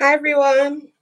Hi, everyone.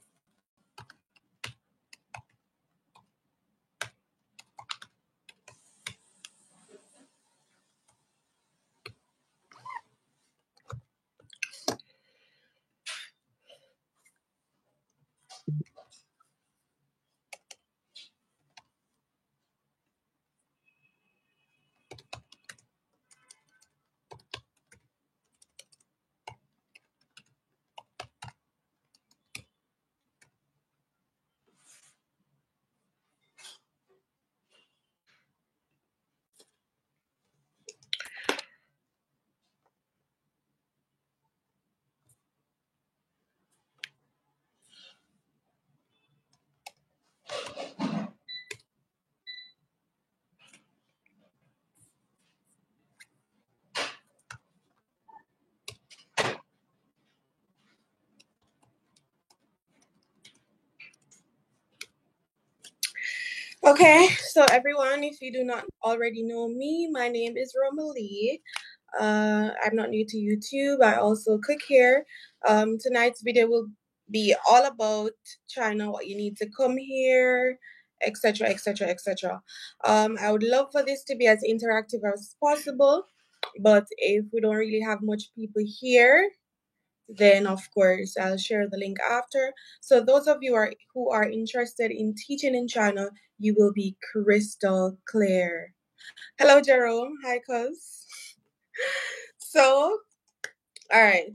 Okay, so everyone, if you do not already know me, my name is Romalie. I'm not new to YouTube. I also cook here. Tonight's video will be all about China, what you need to come here, etc., etc., etc. I would love for this to be as interactive as possible, but if we don't really have much people here, then of course I'll share the link after. So those of you who are interested in teaching in China, you will be crystal clear. Hello, Jerome. Hi, cuz. So, all right.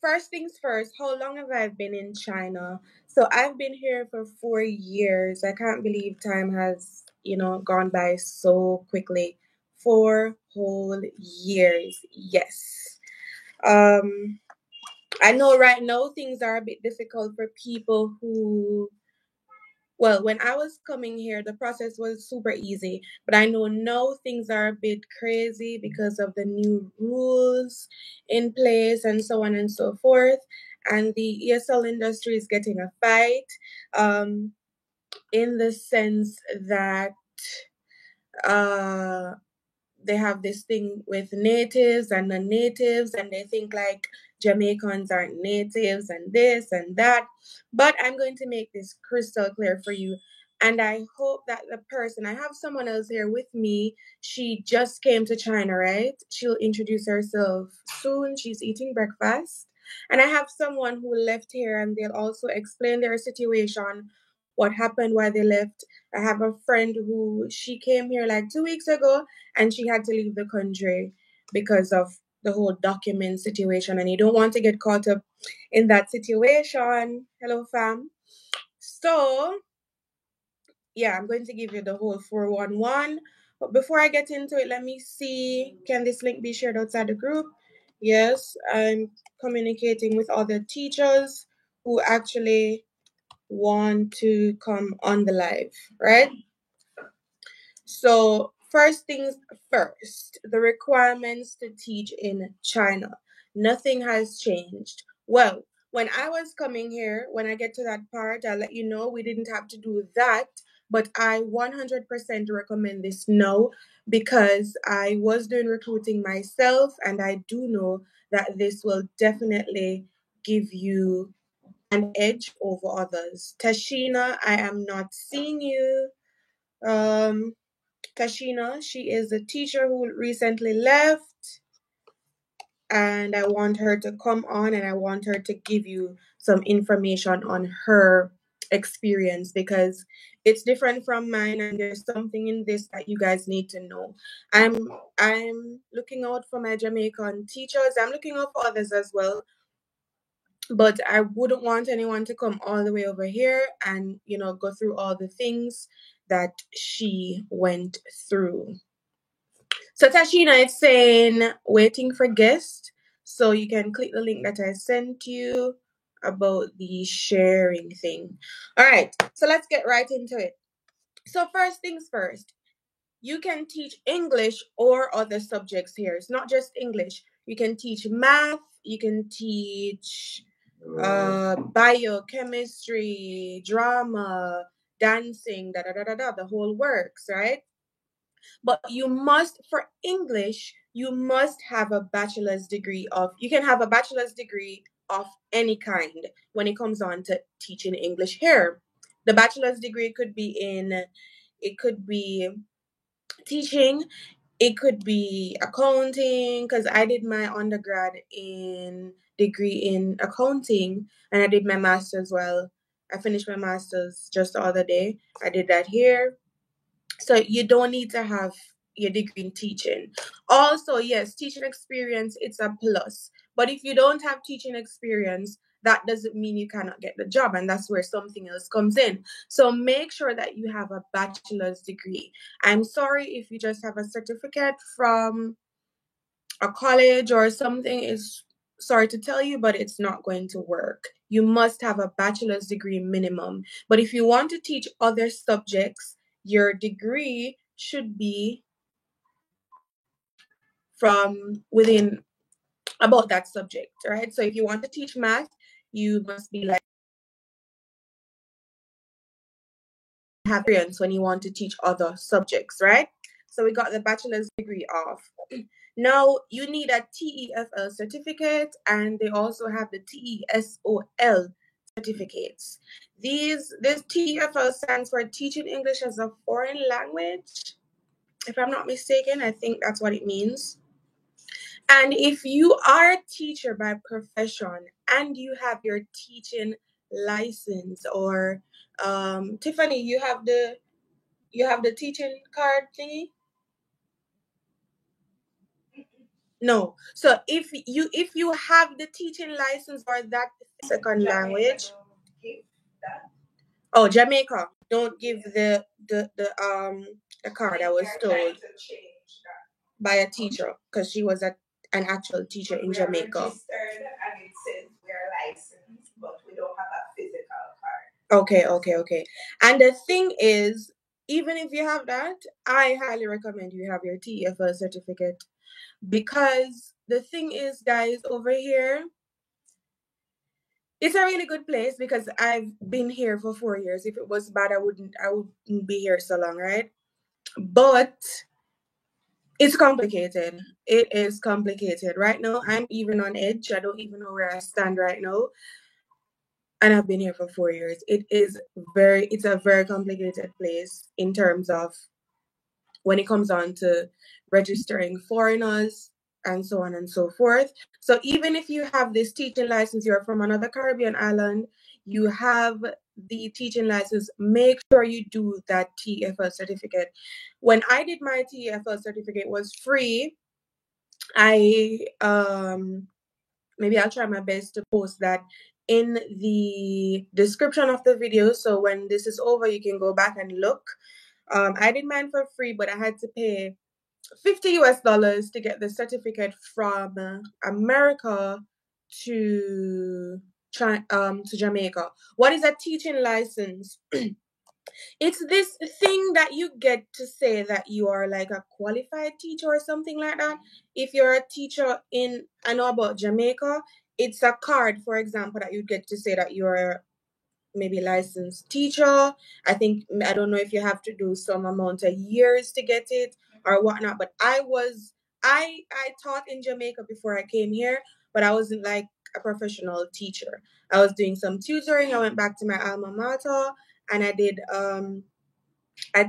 First things first, how long have I been in China? So I've been here for 4 years. I can't believe time has, gone by so quickly. 4 whole years. Yes. Um, I know right now things are a bit difficult for people who, well, when I was coming here, the process was super easy. But I know now things are a bit crazy because of the new rules in place and so on and so forth. And the ESL industry is getting a fight um, in the sense that uh, they have this thing with natives and non-natives, and they think like Jamaicans aren't natives and this and that. But I'm going to make this crystal clear for you. And I hope that the person, I have someone else here with me. She just came to China, right? She'll introduce herself soon. She's eating breakfast. And I have someone who left here and they'll also explain their situation, what happened, why they left. I have a friend who she came here like 2 weeks ago and she had to leave the country because of the whole document situation, and you don't want to get caught up in that situation. Hello, fam. So yeah, I'm going to give you the whole 411, but before I get into it, let me see, can this link be shared outside the group? Yes, I'm communicating with other teachers who actually want to come on the live, right? So, first things first, the requirements to teach in China. Nothing has changed. Well, when I was coming here, when I get to that part, I'll let you know we didn't have to do that, but I 100% recommend this now because I was doing recruiting myself and I do know that this will definitely give you an edge over others. Tashina, I am not seeing you. Um, Tashina. She is a teacher who recently left, and I want her to come on and I want her to give you some information on her experience because it's different from mine and there's something in this that you guys need to know. I'm looking out for my Jamaican teachers. I'm looking out for others as well, but I wouldn't want anyone to come all the way over here and, go through all the things that she went through. So Tashina is saying waiting for guest. So you can click the link that I sent you about the sharing thing. All right, so let's get right into it. So first things first, you can teach English or other subjects here. It's not just English. You can teach math, you can teach biochemistry, drama, dancing, the whole works, right? But you must, for English, you must have a bachelor's degree of, you can have a bachelor's degree of any kind when it comes on to teaching English here. The bachelor's degree could be teaching, it could be accounting, because I did my undergrad degree in accounting, and I did my master's. Well, I finished my master's just the other day. I did that here. So you don't need to have your degree in teaching. Also, yes, teaching experience, it's a plus. But if you don't have teaching experience, that doesn't mean you cannot get the job. And that's where something else comes in. So make sure that you have a bachelor's degree. I'm sorry if you just have a certificate from a college or something, is sorry to tell you, but it's not going to work. You must have a bachelor's degree minimum. But if you want to teach other subjects, your degree should be from within about that subject, right? So if you want to teach math, you must be like have experience when you want to teach other subjects, right? So we got the bachelor's degree off. Now you need a TEFL certificate, and they also have the TESOL certificates. This TEFL stands for Teaching English as a Foreign Language. If I'm not mistaken, I think that's what it means. And if you are a teacher by profession and you have your teaching license, or Tiffany, you have the teaching card thingy? No. So if you have the teaching license or that second language. Oh, Jamaica. Don't give the card. I was told by a teacher, because she was an actual teacher in Jamaica. And it says we're licensed, but we don't have a physical card. Okay. And the thing is, even if you have that, I highly recommend you have your TEFL certificate, because the thing is, guys, over here, it's a really good place, because I've been here for 4 years. If it was bad, I wouldn't be here so long, right? But it's complicated. It is complicated. Right now, I'm even on edge. I don't even know where I stand right now. And I've been here for 4 years. It's a very complicated place in terms of when it comes on to registering foreigners and so on and so forth. So even if you have this teaching license, you're from another Caribbean island, you have the teaching license, make sure you do that TEFL certificate. When I did my TEFL certificate, it was free. I maybe I'll try my best to post that in the description of the video. So when this is over, you can go back and look. I did mine for free, but I had to pay $50 to get the certificate from America to Jamaica. What is a teaching license? It's this thing that you get to say that you are like a qualified teacher or something like that. If you're a teacher I know about Jamaica, it's a card, for example, that you get to say that you're maybe licensed teacher. I don't know if you have to do some amount of years to get it or whatnot, but I taught in Jamaica before I came here, but I wasn't like a professional teacher. I was doing some tutoring. I went back to my alma mater, and I did I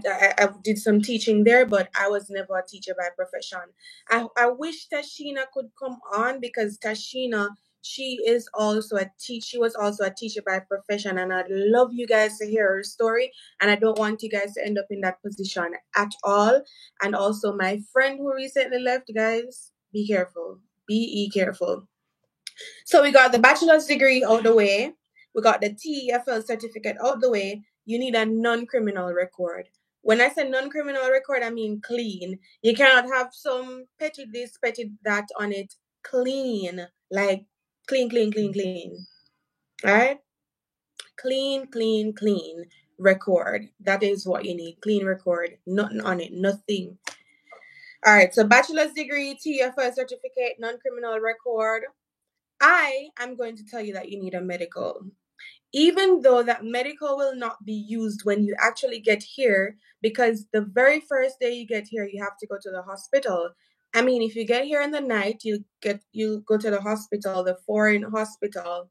did some teaching there, but I was never a teacher by profession. I wish Tashina could come on, because Tashina, she was also a teacher by profession, and I'd love you guys to hear her story, and I don't want you guys to end up in that position at all. And also my friend who recently left, guys, be careful. Be careful. So we got the bachelor's degree out the way. We got the TEFL certificate out the way. You need a non-criminal record. When I say non-criminal record, I mean clean. You cannot have some petty this, petty that on it. Clean. Like clean. Alright? Clean record. That is what you need. Clean record. Nothing on it. Nothing. Alright, so bachelor's degree, TEFL certificate, non-criminal record. I am going to tell you that you need a medical. Even though that medical will not be used when you actually get here, because the very first day you get here, you have to go to the hospital. I mean, if you get here in the night, you go to the hospital, the foreign hospital,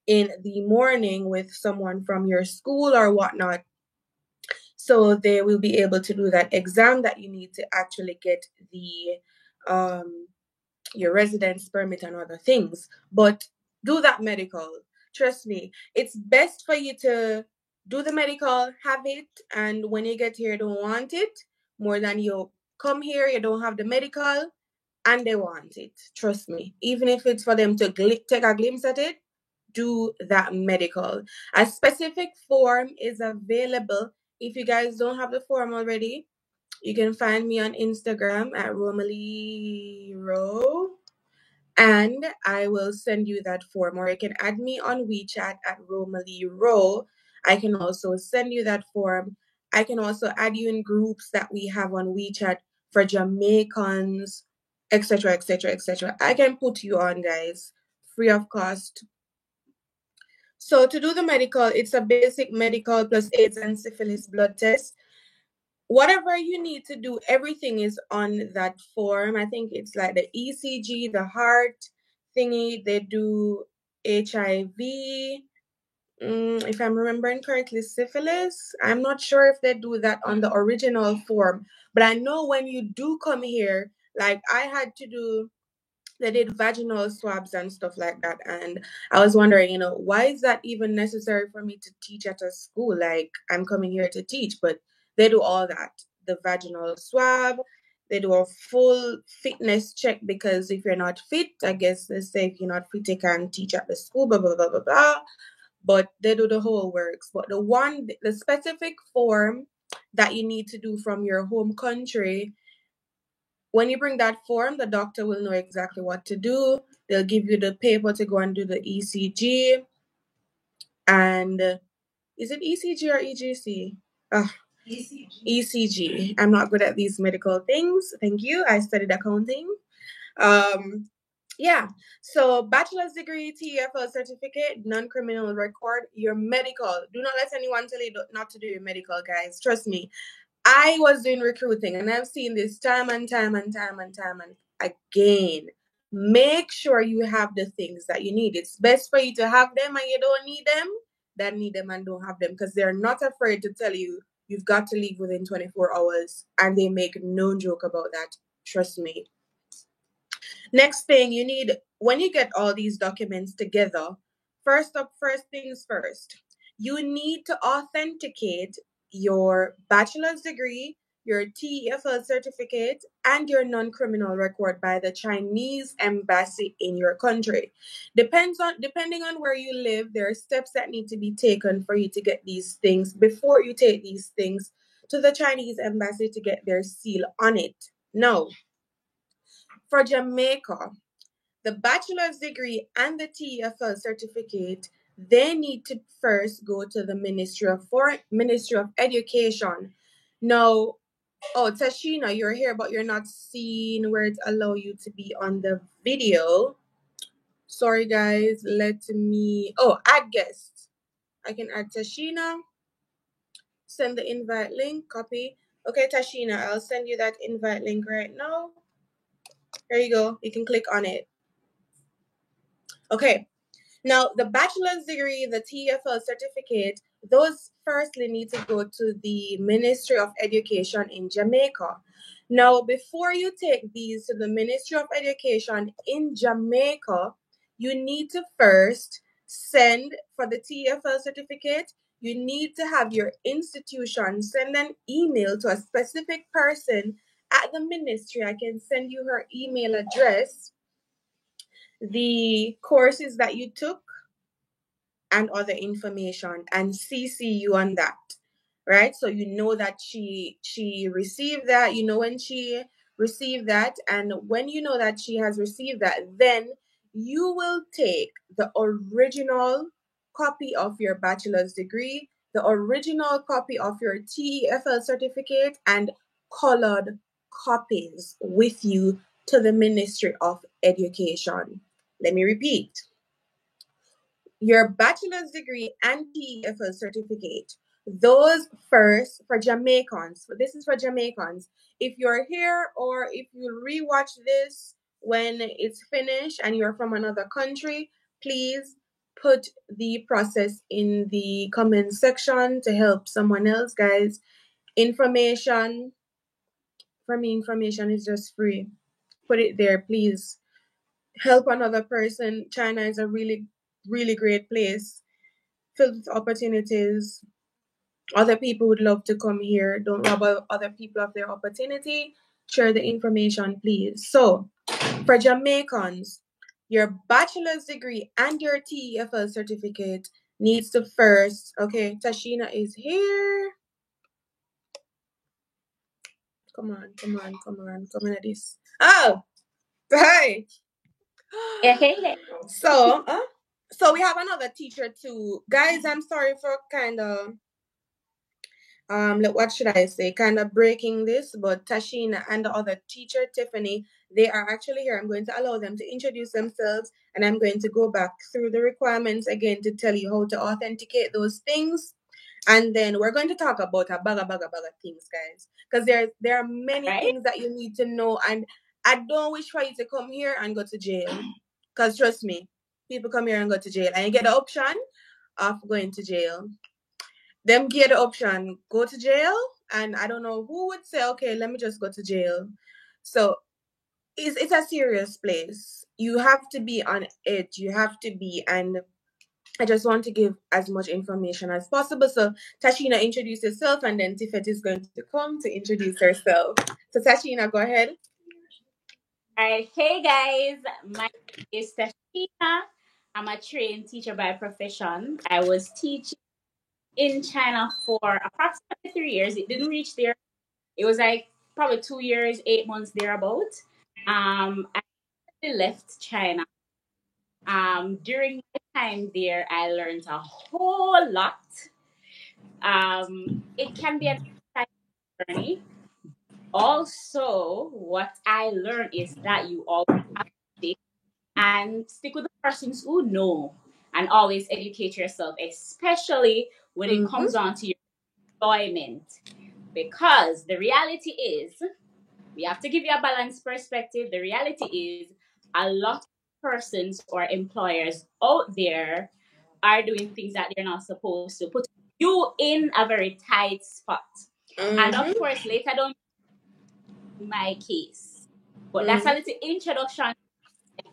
in the morning with someone from your school or whatnot. So they will be able to do that exam that you need to actually get the your residence permit and other things. But do that medical. Trust me, it's best for you to do the medical, have it, and when you get here, you don't want it more than you come here, you don't have the medical, and they want it. Trust me. Even if it's for them to take a glimpse at it, do that medical. A specific form is available. If you guys don't have the form already, you can find me on Instagram at Romalie Rowe, and I will send you that form. Or you can add me on WeChat at Romalie Rowe. I can also send you that form. I can also add you in groups that we have on WeChat for Jamaicans, etc., etc., etc. I can put you on, guys, free of cost. So to do the medical, it's a basic medical plus AIDS and syphilis blood test. Whatever you need to do, everything is on that form. I think it's like the ECG, the heart thingy. They do HIV. If I'm remembering correctly, syphilis. I'm not sure if they do that on the original form, but I know when you do come here, like I had to do, they did vaginal swabs and stuff like that. And I was wondering, why is that even necessary for me to teach at a school? Like, I'm coming here to teach, but they do all that. The vaginal swab, they do a full fitness check, because if you're not fit, I guess they say if you're not fit, you can't teach at the school, blah, blah, blah, blah, blah. But they do the whole works. But the specific form that you need to do from your home country, when you bring that form, the doctor will know exactly what to do. They'll give you the paper to go and do the ECG. And is it ECG or EGC? ECG. ECG. I'm not good at these medical things. Thank you. I studied accounting. Yeah. So bachelor's degree, TEFL certificate, non-criminal record, your medical. Do not let anyone tell you not to do your medical, guys. Trust me. I was doing recruiting, and I've seen this time and time and time and time and again. Make sure you have the things that you need. It's best for you to have them and you don't need them than need them and don't have them, because they're not afraid to tell you you've got to leave within 24 hours, and they make no joke about that. Trust me. Next thing you need, when you get all these documents together, first things first, you need to authenticate your bachelor's degree, your TEFL certificate, and your non-criminal record by the Chinese embassy in your country. Depending on where you live, there are steps that need to be taken for you to get these things before you take these things to the Chinese embassy to get their seal on it. Now, for Jamaica, the bachelor's degree and the TEFL certificate, they need to first go to the Ministry of Education. Now, Tashina, you're here, but you're not seeing where it allow you to be on the video. Sorry, guys. Add guest. I can add Tashina. Send the invite link. Copy. Okay, Tashina, I'll send you that invite link right now. There you go. You can click on it. Okay. Now, the bachelor's degree, the TEFL certificate, those firstly need to go to the Ministry of Education in Jamaica. Now, before you take these to the Ministry of Education in Jamaica, you need to first send for the TEFL certificate. You need to have your institution send an email to a specific person at the ministry. I can send you her email address, the courses that you took, and other information, and CC you on that, right? So you know that she received that, when she received that, and when you know that she has received that, then you will take the original copy of your bachelor's degree, the original copy of your TEFL certificate, and colored copies with you to the Ministry of Education. Let me repeat: your bachelor's degree and TEFL certificate, Those first for Jamaicans. But this is for Jamaicans. If you're here or if you rewatch this when it's finished and you're from another country, please put the process in the comment section to help someone else, guys. Information, for me, information is just free. Put it there, please. Help another person. China is a really, really great place filled with opportunities. Other people would love to come here. Don't rob other people of their opportunity. Share the information, please. So, for Jamaicans, your bachelor's degree and your TEFL certificate needs to first. Okay, Tashina is here. Come on, come on, come on, come on at this. Oh, hi. Okay. So, so we have another teacher too, guys. I'm sorry for kind of what should I say, kind of breaking this, but Tashina and the other teacher, Tiffany, they are actually here. I'm going to allow them to introduce themselves and I'm going to go back through the requirements again to tell you how to authenticate those things. And then we're going to talk about a baga things, guys. Because there are many things that you need to know. And I don't wish for you to come here and go to jail. Because trust me, people come here and go to jail. And you get the option of going to jail. Them get the option, go to jail. And I don't know who would say, okay, let me just go to jail. So it's a serious place. You have to be on edge. You have to be, and I just want to give as much information as possible. So Tashina, introduce yourself, and then Tiffet is going to come to introduce herself. So Tashina, go ahead. All right. Hey guys, my name is Tashina. I'm a trained teacher by profession. I was teaching in China for approximately 3 years. It didn't reach there. It was like probably 2 years, 8 months thereabout. I left China. During my time there, I learned a whole lot. It can be an exciting journey. Also, what I learned is that you always have to stick with the persons who know and always educate yourself, especially when it comes on to your employment. Because the reality is, we have to give you a balanced perspective. The reality is, a lot of persons or employers out there are doing things that they're not supposed to, put you in a very tight spot. And of course, later down my case. But that's a little introduction. I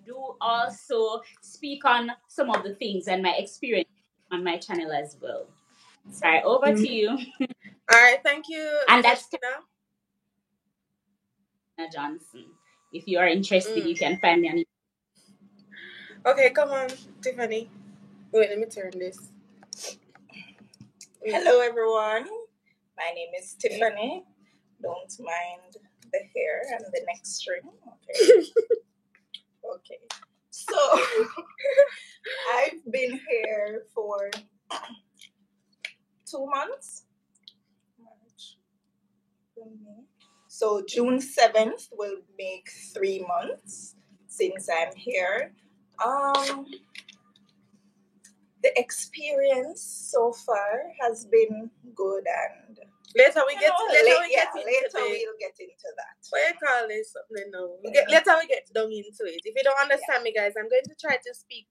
do also speak on some of the things and my experience on my channel as well. All right, over to you. All right, thank you, And that's Tashina. Tina Johnson. If you are interested, you can find me on. Okay, come on, Tiffany. Wait, let me turn this. Hello, everyone. My name is Tiffany. Don't mind the hair and the neck string. Okay. Okay. So, I've been here for 2 months. March, May. So, June 7th will make 3 months since I'm here. The experience so far has been good, and later we'll get into that. What you call this something now? Later we get down into it. If you don't understand me, guys, I'm going to try to speak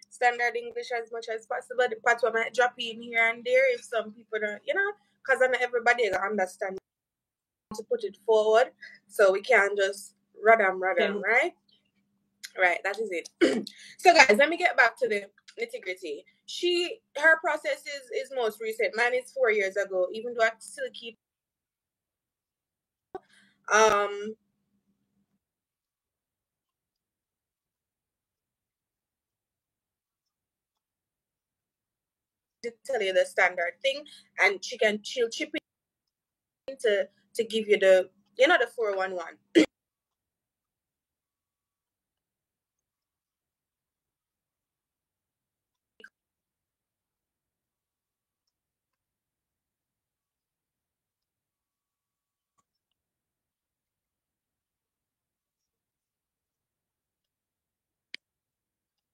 standard English as much as possible. The part where I might drop in here and there if some people don't, because not everybody will understand to put it forward. So we can't just radam, right? Right, that is it. So guys, let me get back to the nitty-gritty. Her process is most recent. Mine is 4 years ago, even though I still keep to tell you the standard thing, and she'll chip in to give you the the 411.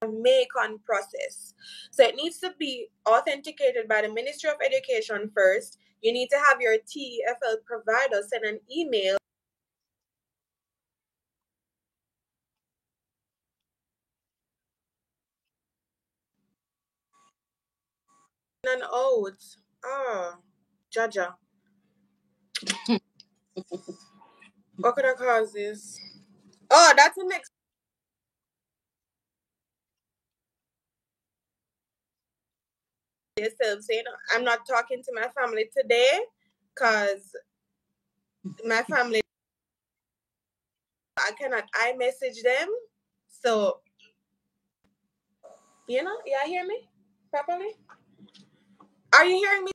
Jamaican process. So it needs to be authenticated by the Ministry of Education first. You need to have your TEFL provider send an email and out. Jaja. What could have caused this? Oh, that's the next yourself saying I'm not talking to my family today because my family I cannot message them. So you hear me properly? Are you hearing me?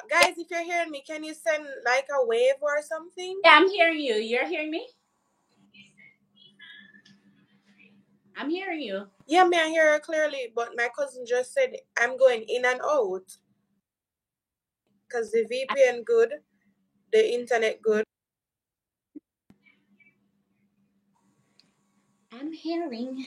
Guys, if you're hearing me, can you send like a wave or something? Yeah, I'm hearing you. You're hearing me? I'm hearing you. Yeah, me, I hear her clearly, but my cousin just said I'm going in and out. Because the VPN good, the internet good. I'm hearing.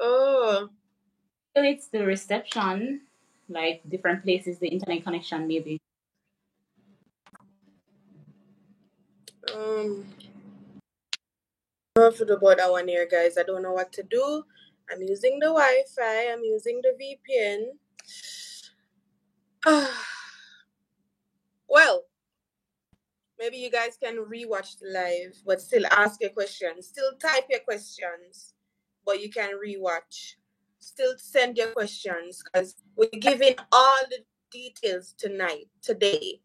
Oh. It's the reception, like different places, the internet connection maybe. Enough about that one here, guys. I don't know what to do. I'm using the Wi-Fi. I'm using the VPN. Well, maybe you guys can rewatch the live, but still ask your questions. Still type your questions, but you can rewatch. Still send your questions because we're giving all the details today,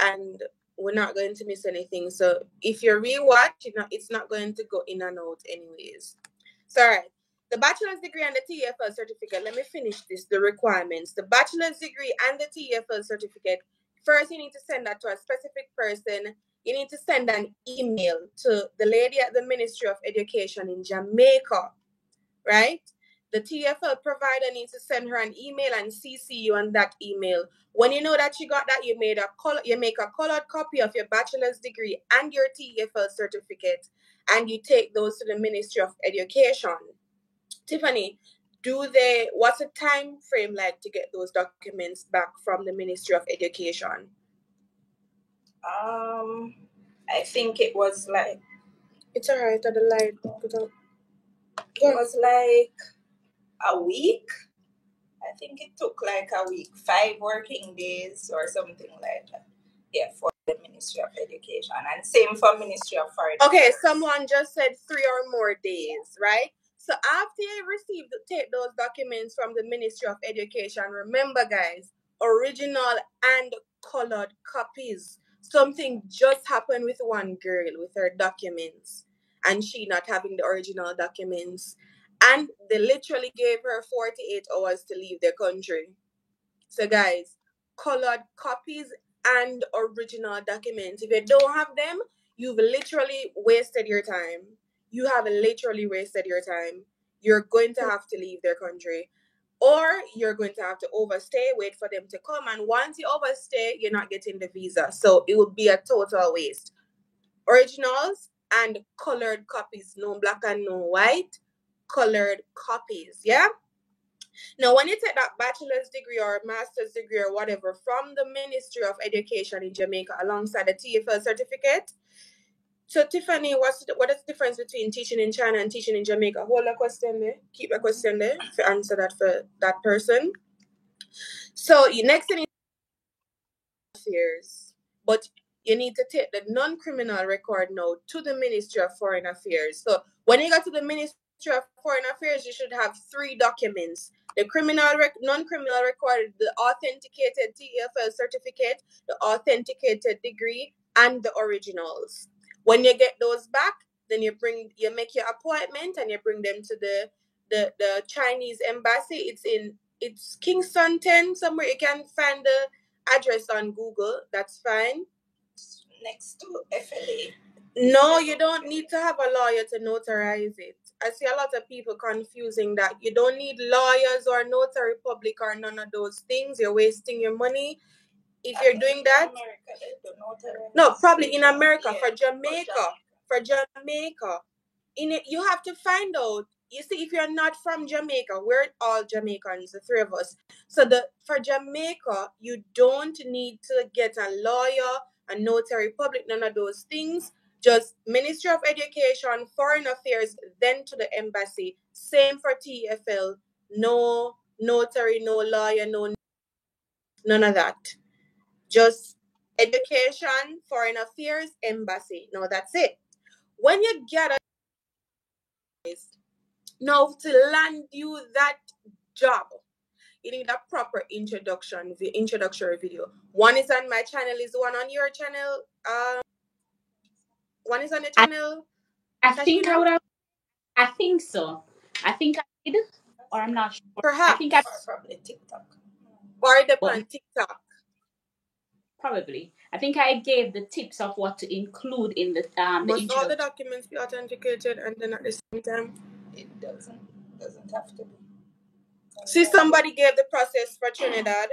and we're not going to miss anything. So if you rewatch, it's not going to go in and out anyways. So, all right. The bachelor's degree and the TEFL certificate. Let me finish this. The requirements. The bachelor's degree and the TEFL certificate. First, you need to send that to a specific person. You need to send an email to the lady at the Ministry of Education in Jamaica, right? The TEFL provider needs to send her an email and CC you on that email. When you know that you got that, you make a colored copy of your bachelor's degree and your TEFL certificate, and you take those to the Ministry of Education. Tiffany, what's the time frame like to get those documents back from the Ministry of Education? I think it was like It's alright at the light. It was like a week. I think it took like a week, 5 working days or something like that. Yeah, for the Ministry of Education, and same for Ministry of Foreign Affairs. Okay, someone just said 3 or more days, right? So after you take those documents from the Ministry of Education, remember guys, original and colored copies. Something just happened with one girl with her documents and she not having the original documents. And they literally gave her 48 hours to leave the country. So guys, colored copies and original documents. If you don't have them, you've literally wasted your time. You have literally wasted your time. You're going to have to leave their country. Or you're going to have to overstay, wait for them to come. And once you overstay, you're not getting the visa. So it will be a total waste. Originals and colored copies. No black and no white. Colored copies. Yeah? Now, when you take that bachelor's degree or master's degree or whatever from the Ministry of Education in Jamaica alongside the TEFL certificate, so Tiffany, what is the difference between teaching in China and teaching in Jamaica? Hold that question there. Keep that question there to answer that for that person. So next thing is affairs, but you need to take the non-criminal record now to the Ministry of Foreign Affairs. So when you go to the Ministry of Foreign Affairs, you should have 3 documents: the non-criminal record, the authenticated TEFL certificate, the authenticated degree, and the originals. When you get those back, then you make your appointment and you bring them to the Chinese embassy. It's Kingston 10 somewhere. You can find the address on Google. That's fine. Next to FLA. No, you don't need to have a lawyer to notarize it. I see a lot of people confusing that you don't need lawyers or notary public or none of those things. You're wasting your money. If you're doing that, no, probably in America, for Jamaica, in it, you have to find out. You see, if you're not from Jamaica, we're all Jamaicans, the three of us. So for Jamaica, you don't need to get a lawyer, a notary public, none of those things. Just Ministry of Education, Foreign Affairs, then to the embassy. Same for TFL. No notary, no lawyer, none of that. Just education, foreign affairs, embassy. No, that's it. When you get now to land you that job, you need a proper introductory video. One is on my channel. Is one on your channel? One is on your channel. I think so. I think I did, or I'm not sure. Perhaps. I think probably TikTok. Or the on TikTok. Probably. I think I gave the tips of what to include in the Must all the documents be authenticated and then at the same time? It doesn't have to be. See, somebody gave the process for Trinidad.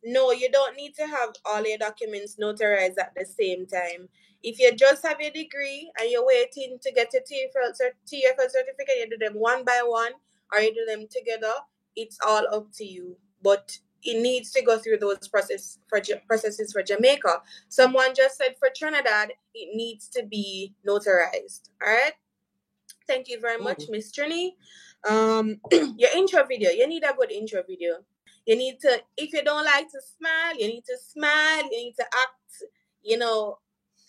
No, you don't need to have all your documents notarized at the same time. If you just have your degree and you're waiting to get your TFL certificate, you do them one by one or you do them together. It's all up to you. But it needs to go through those processes for Jamaica. Someone just said for Trinidad, it needs to be notarized. All right? Thank you very much, Miss Trini. Your intro video. You need a good intro video. You need to, if you don't like to smile, you need to smile. You need to act,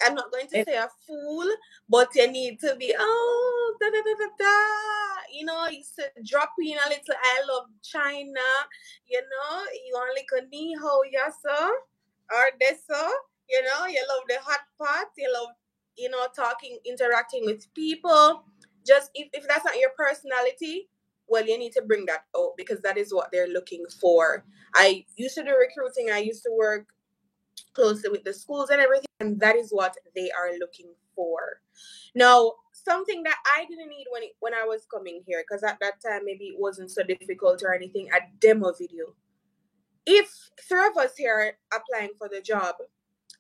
I'm not going to say a fool, but you need to be, da da da da da. You should drop in a little I love China, you want a little ni hao yasa or deso, you love the hot pot, you love, talking, interacting with people. Just if that's not your personality, well, you need to bring that out because that is what they're looking for. I used to do recruiting. I used to work closely with the schools and everything, and that is what they are looking for. Now, something that I didn't need when I was coming here, because at that time maybe it wasn't so difficult or anything, a demo video. If three of us here are applying for the job,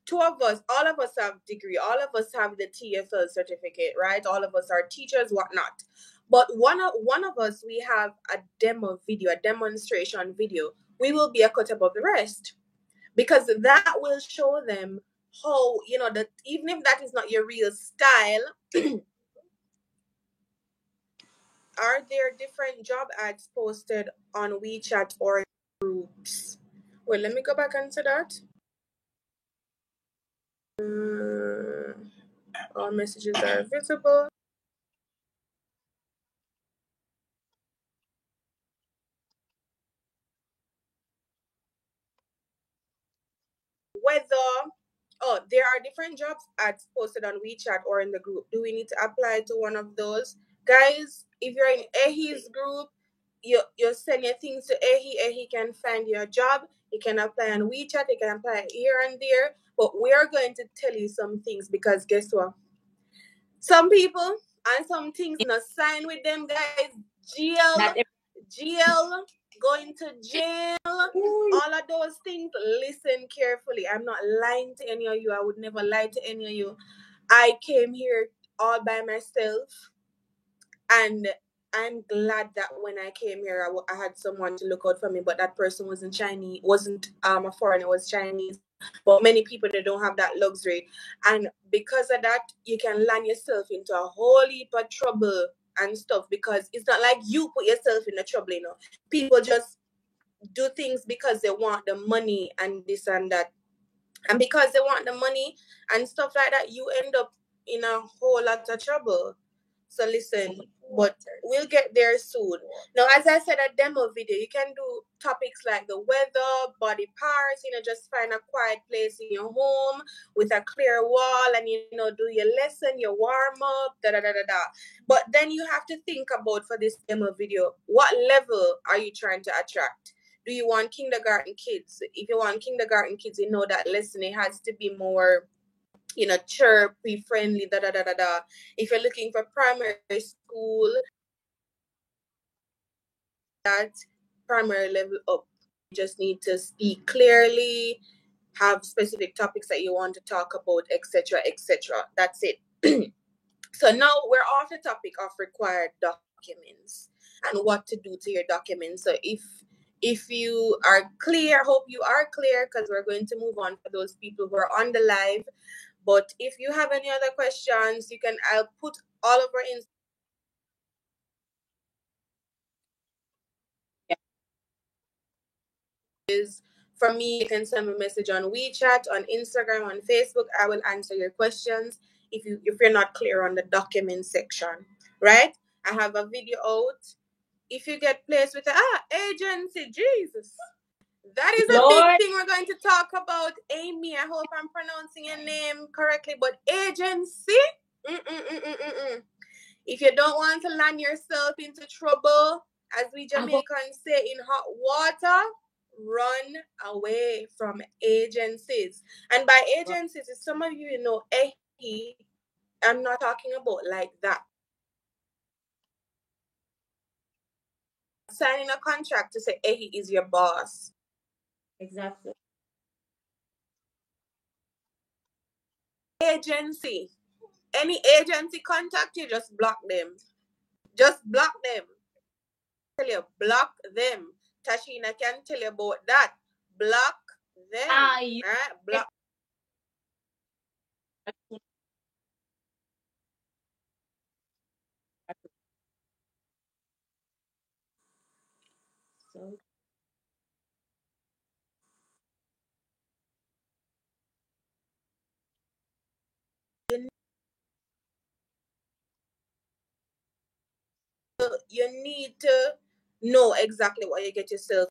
two of us, all of us have degree, all of us have the TFL certificate, right? All of us are teachers, whatnot. But one of us, we have a demo video, a demonstration video. We will be a cut above the rest because that will show them how, that even if that is not your real style, are there different job ads posted on WeChat or groups? Well, let me go back into that. All messages are visible. There are different jobs ads posted on WeChat or in the group. Do we need to apply to one of those? Guys, if you're in Ehi's group, you send your things to Ehi. Ehi can find your job. You can apply on WeChat. You can apply here and there. But we are going to tell you some things because guess what? Some people and some things not sign with them, guys. Jail, going to jail, all of those things. Listen carefully. I'm not lying to any of you. I would never lie to any of you. I came here all by myself, and I'm glad that when I came here, I had someone to look out for me. But that person wasn't Chinese, wasn't a foreigner, was Chinese. But many people, they don't have that luxury, and because of that, you can land yourself into a whole heap of trouble and stuff because it's not like you put yourself in the trouble. People just do things because they want the money and this and that, and because they want the money and stuff like that, you end up in a whole lot of trouble. So listen, but we'll get there soon. Now, as I said, a demo video, you can do topics like the weather, body parts, just find a quiet place in your home with a clear wall and, do your lesson, your warm up, But then you have to think about for this demo video, what level are you trying to attract? Do you want kindergarten kids? If you want kindergarten kids, you know that lesson, it has to be more, chirpy, friendly, If you're looking for primary school, that primary level up. You just need to speak clearly, have specific topics that you want to talk about, etc., etc. That's it. So now we're off the topic of required documents and what to do to your documents. So if you are clear, hope you are clear, because we're going to move on for those people who are on the live. But if you have any other questions, I'll put all of our is for me. You can send me a message on WeChat, on Instagram, on Facebook. I will answer your questions if you're not clear on the document section, right? I have a video out. If you get placed with agency, Jesus, that is a big Lord, thing we're going to talk about. Amy, I hope I'm pronouncing your name correctly, but agency. Mm-mm-mm-mm-mm. If you don't want to land yourself into trouble, as we Jamaicans say, in hot water, run away from agencies. And by agencies, if some of you know, I'm not talking about like that. Signing a contract to say Ehi is your boss. exactly. Agency. Any agency contact you, just block them. Just block them. Tell you, block them. Tashina can tell you about that. Block them. You Block. so You need to know exactly what you get yourself.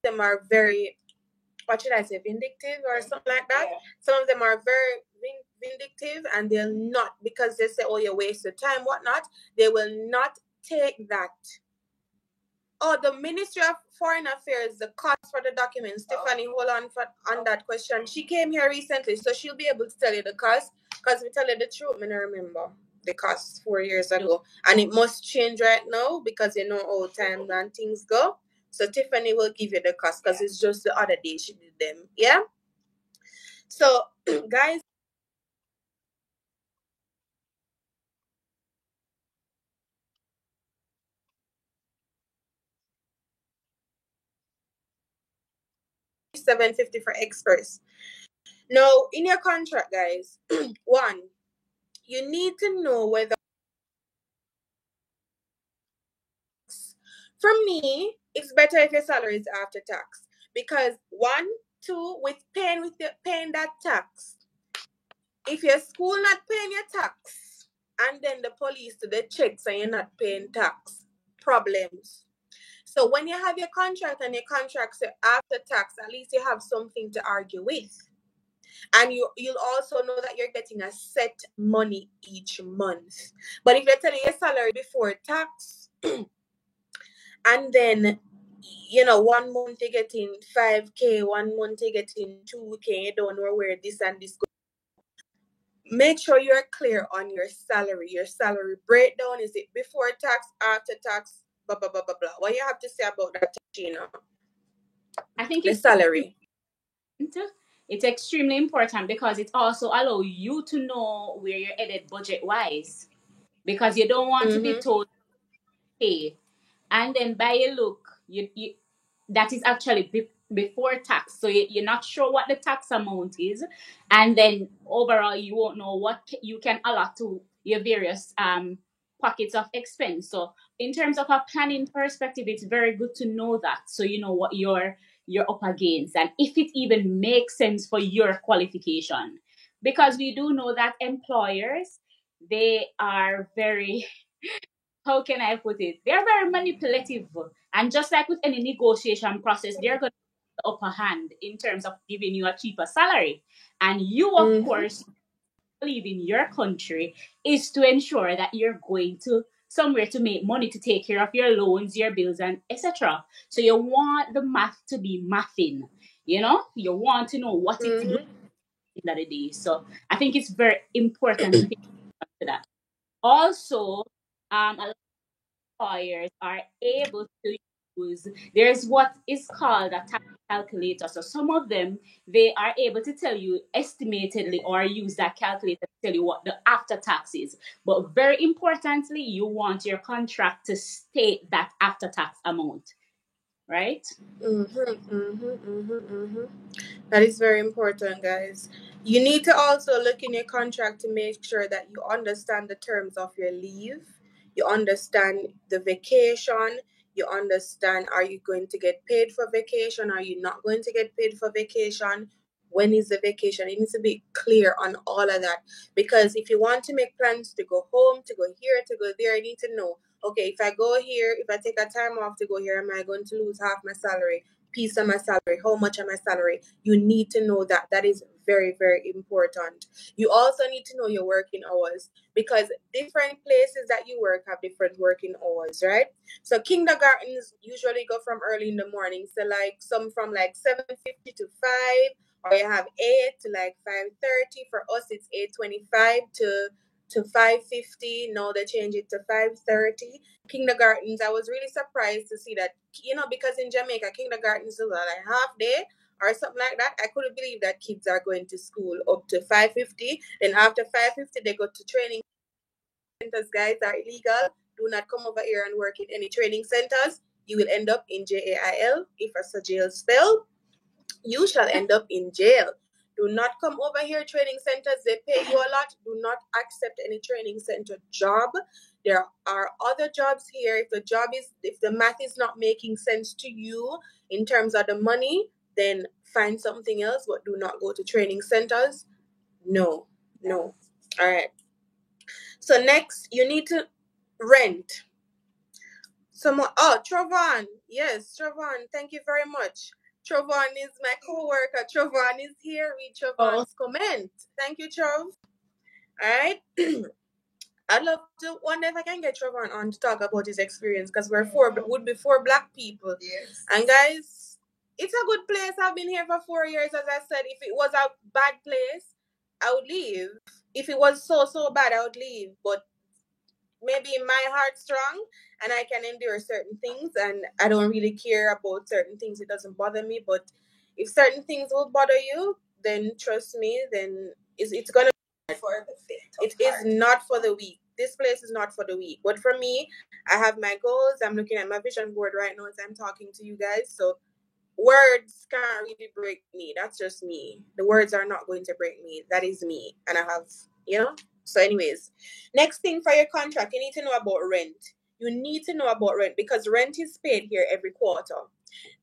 Them are very, what should I say, vindictive or something like that. Yeah. Some of them are very vindictive, and they'll not, because they say, oh, you wasted time, whatnot. They will not take that. Oh, the Ministry of Foreign Affairs, the cost for the documents. Stephanie, hold on that question. She came here recently, so she'll be able to tell you the cost. Because we tell you the truth, I don't remember the cost 4 years ago. And it must change right now, because you know how time and things go. So Tiffany will give you the cost, because it's just the other day she did them. Yeah? So, guys, 750 for experts. Now, in your contract, guys, one, you need to know whether, for me, it's better if your salary is after tax, because one, two, with paying that tax. If your school not paying your tax, and then the police do the checks and you're not paying tax, problems. So when you have your contract and your contract say after tax, at least you have something to argue with. And you'll also know that you're getting a set money each month. But if you're telling your salary before tax, and then 1 month you're getting 5K, 1 month you're getting 2K, you don't know where this and this goes. Make sure you're clear on your salary breakdown. Is it before tax, after tax, blah blah blah blah blah. What you have to say about that, Gina? I think The salary. It's extremely important, because it also allows you to know where you're headed budget wise, because you don't want to be told, hey, and then by a look, you that is actually before tax, so you're not sure what the tax amount is, and then overall you won't know what you can allot to your various pockets of expense. So in terms of a planning perspective, it's very good to know that, so you know what you're up against, and if it even makes sense for your qualification, because we do know that employers, they are very, how can I put it? They're very manipulative. And just like with any negotiation process, they're going to have the upper hand in terms of giving you a cheaper salary. And you, of course, leave in your country is to ensure that you're going to somewhere to make money to take care of your loans, your bills, and etc. So you want the math to be mathing. You want to know what it's going to be the day. So I think it's very important to pay attention to that. Also, a employers are able to use, there's what is called a tax calculator. So some of them, they are able to tell you estimatedly or use that calculator to tell you what the after tax is. But very importantly, you want your contract to state that after tax amount, right? That is very important, guys. You need to also look in your contract to make sure that you understand the terms of your leave. You understand the vacation. You understand, are you going to get paid for vacation? Are you not going to get paid for vacation? When is the vacation? It needs to be clear on all of that. Because if you want to make plans to go home, to go here, to go there, you need to know, okay, if I go here, if I take a time off to go here, am I going to lose half my salary? Piece of my salary, how much of my salary? You need to know that. That is very, very important. You also need to know your working hours, because different places that you work have different working hours, right? So kindergartens usually go from early in the morning, so like some from like 7:50 to 5, or you have 8 to like 5:30. For us it's 8:25 to 5:50. Now they change it to 5:30. Kindergartens, I was really surprised to see that, because in Jamaica kindergartens is like half day or something like that. I couldn't believe that kids are going to school up to 5:50. Then after 5:50 they go to training centers. Guys, are illegal. Do not come over here and work in any training centers. You will end up in jail. If it's a jail spell, you shall end up in jail. Do not come over here, training centers. They pay you a lot. Do not accept any training center job. There are other jobs here. If the math is not making sense to you in terms of the money, then find something else, but do not go to training centers. No. All right. So next, you need to rent. Trovon. Yes, Trovon. Thank you very much. Trovon is my co-worker. Trovon is here. Read Trovon's comment. Thank you, Trov. All right. I'd love to wonder if I can get Trovon on to talk about his experience, because would be four black people. Yes. And guys, it's a good place. I've been here for 4 years. As I said, if it was a bad place, I would leave. If it was so bad, I would leave. But maybe my heart's strong and I can endure certain things, and I don't really care about certain things. It doesn't bother me. But if certain things will bother you, then trust me, then it's gonna For the faint of it is heart. not for the weak. This place is not for the weak. But for me, I have my goals. I'm looking at my vision board right now as I'm talking to you guys. So words can't really break me. That's just me. The words are not going to break me. That is me. And I have, So anyways, next thing for your contract, you need to know about rent. You need to know about rent, because rent is paid here every quarter.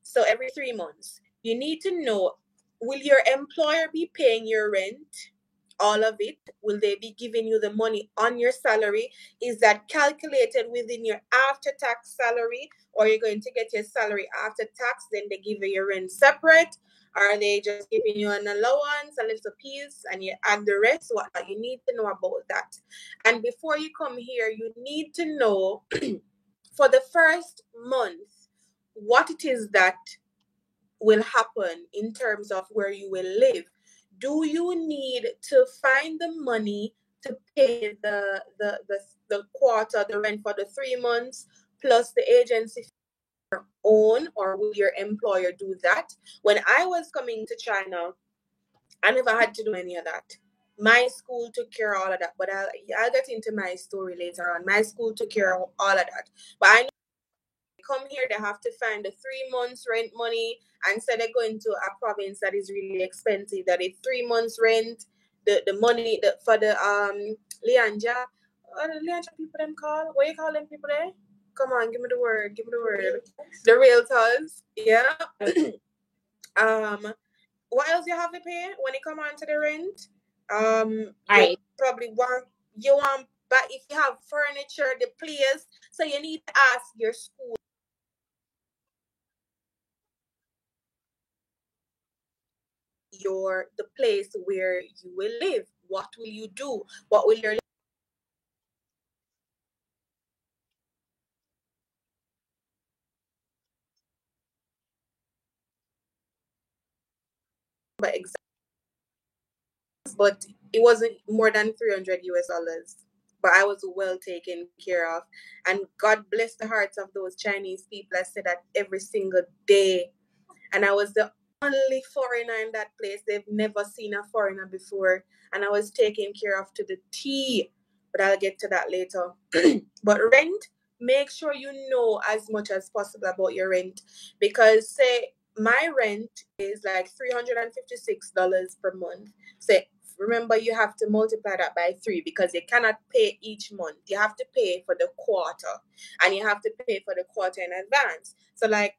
So every 3 months. You need to know, will your employer be paying your rent? All of it? Will they be giving you the money on your salary? Is that calculated within your after-tax salary, or you're going to get your salary after tax, then they give you your rent separate? Are they just giving you an allowance, a little piece, and you add the rest? What you need to know about that. And before you come here, you need to know for the first month what it is that will happen in terms of where you will live. Do you need to find the money to pay the quarter, the rent for the 3 months, plus the agency fee your own, or will your employer do that? When I was coming to China, I never had to do any of that. My school took care of all of that, but I'll get into my story later on. My school took care of all of that. But I come here, they have to find the 3 months rent money, and so they're going to a province that is really expensive, that is 3 months rent, the money for the Lianja. What the Lianja people them call? What you call them people there? Come on, give me the word. The realtors. Yeah. What else you have to pay when you come on to the rent? Right. Probably want but if you have furniture, the place, so you need to ask your school the place where you will live. What will you do? What will your but it wasn't more than $300. But I was well taken care of. And God bless the hearts of those Chinese people. I said that every single day. And I was the only foreigner in that place. They've never seen a foreigner before. And I was taken care of to the T. But I'll get to that later. But rent, make sure you know as much as possible about your rent. Because say my rent is like $356 per month. Say remember you have to multiply that by 3 because you cannot pay each month. You have to pay for the quarter. And you have to pay for the quarter in advance. So like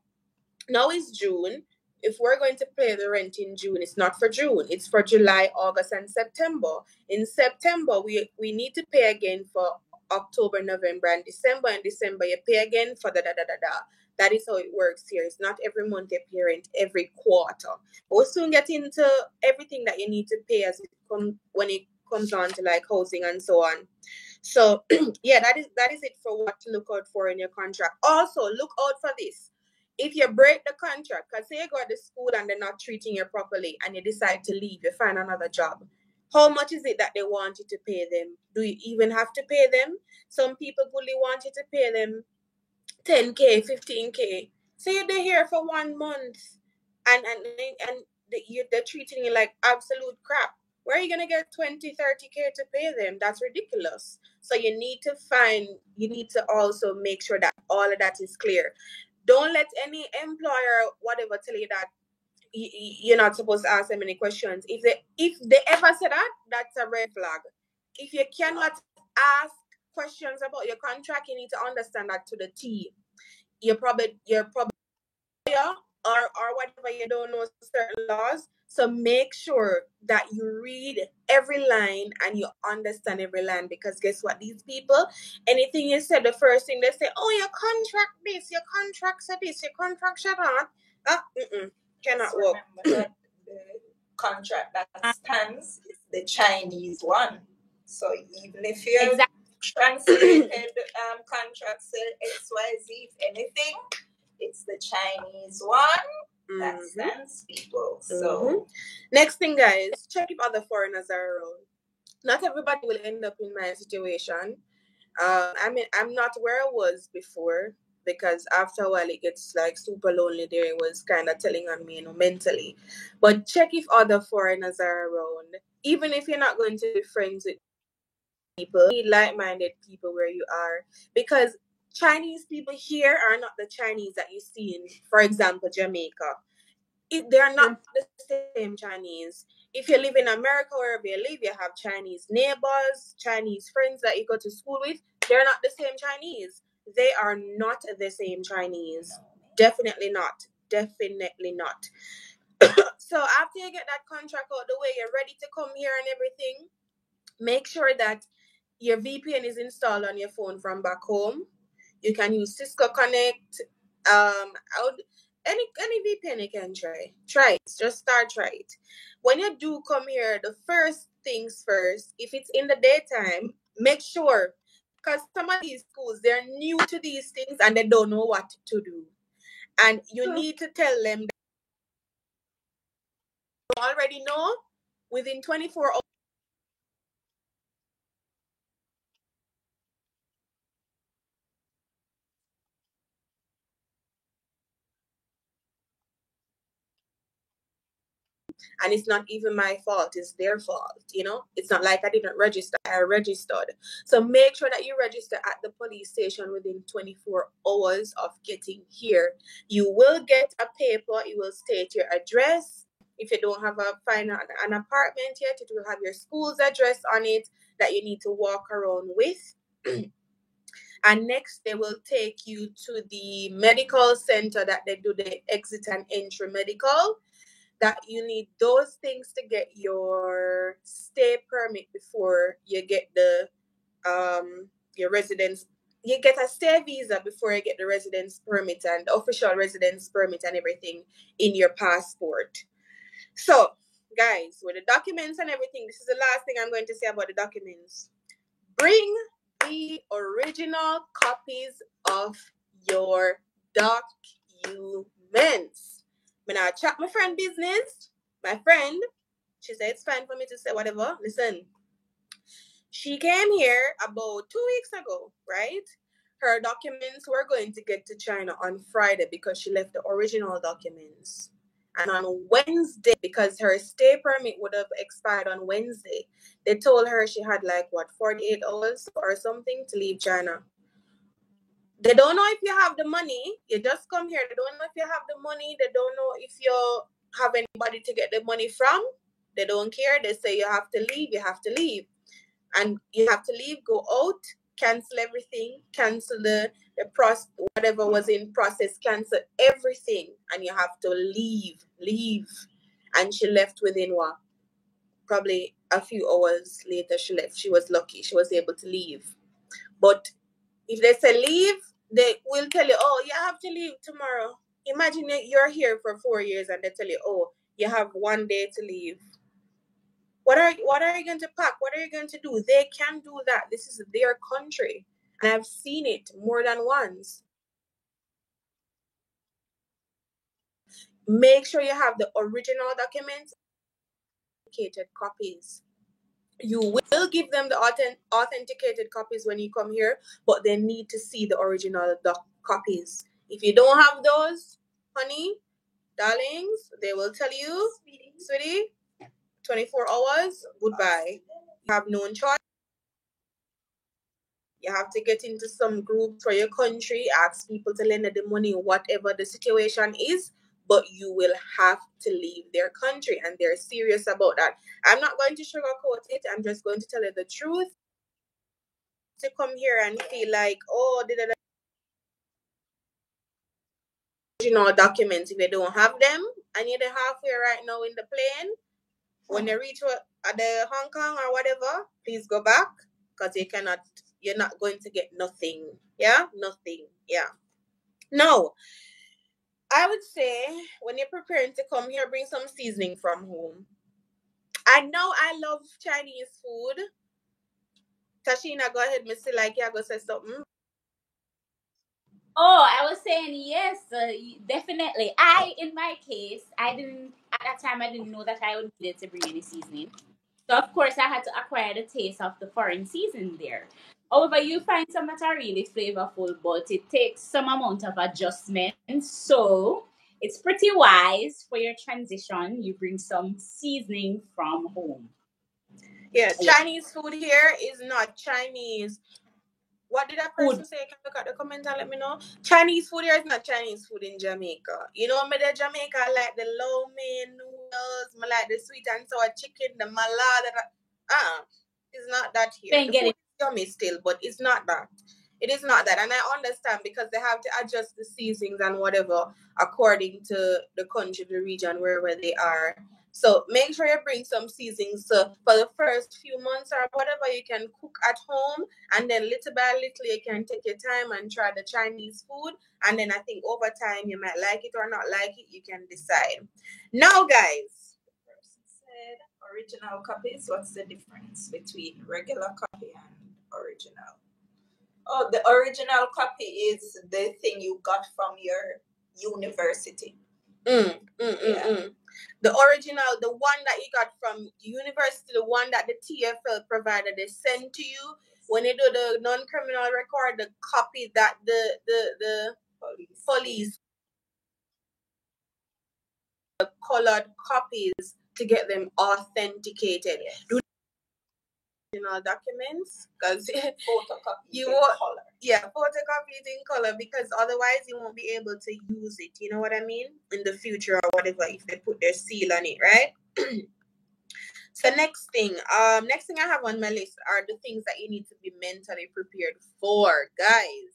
now is June. If we're going to pay the rent in June, it's not for June. It's for July, August, and September. In September, we need to pay again for October, November, and December. In December, you pay again for da. That is how it works here. It's not every month you pay rent, every quarter. We'll soon get into everything that you need to pay as it when it comes on to like housing and so on. So yeah, that is it for what to look out for in your contract. Also, look out for this. If you break the contract, because say you go to school and they're not treating you properly and you decide to leave, you find another job. How much is it that they want you to pay them? Do you even have to pay them? Some people only want you to pay them 10K, 15K. So you're here for 1 month and they're treating you like absolute crap. Where are you going to get 20, 30K to pay them? That's ridiculous. So you need to also make sure that all of that is clear. Don't let any employer, whatever, tell you that you're not supposed to ask them any questions. If they ever say that, that's a red flag. If you cannot ask questions about your contract, you need to understand that to the T. You're probably or whatever, you don't know certain laws. So make sure that you read every line and you understand every line, because guess what? These people, anything you said, the first thing they say, oh, your contract this, your contract said this, your contract shut on. Cannot work. Remember that the contract that stands is the Chinese one. So even if you translated contract say XYZ, if anything, it's the Chinese one that stands people. So next thing, guys, check if other foreigners are around. Not everybody will end up in my situation. I mean, I'm not where I was before, because after a while it gets like super lonely there. It was kind of telling on me, mentally. But check if other foreigners are around. Even if you're not going to be friends with people, need like-minded people where you are, because Chinese people here are not the Chinese that you see in, for example, Jamaica. They are not the same Chinese. If you live in America, wherever you live, you have Chinese neighbors, Chinese friends that you go to school with. They're not the same Chinese. They are not the same Chinese. Definitely not. Definitely not. So after you get that contract out the way, you're ready to come here and everything, make sure that your VPN is installed on your phone from back home. You can use Cisco Connect. Any VPN you can try. Try it. Just try it. When you do come here, the first things first, if it's in the daytime, make sure, because some of these schools, they're new to these things and they don't know what to do. And you need to tell them that you already know within 24 hours. And it's not even my fault, it's their fault. It's not like I didn't register, I registered. So make sure that you register at the police station within 24 hours of getting here. You will get a paper, it will state your address. If you don't have an apartment yet, it will have your school's address on it that you need to walk around with. And next, they will take you to the medical center that they do the exit and entry medical. That you need those things to get your stay permit before you get the your residence. You get a stay visa before you get the residence permit and official residence permit and everything in your passport. So guys, with the documents and everything, this is the last thing I'm going to say about the documents. Bring the original copies of your documents. When I chat my friend business, my friend, she said it's fine for me to say whatever. Listen, she came here about 2 weeks ago, right? Her documents were going to get to China on Friday because she left the original documents. And on Wednesday, because her stay permit would have expired on Wednesday, they told her she had 48 hours or something to leave China. They don't know if you have the money. You just come here. They don't know if you have the money. They don't know if you have anybody to get the money from. They don't care. They say you have to leave. You have to leave. And you have to leave, go out, cancel everything, cancel the process, whatever was in process, cancel everything, and you have to leave. And she left within probably a few hours later. She left. She was lucky. She was able to leave. But if they say leave, they will tell you, oh, you have to leave tomorrow. Imagine you're here for 4 years and they tell you, oh, you have 1 day to leave. What are you going to pack? What are you going to do? They can do that. This is their country. And I've seen it more than once. Make sure you have the original documents, authenticated copies. You will give them the authenticated copies when you come here, but they need to see the original copies. If you don't have those, honey, darlings, they will tell you, sweetie, 24 hours, goodbye. You have no choice. You have to get into some groups for your country, ask people to lend the money, whatever the situation is, but you will have to leave their country, and they're serious about that. I'm not going to sugarcoat it. I'm just going to tell you the truth. To come here and feel like, oh, the original documents, if they don't have them, and you're halfway right now in the plane, when you reach at the Hong Kong or whatever, please go back, because you're not going to get nothing. Yeah? Nothing. Yeah. No. I would say when you're preparing to come here, bring some seasoning from home. I know I love Chinese food. Tashina, go ahead, Missy, you're going to say something. Oh, I was saying yes, definitely. In my case, at that time, I didn't know that I would need to bring any seasoning. So, of course, I had to acquire the taste of the foreign season there. However, you find some that are really flavorful, but it takes some amount of adjustment. So, it's pretty wise for your transition. You bring some seasoning from home. Yeah, Chinese food here is not Chinese. What did that person say? Can you look at the comment and let me know? Chinese food here is not Chinese food in Jamaica. You know, me the Jamaica like the lo mein noodles, me like the sweet and sour chicken, the malada. It's not that here. The food is yummy still, but it's not that. It is not that. And I understand because they have to adjust the seasonings and whatever according to the country, the region, wherever they are. So make sure you bring some seasonings. So for the first few months or whatever, you can cook at home. And then little by little, you can take your time and try the Chinese food. And then I think over time, you might like it or not like it. You can decide. Now, guys. The person said original copies. What's the difference between regular copy and original? Oh, the original copy is the thing you got from your university. The original, the one that you got from university, the one that the TFL provider they send to you when they do the non-criminal record, the copy that the police the colored copies to get them authenticated. Do original documents because photocopies in color, because otherwise you won't be able to use it, you know what I mean, in the future or whatever, if they put their seal on it, right? So next thing I have on my list are the things that you need to be mentally prepared for, guys.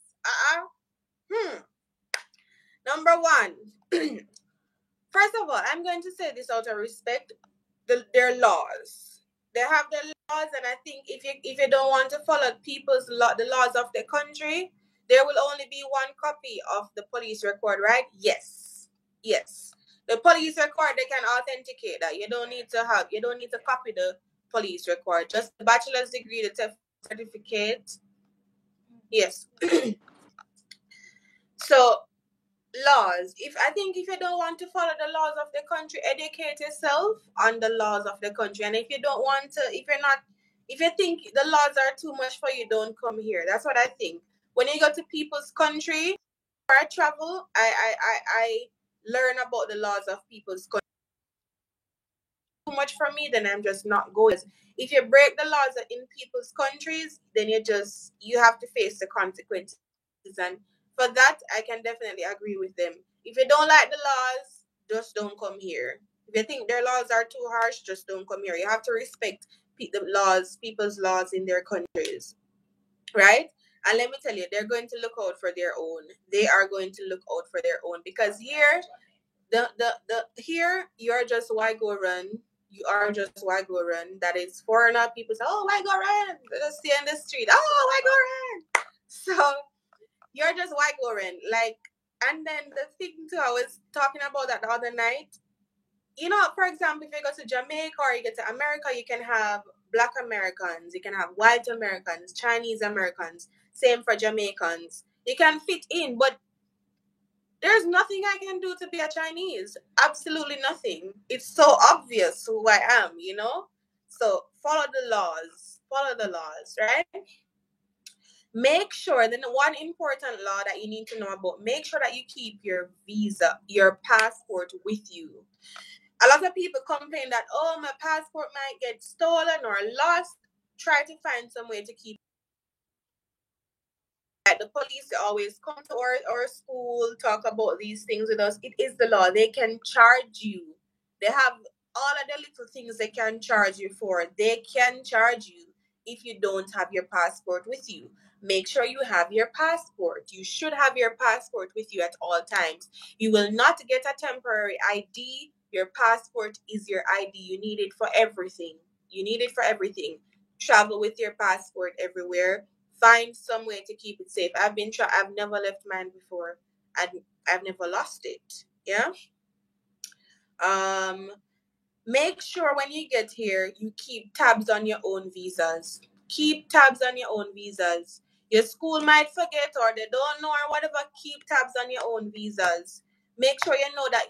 Number one, first of all, I'm going to say this out of respect, their laws. They have their laws, and I think if you don't want to follow the laws of the country, there will only be one copy of the police record, right? Yes. The police record, they can authenticate that. You don't need to copy the police record. Just the bachelor's degree, the certificate. Yes. So laws. If you don't want to follow the laws of the country, educate yourself on the laws of the country. And if you don't want to, if you think the laws are too much for you, don't come here. That's what I think. When you go to people's country, where I travel, I learn about the laws of people's country. Too much for me, then I'm just not going. If you break the laws in people's countries, then you have to face the consequences. And for that, I can definitely agree with them. If you don't like the laws, just don't come here. If you think their laws are too harsh, just don't come here. You have to respect people's laws in their countries, right? And let me tell you, they're going to look out for their own. They are going to look out for their own, because here, here you're just Wagoran. You are just Wagoran. That is foreigner people say, oh, Wagoran. Let's see in the street. Oh, Wagoran. So you're just Wagoran. Like, and then the thing too, I was talking about that the other night. You know, for example, if you go to Jamaica or you get to America, you can have Black Americans, you can have white Americans, Chinese Americans. Same for Jamaicans. You can fit in, but there's nothing I can do to be a Chinese. Absolutely nothing. It's so obvious who I am, you know? So follow the laws. Follow the laws, right? Make sure, then one important law that you need to know about, make sure that you keep your visa, your passport with you. A lot of people complain that, oh, my passport might get stolen or lost. Try to find some way to keep. Like the police, they always come to our school, talk about these things with us. It is the law. They can charge you. They have all of the little things they can charge you for. They can charge you if you don't have your passport with you. Make sure you have your passport. You should have your passport with you at all times. You will not get a temporary ID. Your passport is your ID. You need it for everything. You need it for everything. Travel with your passport everywhere. Find some way to keep it safe. I've never left mine before. I've never lost it. Yeah. Make sure when you get here, you keep tabs on your own visas. Keep tabs on your own visas. Your school might forget, or they don't know, or whatever. Keep tabs on your own visas. Make sure you know that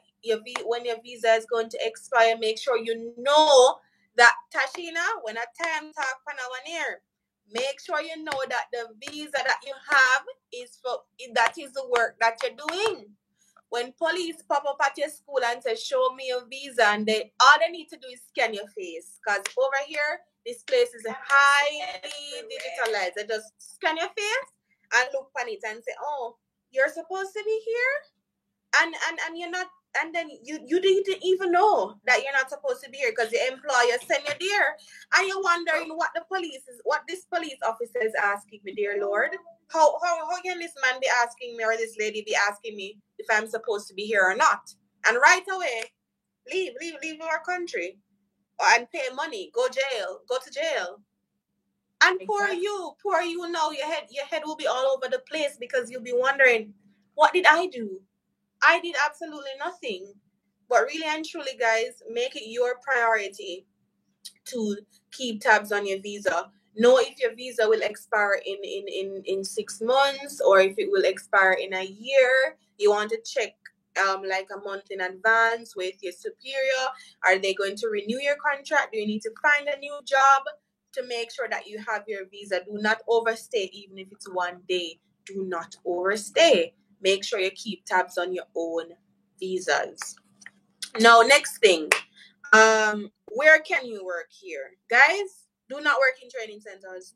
when your visa is going to expire. Make sure you know that, Tashina, when a time talk for now and here, make sure you know that the visa that you have is the work that you're doing. When police pop up at your school and say, show me your visa, and all they need to do is scan your face. Because over here, this place is highly digitalized. They just scan your face and look on it and say, oh, you're supposed to be here? And you're not, and then you didn't even know that you're not supposed to be here because your employer sent you there. And you're wondering what this police officer is asking me, dear Lord. How can this man be asking me, or this lady be asking me if I'm supposed to be here or not? And right away, leave our country and pay money, go to jail. And exactly. poor you now, your head will be all over the place because you'll be wondering, what did I do? I did absolutely nothing. But really and truly, guys, make it your priority to keep tabs on your visa. Know if your visa will expire in 6 months, or if it will expire in a year. You want to check like a month in advance with your superior. Are they going to renew your contract? Do you need to find a new job to make sure that you have your visa? Do not overstay, even if it's 1 day. Do not overstay. Make sure you keep tabs on your own visas. Now, next thing. Where can you work here? Guys, do not work in training centers.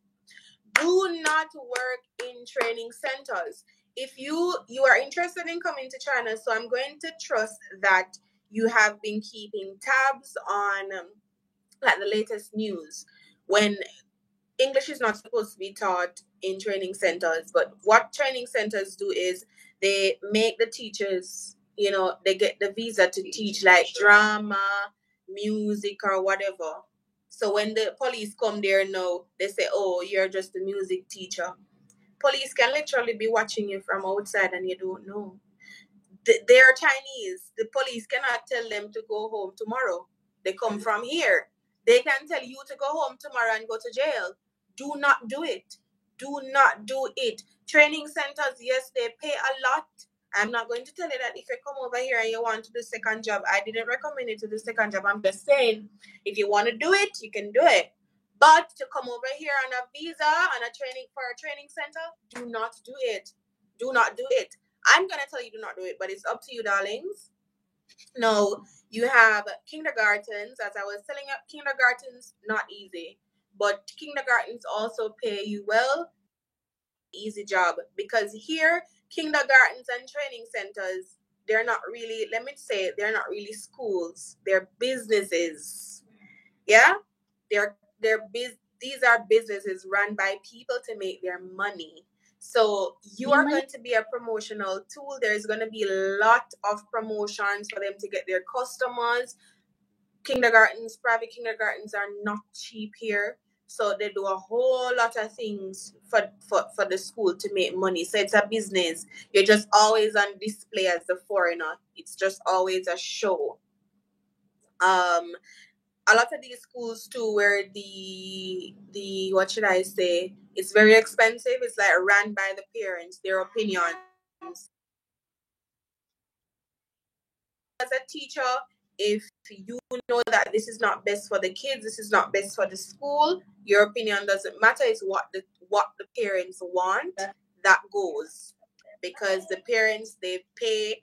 Do not work in training centers. If you are interested in coming to China, so I'm going to trust that you have been keeping tabs on like the latest news. When English is not supposed to be taught in training centers, but what training centers do is they make the teachers, they get the visa to teach like drama, music, or whatever. So when the police come there now, they say, oh, you're just a music teacher. Police can literally be watching you from outside and you don't know. they are Chinese. The police cannot tell them to go home tomorrow. They come from here. They can tell you to go home tomorrow and go to jail. Do not do it. Do not do it. Training centers, yes, they pay a lot. I'm not going to tell you that if you come over here and you want to do second job, I didn't recommend you to do second job. I'm just saying, if you want to do it, you can do it. But to come over here on a visa and a training for a training center, do not do it. Do not do it. I'm gonna tell you do not do it, but it's up to you, darlings. No, you have kindergartens. As I was telling you, kindergartens not easy, but kindergartens also pay you well. Easy job, because here kindergartens and training centers, they're not really, let me say, they're not really schools, they're businesses. Yeah, these are businesses run by people to make their money. So you are going to be a promotional tool. There's going to be a lot of promotions for them to get their customers. Kindergartens, private kindergartens are not cheap here. So they do a whole lot of things for the school to make money. So it's a business. You're just always on display as the foreigner. It's just always a show. A lot of these schools too, where the what should I say, it's very expensive. It's like run by the parents, their opinions. As a teacher, if you know that this is not best for the kids, this is not best for the school, your opinion doesn't matter. It's what the parents want that goes, because the parents, they pay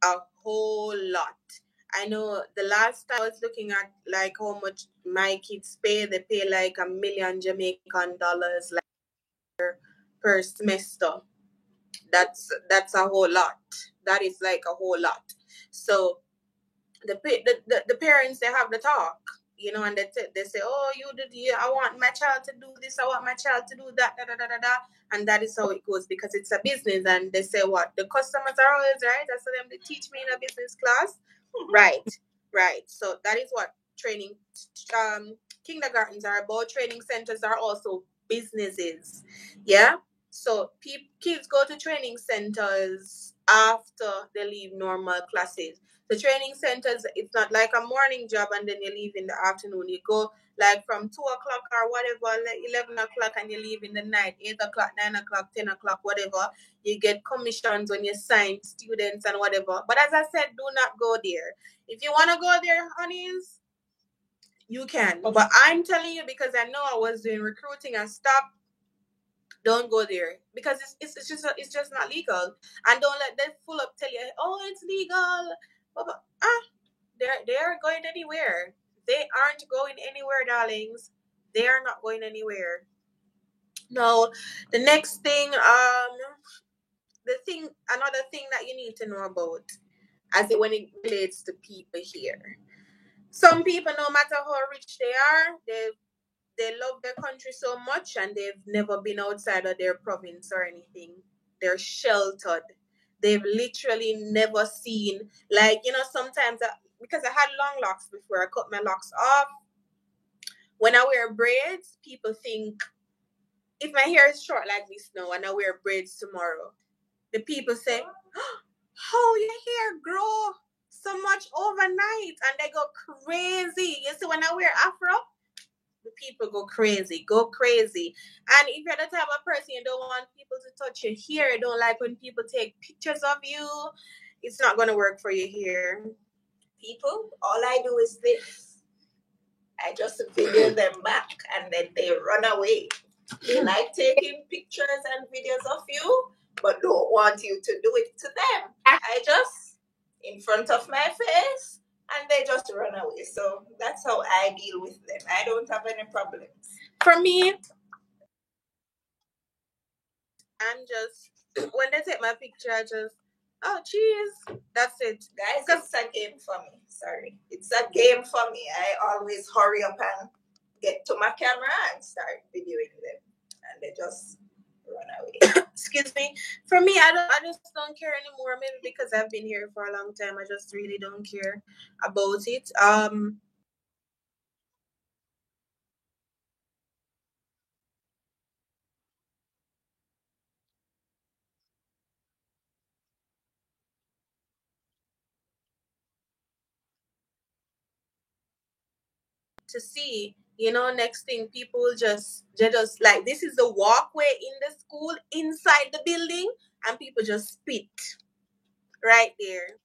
a whole lot. I know the last time I was looking at like how much my kids pay, they pay like $1 million Jamaican dollars like per semester. That's a whole lot. That is like a whole lot. So the parents, they have the talk, you know, and they say, oh, I want my child to do this, I want my child to do that, da, da, da, da, da. And that is how it goes, because it's a business. And they say, what, the customers are always right. I saw them, they teach me in a business class. Right. So that is what training kindergartens are about. Training centers are also businesses. Yeah. So kids go to training centers after they leave normal classes. The training centers, it's not like a morning job and then you leave in the afternoon. You go like from 2 o'clock or whatever, like 11 o'clock, and you leave in the night, 8 o'clock, 9 o'clock, 10 o'clock, whatever. You get commissions when you sign students and whatever. But as I said, do not go there. If you want to go there, honeys, you can. But I'm telling you, because I know I was doing recruiting and stuff, don't go there, because it's just not legal. And don't let them full up tell you, oh, it's legal. But they aren't going anywhere. They aren't going anywhere, darlings. They are not going anywhere. No, the next thing, another thing that you need to know about, as when it relates to people here. Some people, no matter how rich they are, they love their country so much, and they've never been outside of their province or anything. They're sheltered. They've literally never seen, like, you know, sometimes because I had long locks before, I cut my locks off. When I wear braids, people think, if my hair is short like this now and I wear braids tomorrow, the people say, how your hair grow so much overnight, and they go crazy. You see, when I wear afro, the people go crazy. And if you're the type of person you don't want people to touch your hair, you don't like when people take pictures of you, it's not going to work for you here. People, all I do is this. I just video them back, and then they run away. They like taking pictures and videos of you, but don't want you to do it to them. I just, in front of my face, and they just run away. So that's how I deal with them. I don't have any problems. For me, I'm just, when they take my picture, I just, oh, cheers. That's it. Guys, it's a game for me. Sorry. It's a game for me. I always hurry up and get to my camera and start videoing them. And they just run away. Excuse me. For me, I just don't care anymore. Maybe because I've been here for a long time. I just really don't care about it. to see. Next thing people they just like, this is the walkway in the school inside the building, and people just spit right there.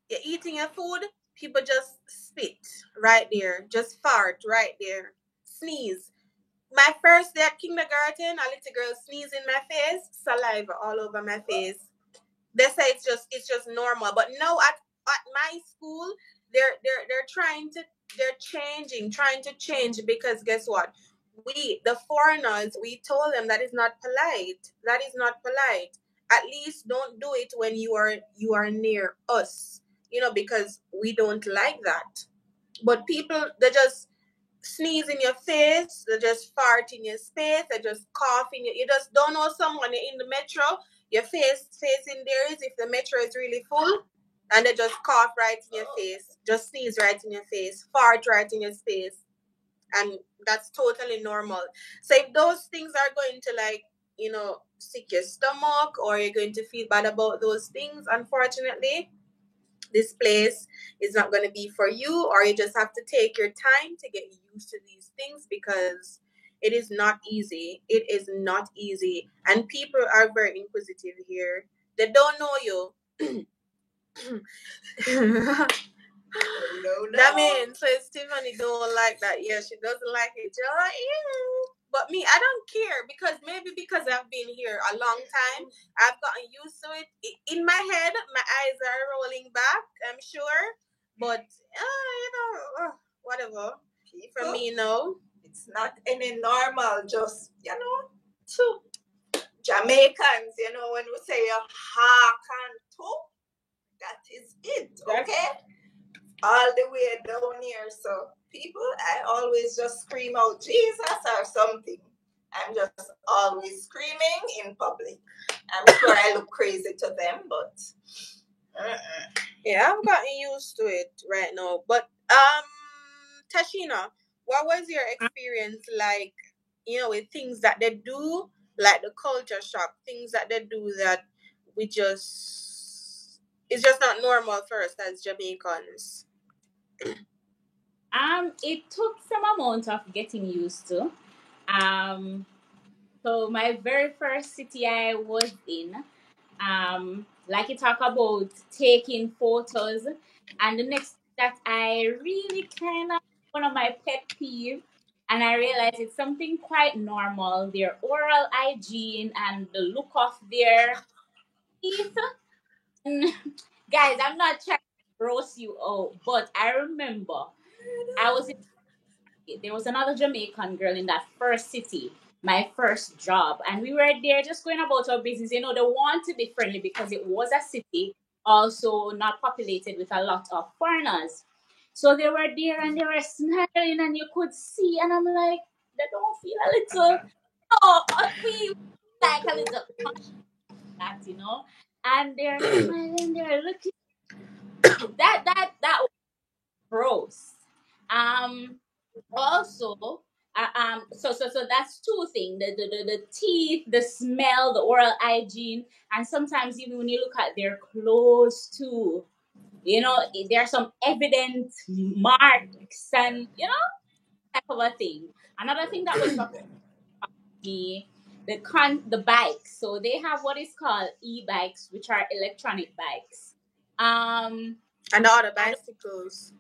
You're eating your food, people just spit right there, just fart right there, sneeze. My first day at kindergarten, a little girl sneezed in my face, saliva all over my face. They say it's just normal, but now at my school, they're trying to change, because guess what? We, the foreigners, we told them that is not polite. That is not polite. At least don't do it when you are near us, because we don't like that. But people, they just sneeze in your face, they just fart in your space, they just cough in you just don't know someone in the metro, your face facing theirs if the metro is really full, and they just cough right in your face, just sneeze right in your face, fart right in your face, and that's totally normal. So if those things are going to, like, sick your stomach, or you're going to feel bad about those things, unfortunately, this place is not going to be for you, or you just have to take your time to get used to these things, because it is not easy. It is not easy. And people are very inquisitive here. They don't know you. No. That means, so Stephanie don't like that. Yeah, she doesn't like it. But me, I don't care, because I've been here a long time, I've gotten used to it. In my head, my eyes are rolling back, I'm sure. But whatever. For me, no. It's not any normal, just, two Jamaicans, when we say a hearken to, that is it, okay? All the way down here. So people, I always just scream out Jesus or something. I'm just always screaming in public. I'm sure I look crazy to them, but yeah, I've gotten used to it right now. But Tashina, what was your experience like, with things that they do, like the culture shock, things that they do that it's just not normal for us as Jamaicans? It took some amount of getting used to. So my very first city I was in, like you talk about taking photos, and the next that I really kind of, one of my pet peeve, and I realized it's something quite normal. Their oral hygiene and the look of their teeth. And guys, I'm not trying to gross you out, but I remember I was there was another Jamaican girl in that first city, my first job, and we were there just going about our business. They want to be friendly because it was a city also not populated with a lot of foreigners. So they were there and they were smiling, and you could see, and I'm like, they don't feel a little, we like a little that. And they're smiling, they're looking. That was gross. Also, so that's two things: the teeth, the smell, the oral hygiene, and sometimes even when you look at their clothes too, there are some evident marks, and type of a thing. Another thing that was me, the bikes. So they have what is called e-bikes, which are electronic bikes. And all the bicycles.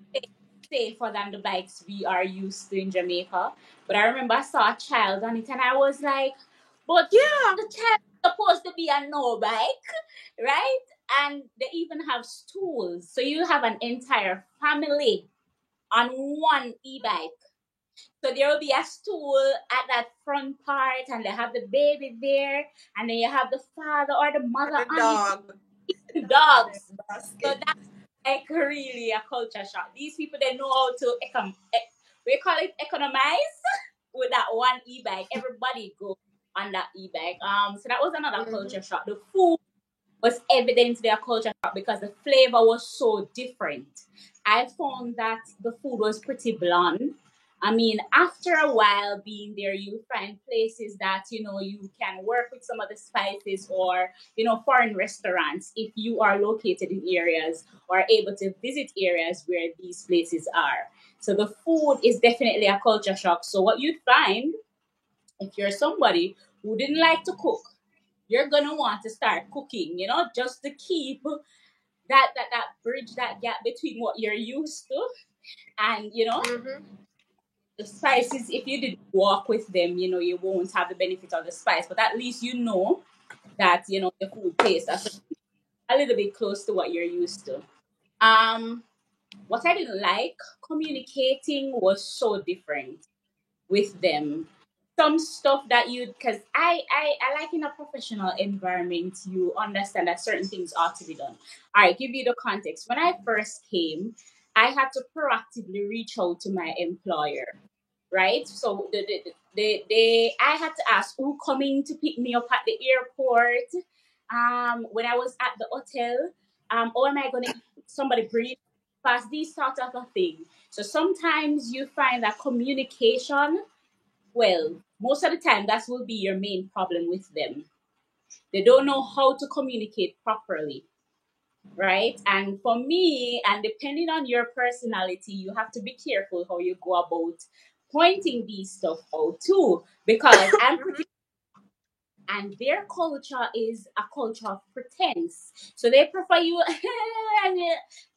Safer than the bikes we are used to in Jamaica. But I remember I saw a child on it, and I was like, but yeah, the child is supposed to be on no bike, right? And they even have stools. So you have an entire family on one e-bike. So there will be a stool at that front part, and they have the baby there, and then you have the father or the mother the dog. Dogs. So that's like really a culture shock. These people, they know how to we call it economize with that one e-bike. Everybody go on that e-bike. So that was another culture shock. The food was evident their culture shock because the flavor was so different. I found that the food was pretty bland. I mean, after a while being there, you find places that, you can work with some of the spices, or, foreign restaurants if you are located in areas or able to visit areas where these places are. So the food is definitely a culture shock. So what you'd find, if you're somebody who didn't like to cook, you're gonna want to start cooking, just to keep that bridge, that gap between what you're used to and the spices. If you did walk with them, you won't have the benefit of the spice, but at least you know that the food tastes a little bit close to what you're used to. What I didn't like, communicating was so different with them. Some stuff that because I like in a professional environment, you understand that certain things ought to be done. All right, give you the context. When I first came, I had to proactively reach out to my employer, right? So I had to ask who coming to pick me up at the airport. When I was at the hotel, or am I gonna eat? Somebody bring it past, these sort of a thing. So sometimes you find that communication, well, most of the time that will be your main problem with them. They don't know how to communicate properly, right? And for me, and depending on your personality, you have to be careful how you go about pointing these stuff out too, because I'm pretty, and their culture is a culture of pretense. So they prefer you,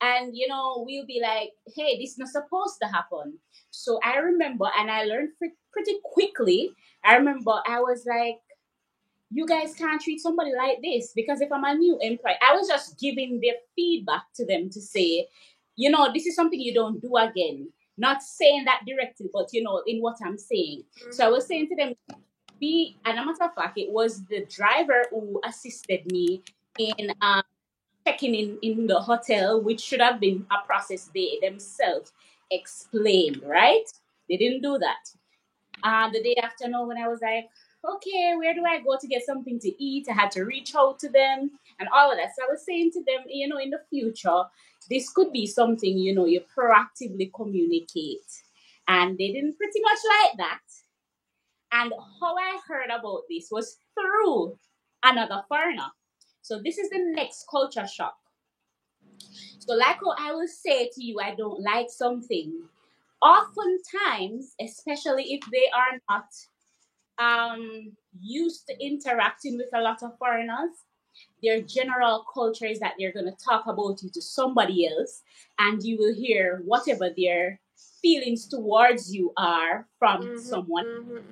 and we'll be like, hey, this is not supposed to happen. So I remember, and I learned pretty quickly. I remember I was like, you guys can't treat somebody like this, because if I'm a new employee, I was just giving their feedback to them to say, this is something you don't do again. Not saying that directly, but in what I'm saying. So I was saying to them, and a matter of fact, it was the driver who assisted me in checking in the hotel, which should have been a process they themselves explained, right? They didn't do that. The day after, no, when I was like, okay, where do I go to get something to eat? I had to reach out to them and all of that. So I was saying to them, in the future, this could be something, you proactively communicate. And they didn't pretty much like that. And how I heard about this was through another foreigner. So this is the next culture shock. So, like how I will say to you, I don't like something. Oftentimes, especially if they are not used to interacting with a lot of foreigners, their general culture is that they're going to talk about you to somebody else, and you will hear whatever their feelings towards you are from someone,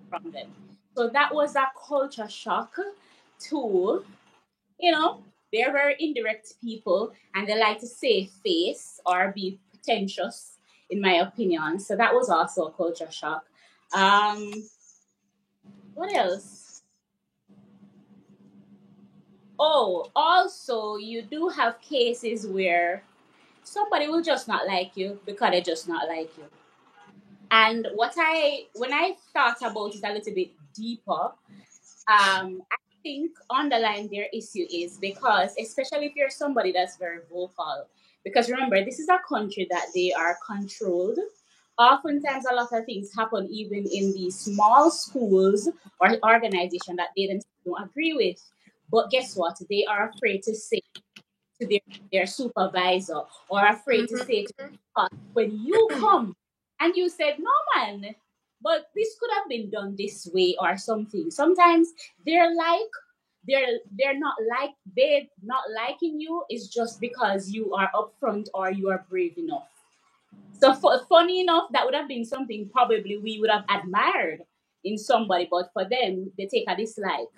from them. So that was a culture shock too. They're very indirect people, and they like to save face or be pretentious, in my opinion. So that was also a culture shock. Um, what else? Oh, also, you do have cases where somebody will just not like you because they just not like you. And when I thought about it a little bit deeper, I think underlying their issue is because, especially if you're somebody that's very vocal, because remember, this is a country that they are controlled. Oftentimes, a lot of things happen even in these small schools or organizations that they themselves don't agree with. But guess what? They are afraid to say to their supervisor, or afraid to say to us, when you come and you said, no, man, but this could have been done this way or something. Sometimes they're like, they're not liking you is just because you are upfront or you are brave enough. So funny enough, that would have been something probably we would have admired in somebody, but for them, they take a dislike.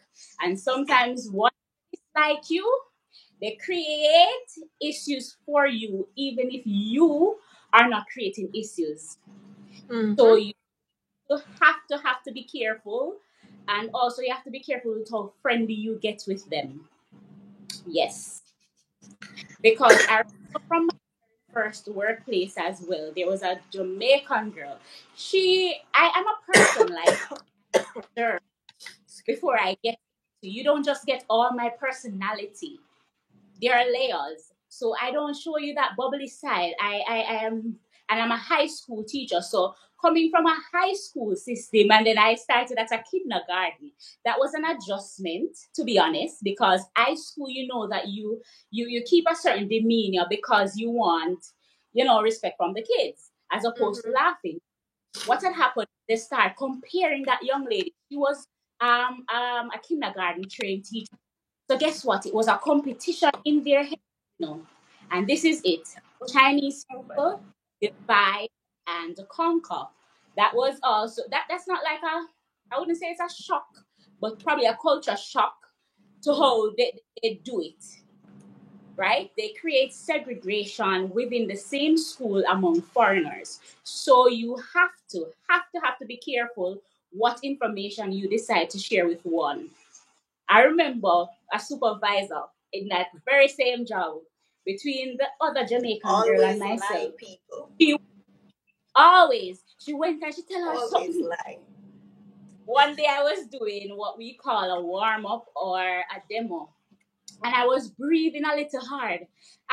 And sometimes what dislike you, they create issues for you, even if you are not creating issues. So you have to be careful, and also you have to be careful with how friendly you get with them. Yes, because I remember from my first workplace as well, there was a Jamaican girl. I am a person like her. Before I get to you, don't just get all my personality. There are layers. So I don't show you that bubbly side. I am, and I'm a high school teacher. So coming from a high school system, and then I started at a kindergarten, that was an adjustment, to be honest, because high school, you know that you keep a certain demeanor because you want respect from the kids, as opposed to laughing. What had happened, they start comparing that young lady. She was a kindergarten trained teacher. So guess what? It was a competition in their head, And this is it. Chinese people divide and conquer. That was also that's not like I wouldn't say it's a shock, but probably a culture shock to how they do it. Right? They create segregation within the same school among foreigners. So you have to be careful what information you decide to share with one. I remember a supervisor in that very same job between the other Jamaican girl and Always lie, myself. people. She went and she tell her Always something. lie. One day I was doing what we call a warm up or a demo, and I was breathing a little hard.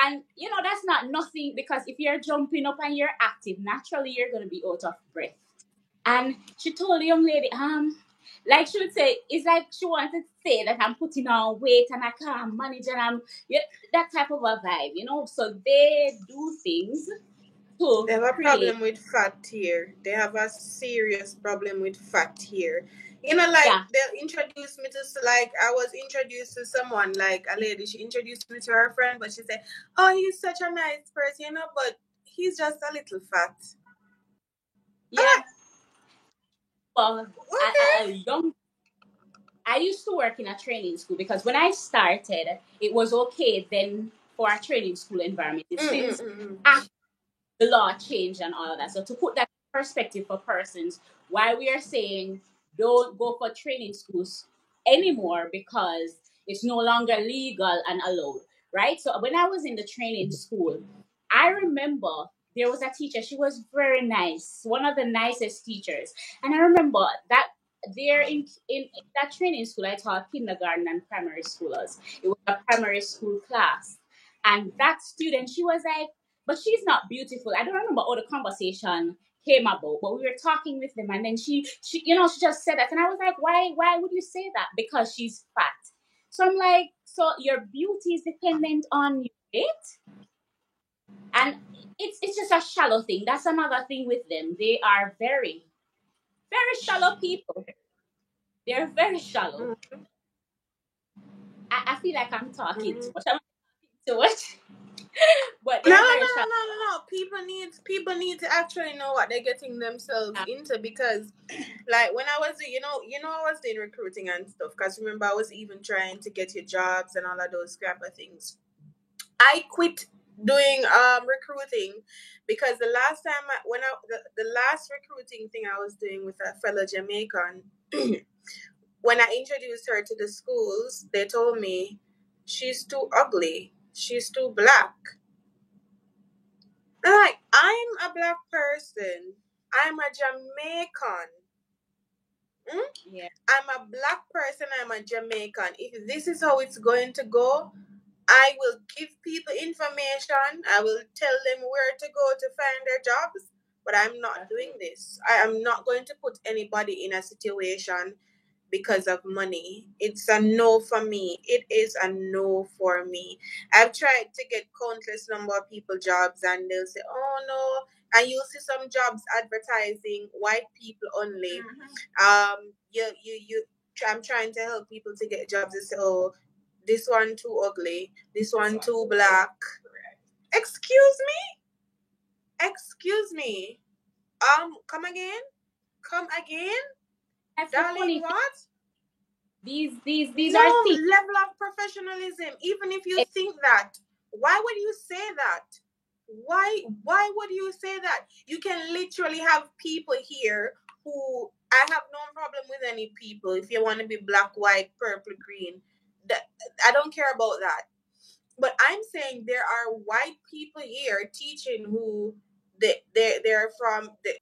And that's not nothing, because if you're jumping up and you're active, naturally you're gonna be out of breath. And she told the young lady, like she would say, it's like she wanted to say that I'm putting on weight and I can't manage, and that type of a vibe. So they do things to They have a create. problem with fat here. They have a serious problem with fat here. They'll introduce me to, like, I was introduced to someone, like a lady. She introduced me to her friend, but she said, "Oh, he's such a nice person, but he's just a little fat." Yeah. Well, Okay. I used to work in a training school, because when I started, it was okay then for a training school environment. Since after the law changed and all of that. So to put that in perspective for persons, why we are saying don't go for training schools anymore, because it's no longer legal and allowed, right? So when I was in the training school, I remember there was a teacher. She was very nice, one of the nicest teachers. And I remember that there in that training school, I taught kindergarten and primary schoolers. It was a primary school class. And that student, she was like, but she's not beautiful. I don't remember how the conversation came about, but we were talking with them, and then she she just said that, and I was like, why would you say that? Because she's fat. So I'm like, so your beauty is dependent on your weight, and it's just a shallow thing. That's another thing with them. They are very, very shallow people. They're very shallow. I feel like I'm talking too much. I'm talking too much. But they're very shallow. No. People need to actually know what they're getting themselves into, because, like, when I was, I was doing recruiting and stuff. Because remember, I was even trying to get you jobs and all of those crap of things. I quit doing recruiting because the last time the last recruiting thing I was doing with a fellow Jamaican, when I introduced her to the schools, they told me she's too ugly, she's too black. Like, I'm a black person. I'm a Jamaican. Yeah. I'm a black person. I'm a Jamaican. If this is how it's going to go, I will give people information. I will tell them where to go to find their jobs. But I'm not doing this. I am not going to put anybody in a situation because of money. It's a no for me. It is a no for me. I've tried to get countless number of people jobs, and they'll say, "Oh no." And you'll see some jobs advertising white people only. I'm trying to help people to get jobs. They say, "Oh, this one too ugly. This one too black." Excuse me. Come again. That's Darling, what? These are things. Level of professionalism. Even if you think that, why would you say that? Why would you say that? You can literally have people here who, I have no problem with any people. If you want to be black, white, purple, green, I don't care about that. But I'm saying there are white people here teaching who they're from the,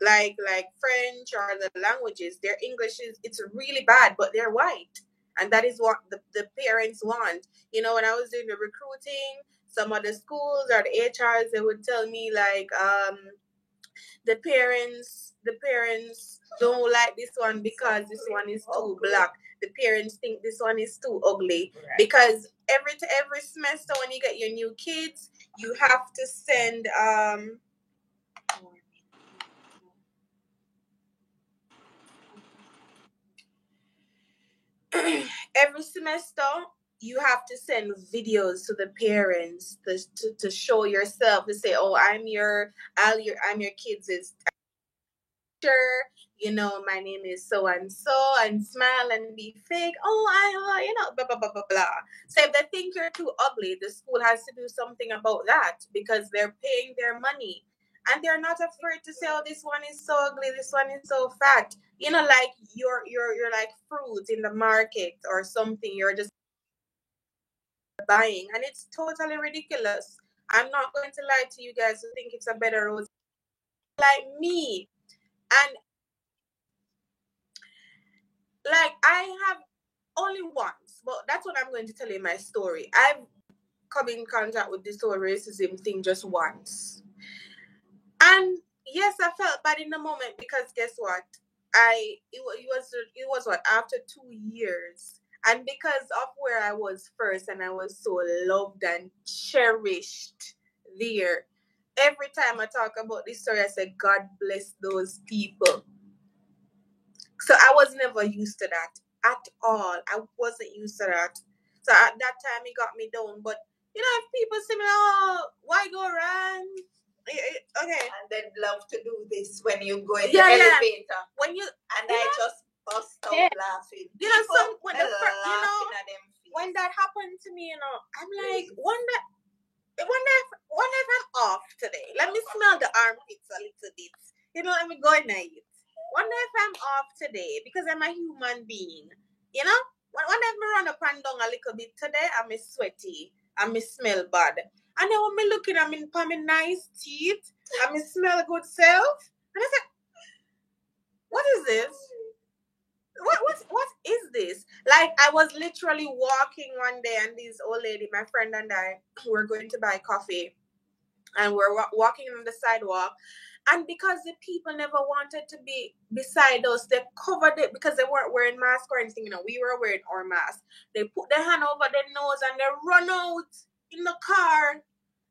like French or the languages. Their English it's really bad, but they're white, and that is what the parents want. When I was doing the recruiting, some of the schools or the HRs, they would tell me, like, the parents don't like this one because this one is too black. The parents think this one is too ugly, because every semester when you get your new kids, you have to send every semester you have to send videos to the parents to show yourself, to say, oh, I'm your kids' teacher, you know, my name is so and so, and smile and be fake. Oh, blah blah blah blah blah. So if they think you're too ugly, the school has to do something about that, because they're paying their money. And they're not afraid to say, oh, this one is so ugly, this one is so fat. You know, like you're like fruit in the market or something. You're just buying, and it's totally ridiculous. I'm not going to lie to you guys who think it's a better rose like me. And like I have only once, but that's what I'm going to tell you my story. I've come in contact with this whole racism thing just once. And yes, I felt bad in the moment, because guess what? It was what, after 2 years. And because of where I was first, and I was so loved and cherished there, every time I talk about this story, I say, God bless those people. So I was never used to that at all. I wasn't used to that. So at that time, it got me down. But, you know, if people say, oh, why go around? Okay. And they'd love to do this when you go in the elevator. When you, and I just bust out laughing. You know, People when laughing at them feet. when that happened to me, you know, I'm like, wonder if I'm off today. Let me smell the armpits a little bit. You know, let me go in there. Wonder if I'm off today, because I'm a human being. You know, wonder if I run up and down a little bit today, I'm sweaty, I'm smell bad. And then when me looking at me, my nice teeth, I'm smell good self. And I said, what is this? What is this? Like, I was literally walking one day, and this old lady, my friend and I, were going to buy coffee, and we're walking on the sidewalk, and because the people never wanted to be beside us, they covered it, because they weren't wearing masks or anything. You know, we were wearing our mask. They put their hand over their nose and they run out in the car.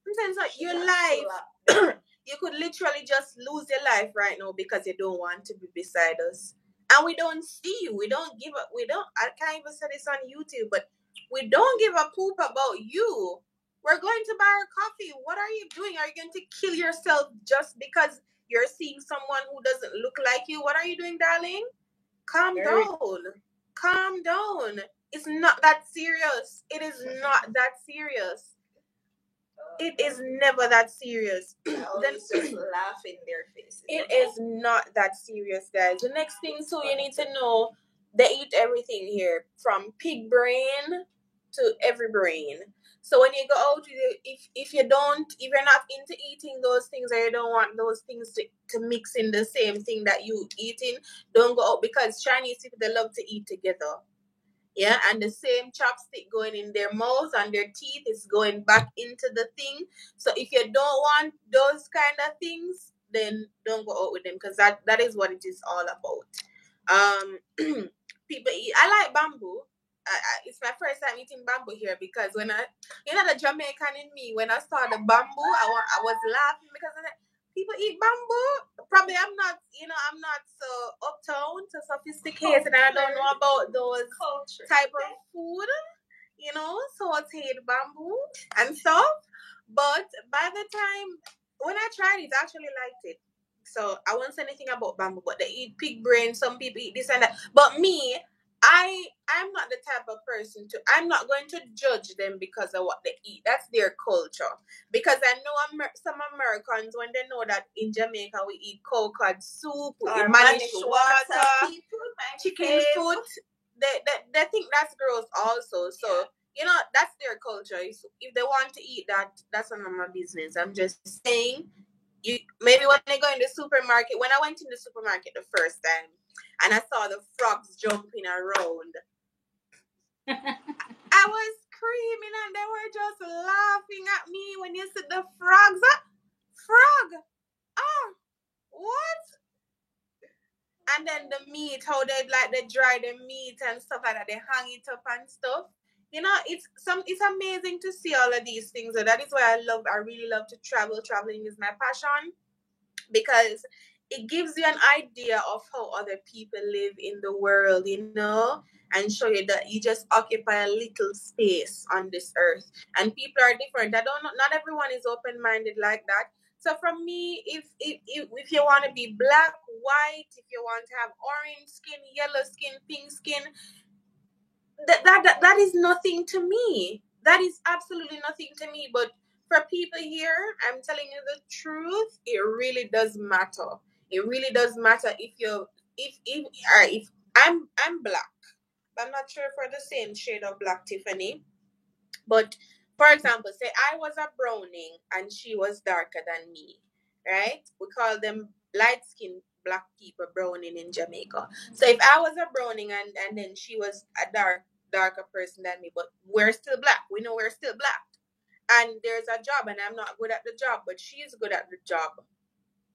Sometimes like your life, you could literally just lose your life right now because you don't want to be beside us. And we don't see you. We don't give up. I can't even say this on YouTube, but we don't give a poop about you. We're going to buy our coffee. What are you doing? Are you going to kill yourself just because you're seeing someone who doesn't look like you? What are you doing, darling? Calm down. Calm down. It's not that serious. It is not that serious. It is never that serious. Then just laugh in their faces. It is not that serious, guys. The next thing too, you need to know, they eat everything here, from pig brain to every brain. So when you go out, if you're not into eating those things, or you don't want those things to mix in the same thing that you eating, don't go out, because Chinese people, they love to eat together. Yeah, and the same chopstick going in their mouth and their teeth is going back into the thing. So if you don't want those kind of things, then don't go out with them, because that is what it is all about. People eat. I like bamboo. It's my first time eating bamboo here, because when the Jamaican in me, when I saw the bamboo, I was laughing, because people eat bamboo. Probably I'm not so uptown, so sophisticated, and I don't know about those culture type of food, so I hate bamboo and stuff. But by the time when I tried it, I actually liked it. So I won't say anything about bamboo, but they eat pig brain. Some people eat this and that. But me, I'm not the type of person I'm not going to judge them because of what they eat. That's their culture. Because I know some Americans, when they know that in Jamaica we eat cold soup, we eat mannish water, chicken foot, they think that's gross also. So, that's their culture. If they want to eat that, that's none of my business. I'm just saying, maybe when they go in the supermarket, when I went in the supermarket the first time, and I saw the frogs jumping around, I was screaming, and they were just laughing at me when you said the frogs. Frog! What? And then the meat, how they dry the meat and stuff like that, they hang it up and stuff. You know, it's amazing to see all of these things. And that is why I really love to travel. Traveling is my passion, because it gives you an idea of how other people live in the world, you know, and show you that you just occupy a little space on this earth, and people are different. Not everyone is open-minded like that. So from me, if you want to be black, white, if you want to have orange skin, yellow skin, pink skin, that is nothing to me. That is absolutely nothing to me. But for people here, I'm telling you the truth, it really does matter. It really does matter if I'm black. I'm not sure for the same shade of black, Tiffany. But for example, say I was a browning and she was darker than me, right? We call them light skinned black people browning in Jamaica. So if I was a browning and then she was a darker person than me, but we're still black. We know we're still black. And there's a job and I'm not good at the job, but she's good at the job.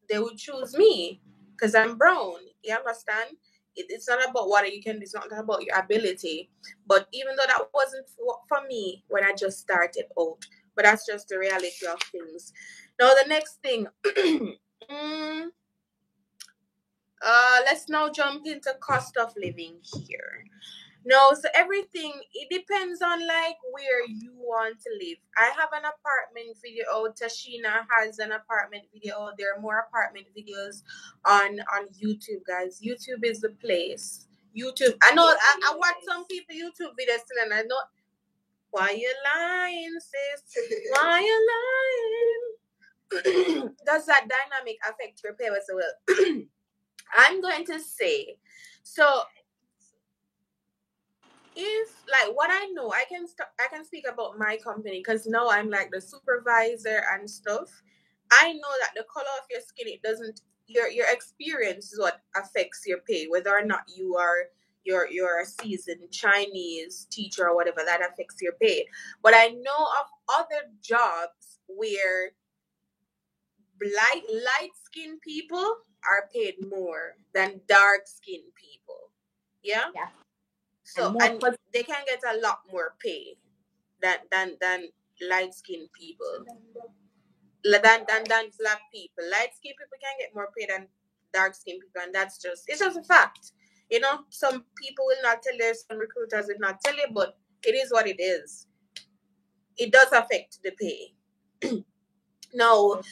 They would choose me because I'm brown. You understand? It's not about what you can do. It's not about your ability. But even though that wasn't for me when I just started out, but that's just the reality of things. Now the next thing, let's now jump into cost of living here. No, so everything, it depends on like where you want to live. I have an apartment video. Tashina has an apartment video. There are more apartment videos on YouTube, guys. YouTube is the place. YouTube. I know I watch some people YouTube videos still, and I know why you lying, sis? Why you lying? Does that dynamic affect your pay as well? I'm going to say so. If like what I know, I can speak about my company because now I'm like the supervisor and stuff. I know that the color of your skin, it doesn't, your experience is what affects your pay, whether or not you're a seasoned Chinese teacher or whatever, that affects your pay. But I know of other jobs where light skinned people are paid more than dark skinned people. Yeah. So and they can get a lot more pay than light skinned people. Than black people. Light skinned people can get more pay than dark skinned people, and it's just a fact. You know, some people will not tell you, some recruiters will not tell you, but it is what it is. It does affect the pay. Now,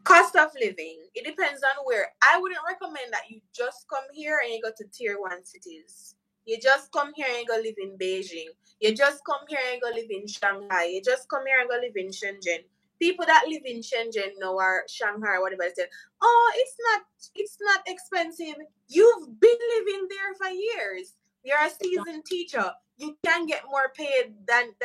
cost of living, it depends on where. I wouldn't recommend that you just come here and you go to tier 1 cities. You just come here and go live in Beijing. You just come here and go live in Shanghai. You just come here and go live in Shenzhen. People that live in Shenzhen now or Shanghai or whatever say, oh, it's not expensive. You've been living there for years. You're a seasoned teacher. You can get more paid than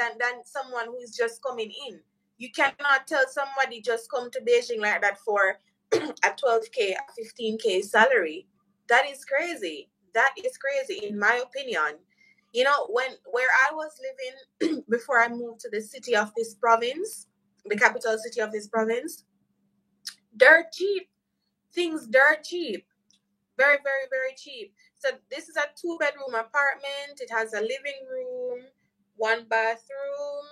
someone who is just coming in. You cannot tell somebody just come to Beijing like that for a 12K, a 15K salary. That is crazy. That is crazy, in my opinion. You know, where I was living before I moved to the city of this province, the capital city of this province, dirt cheap. Things dirt cheap. Very, very, very cheap. So this is a 2-bedroom apartment. It has a living room, 1 bathroom,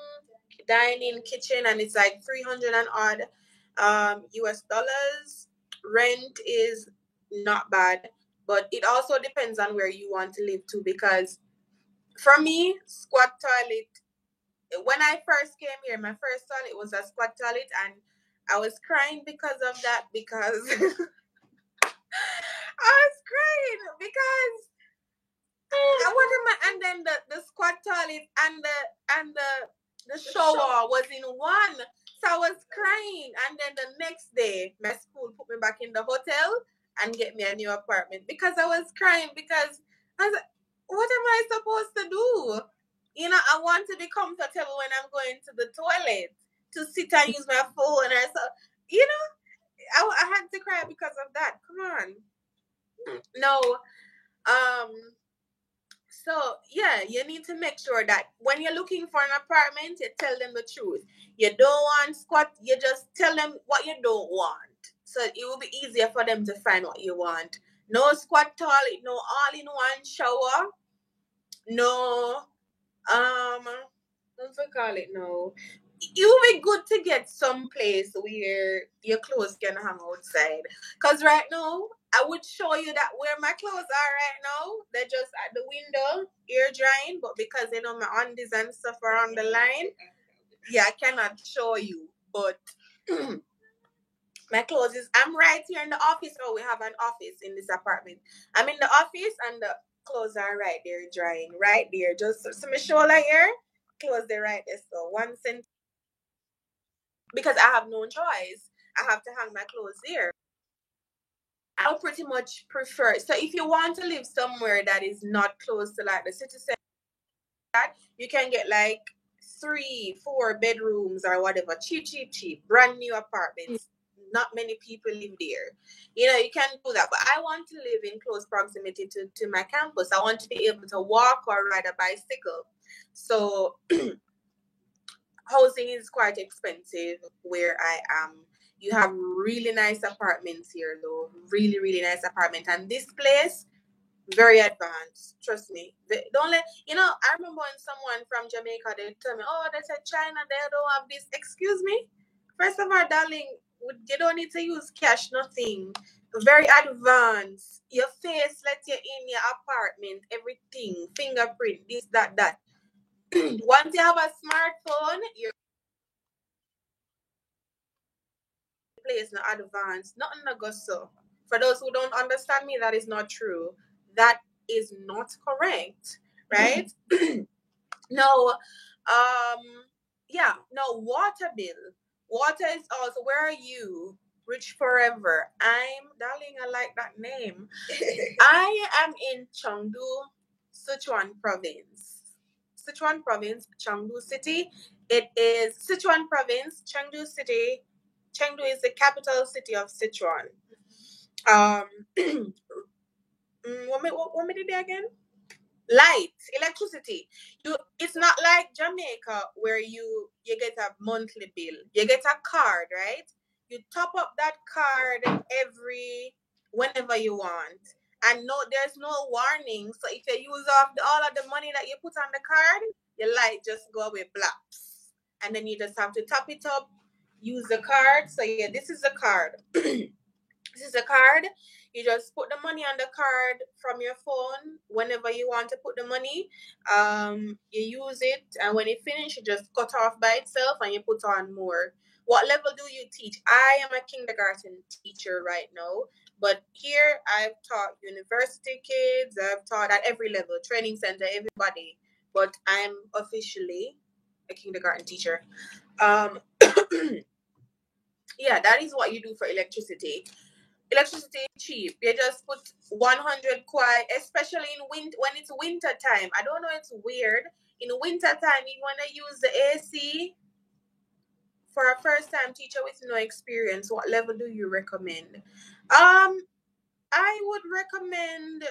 dining, kitchen, and it's like 300 and odd US dollars. Rent is not bad, but it also depends on where you want to live too, because for me, squat toilet, when I first came here, my first toilet was a squat toilet, and I was crying because of that, because I was crying because and then the squat toilet and the shower was in one. So I was crying, and then the next day my school put me back in the hotel and get me a new apartment because I was crying, because I was like, what am I supposed to do? You know, I want to be comfortable when I'm going to the toilet, to sit and use my phone, or so, you know, I had to cry because of that. Come on. No. So yeah, you need to make sure that when you're looking for an apartment, you tell them the truth. You don't want squat, you just tell them what you don't want. So it will be easier for them to find what you want. No squat toilet, no all-in-one shower, no we call it now? It would be good to get some place where your clothes can hang outside. Because right now, I would show you that where my clothes are right now, they're just at the window, air drying. But because my undies and stuff are on the line, yeah, I cannot show you. But my clothes I'm right here in the office. Oh, we have an office in this apartment. I'm in the office and the clothes are right there drying. Right there. Just so my shoulder here, clothes there right there. So 1 cent. Because I have no choice. I have to hang my clothes there. I would pretty much prefer. So if you want to live somewhere that is not close to like the city center, you can get like 3-4 bedrooms or whatever, cheap, brand new apartments. Not many people live there. You can do that. But I want to live in close proximity to my campus. I want to be able to walk or ride a bicycle. So housing is quite expensive where I am. You have really nice apartments here, though. Really, really nice apartment. And this place, very advanced. Trust me. Don't let I remember when someone from Jamaica, they tell me, oh, they said China, they don't have this. Excuse me. First of all, darling, you don't need to use cash, nothing. Very advanced. Your face let you in your apartment, everything, fingerprint, this, that. Once you have a smartphone, your place not advanced. Nothing no go so. For those who don't understand me, that is not true. That is not correct, right? No, water bill. Water is also, where are you? Rich Forever. Darling, I like that name. I am in Chengdu, Sichuan province. Sichuan province, Chengdu city. It is Sichuan province, Chengdu city. Chengdu is the capital city of Sichuan. What did they again? Light, electricity. It's not like Jamaica where you get a monthly bill. You get a card, right? You top up that card whenever you want. And there's no warning. So if you use off all of the money that you put on the card, your light just go away blaps. And then you just have to top it up, use the card. So yeah, this is the card. This is a card. You just put the money on the card from your phone whenever you want to put the money. You use it, and when it finishes, you just cut off by itself and you put on more. What level do you teach? I am a kindergarten teacher right now, but here I've taught university kids. I've taught at every level, training center, everybody. But I'm officially a kindergarten teacher. Yeah, that is what you do for electricity. Electricity is cheap. You just put 100 kwai, especially when it's winter time. I don't know, it's weird. In winter time, you want to use the AC for a first time teacher with no experience. What level do you recommend? I would recommend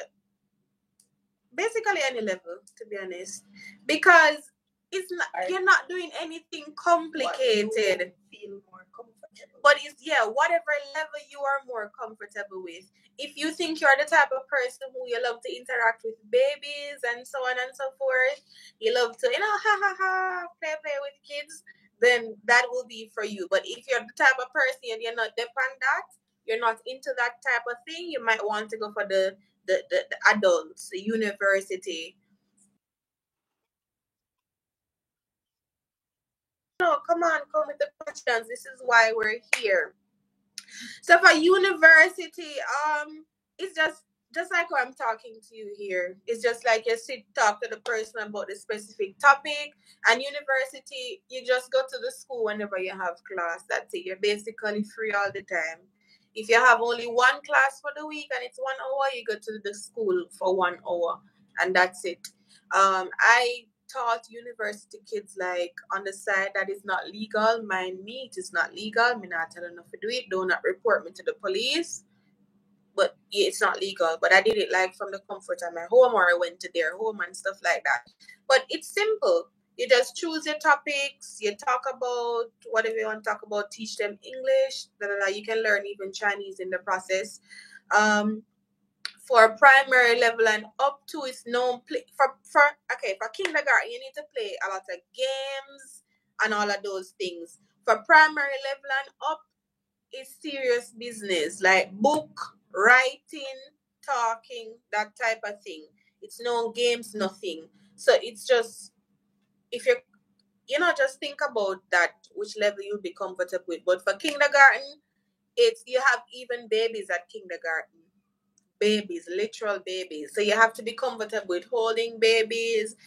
basically any level, to be honest, because you're not doing anything complicated. Feel more comfortable. But whatever level you are more comfortable with. If you think you're the type of person who you love to interact with babies and so on and so forth, you love to play with kids, then that will be for you. But if you're the type of person and you're not dependent, you're not into that type of thing, you might want to go for the adults, the university. No, come with the questions. This is why we're here. So for university, it's just like how I'm talking to you here. It's just like you talk to the person about the specific topic. And university, you just go to the school whenever you have class. That's it. You're basically free all the time. If you have only one class for the week and it's 1 hour, you go to the school for 1 hour, and that's it. I taught university kids like on the side that is not legal. Mind me, it is not legal. Me not telling enough to do it. Do not report me to the police. But it's not legal. But I did it like from the comfort of my home, or I went to their home and stuff like that. But it's simple. You just choose your topics. You talk about whatever you want to talk about. Teach them English. You can learn even Chinese in the process. For primary level and up to, it's no play for kindergarten you need to play a lot of games and all of those things. For primary level and up, it's serious business like book, writing, talking, that type of thing. It's no games, nothing. So it's just, if you're, just think about that, which level you'll be comfortable with. But for kindergarten, it's, you have even babies at kindergarten. Babies, literal babies. So you have to be comfortable with holding babies.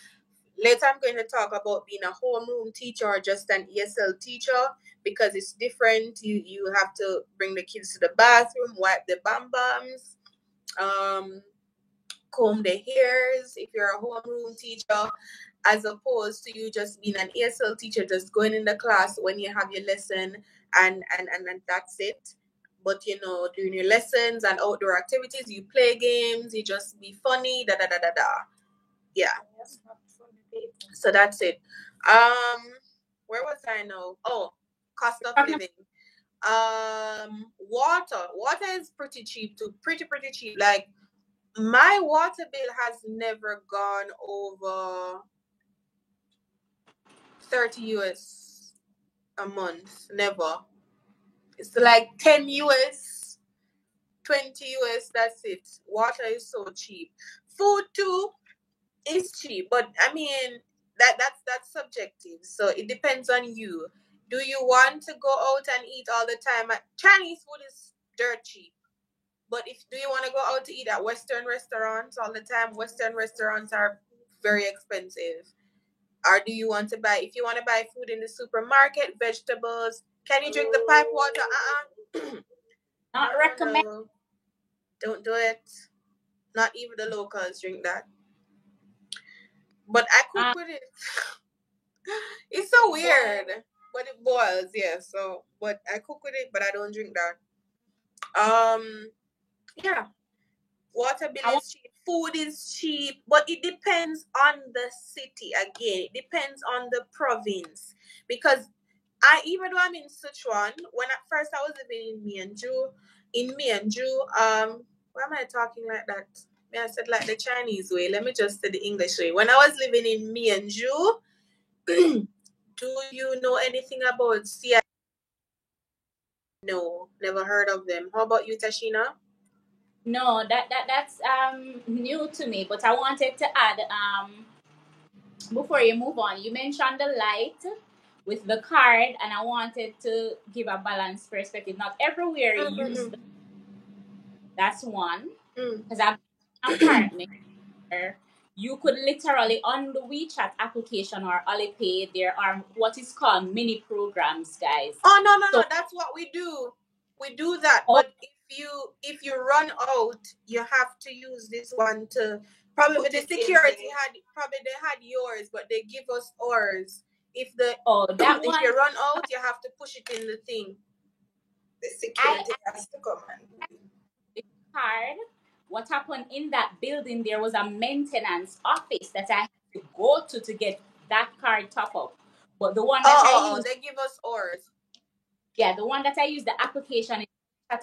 Later, I'm going to talk about being a homeroom teacher or just an ESL teacher, because it's different. You have to bring the kids to the bathroom, wipe the bum-bums, comb their hairs if you're a homeroom teacher, as opposed to you just being an ESL teacher, just going in the class when you have your lesson and that's it. But during your lessons and outdoor activities, you play games, you just be funny, da da da da da. Yeah. So that's it. Where was I now? Oh, cost of living. Water is pretty cheap too. Pretty cheap. Like, my water bill has never gone over 30 US a month. Never. It's like 10 US, 20 US, that's it. Water is so cheap. Food too is cheap, but I mean that's subjective. So it depends on you. Do you want to go out and eat all the time? Chinese food is dirt cheap. But do you want to go out to eat at Western restaurants all the time? Western restaurants are very expensive. Or do you want to buy, if you want to buy food in the supermarket, vegetables, can you drink the pipe water? Not recommend. No. Don't do it. Not even the locals drink that. But I cook with it. It's so weird. But it boils, yeah. So, but I cook with it, but I don't drink that. Yeah. Water bill is cheap. Food is cheap, but it depends on the city. Again, it depends on the province. Because even though I'm in Sichuan, when at first I was living in Mianju, why am I talking like that? I said like the Chinese way. Let me just say the English way. When I was living in Mianju, do you know anything about CI? No, never heard of them. How about you, Tashina? No, that's new to me. But I wanted to add before you move on, you mentioned the light with the card, and I wanted to give a balanced perspective. Not everywhere you use that's one. Because I've been in an apartment where you could literally, on the WeChat application or Alipay, there are what is called mini programs, guys. Oh no, that's what we do. We do that. But if you run out, you have to use this one to probably the security they had yours, but they give us ours. If you run out, you have to push it in the thing. The security has to come in. The card. What happened in that building? There was a maintenance office that I had to go to get that card top up. But the one that I used, they give us ours. Yeah, the one that I used, the application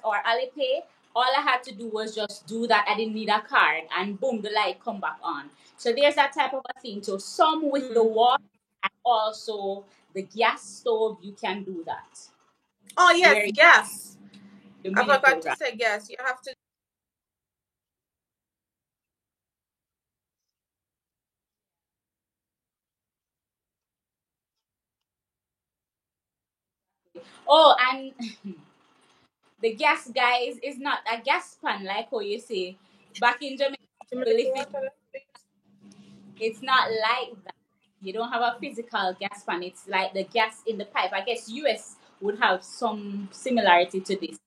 or Alipay, all I had to do was just do that. I didn't need a card, and boom, the light come back on. So there's that type of a thing. So some with the water and also the gas stove, you can do that. Oh yes, gas. I forgot to say gas. You have to. Oh, and the gas, guys, is not a gas pan like how you say. Back in Jamaica, it's not like that. You don't have a physical gas pan. It's like the gas in the pipe. I guess US would have some similarity to this.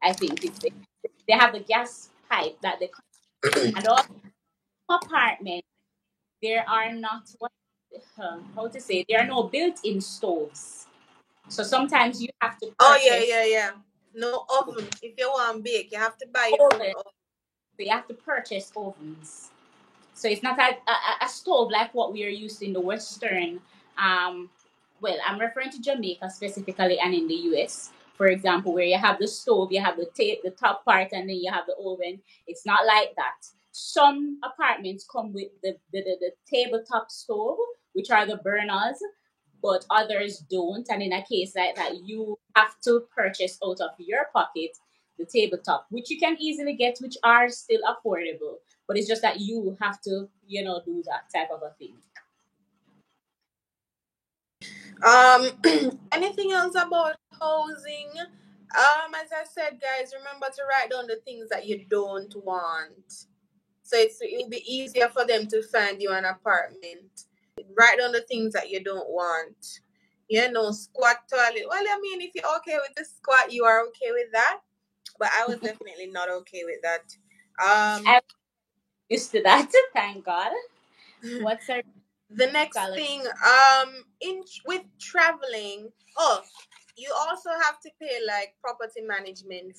I think they have the gas pipe that they and all apartments. There are not how to say, there are no built-in stoves. So sometimes you have to purchase. Oh yeah. No oven. If you want to bake, you have to buy your own oven. So you have to purchase ovens. So it's not a stove like what we are used to in the Western. Well, I'm referring to Jamaica specifically and in the US, for example, where you have the stove, you have the top part, and then you have the oven. It's not like that. Some apartments come with the tabletop stove, which are the burners, but others don't. And in a case like that, you have to purchase out of your pocket the tabletop, which you can easily get, which are still affordable. But it's just that you have to, do that type of a thing. Anything else about housing? As I said, guys, remember to write down the things that you don't want. So it'll be easier for them to find you an apartment. Write down the things that you don't want. Squat toilet. Well, I mean, if you're okay with the squat, you are okay with that. But I was definitely not okay with that. I'm used to that, thank God. What's our the next thing? With traveling, you also have to pay like property management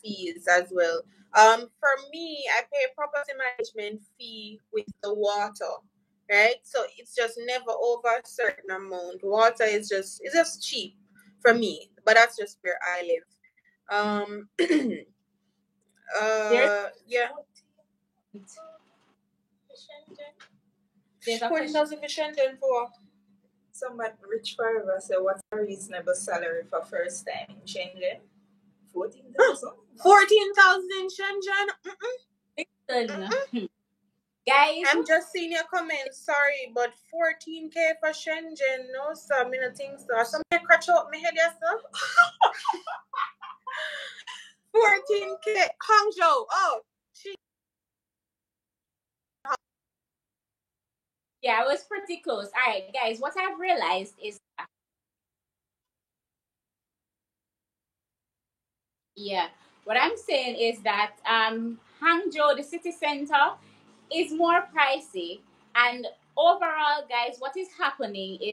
fees as well. For me, I pay property management fee with the water, right? So it's just never over a certain amount. Water is just cheap for me, but that's just where I live. Yeah. There's a question for somebody rich forever. So, what's a reasonable salary for first time in Shenzhen? 14,000. 14,000 in Shenzhen. Guys, I'm just seeing your comments. Sorry, but 14K for Shenzhen. No, sir. I don't think so. Somebody scratch out my head, yes, sir. 14K. Hangzhou. Oh, yeah, it was pretty close. All right, guys, what I've realized is what I'm saying is that Hangzhou, the city center, is more pricey. And overall, guys, what is happening is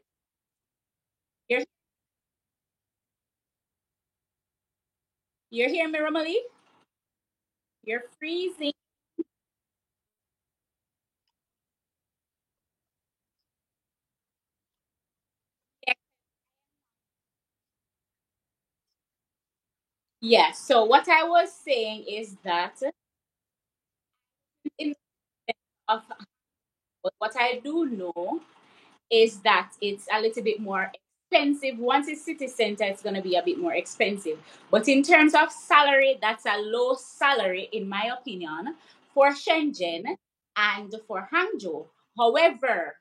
you're hearing me, Romali? You're freezing. Yeah, so what I was saying is that in of what I do know is that it's a little bit more expensive. Once it's city center, it's going to be a bit more expensive. But in terms of salary, that's a low salary, in my opinion, for Shenzhen and for Hangzhou. However,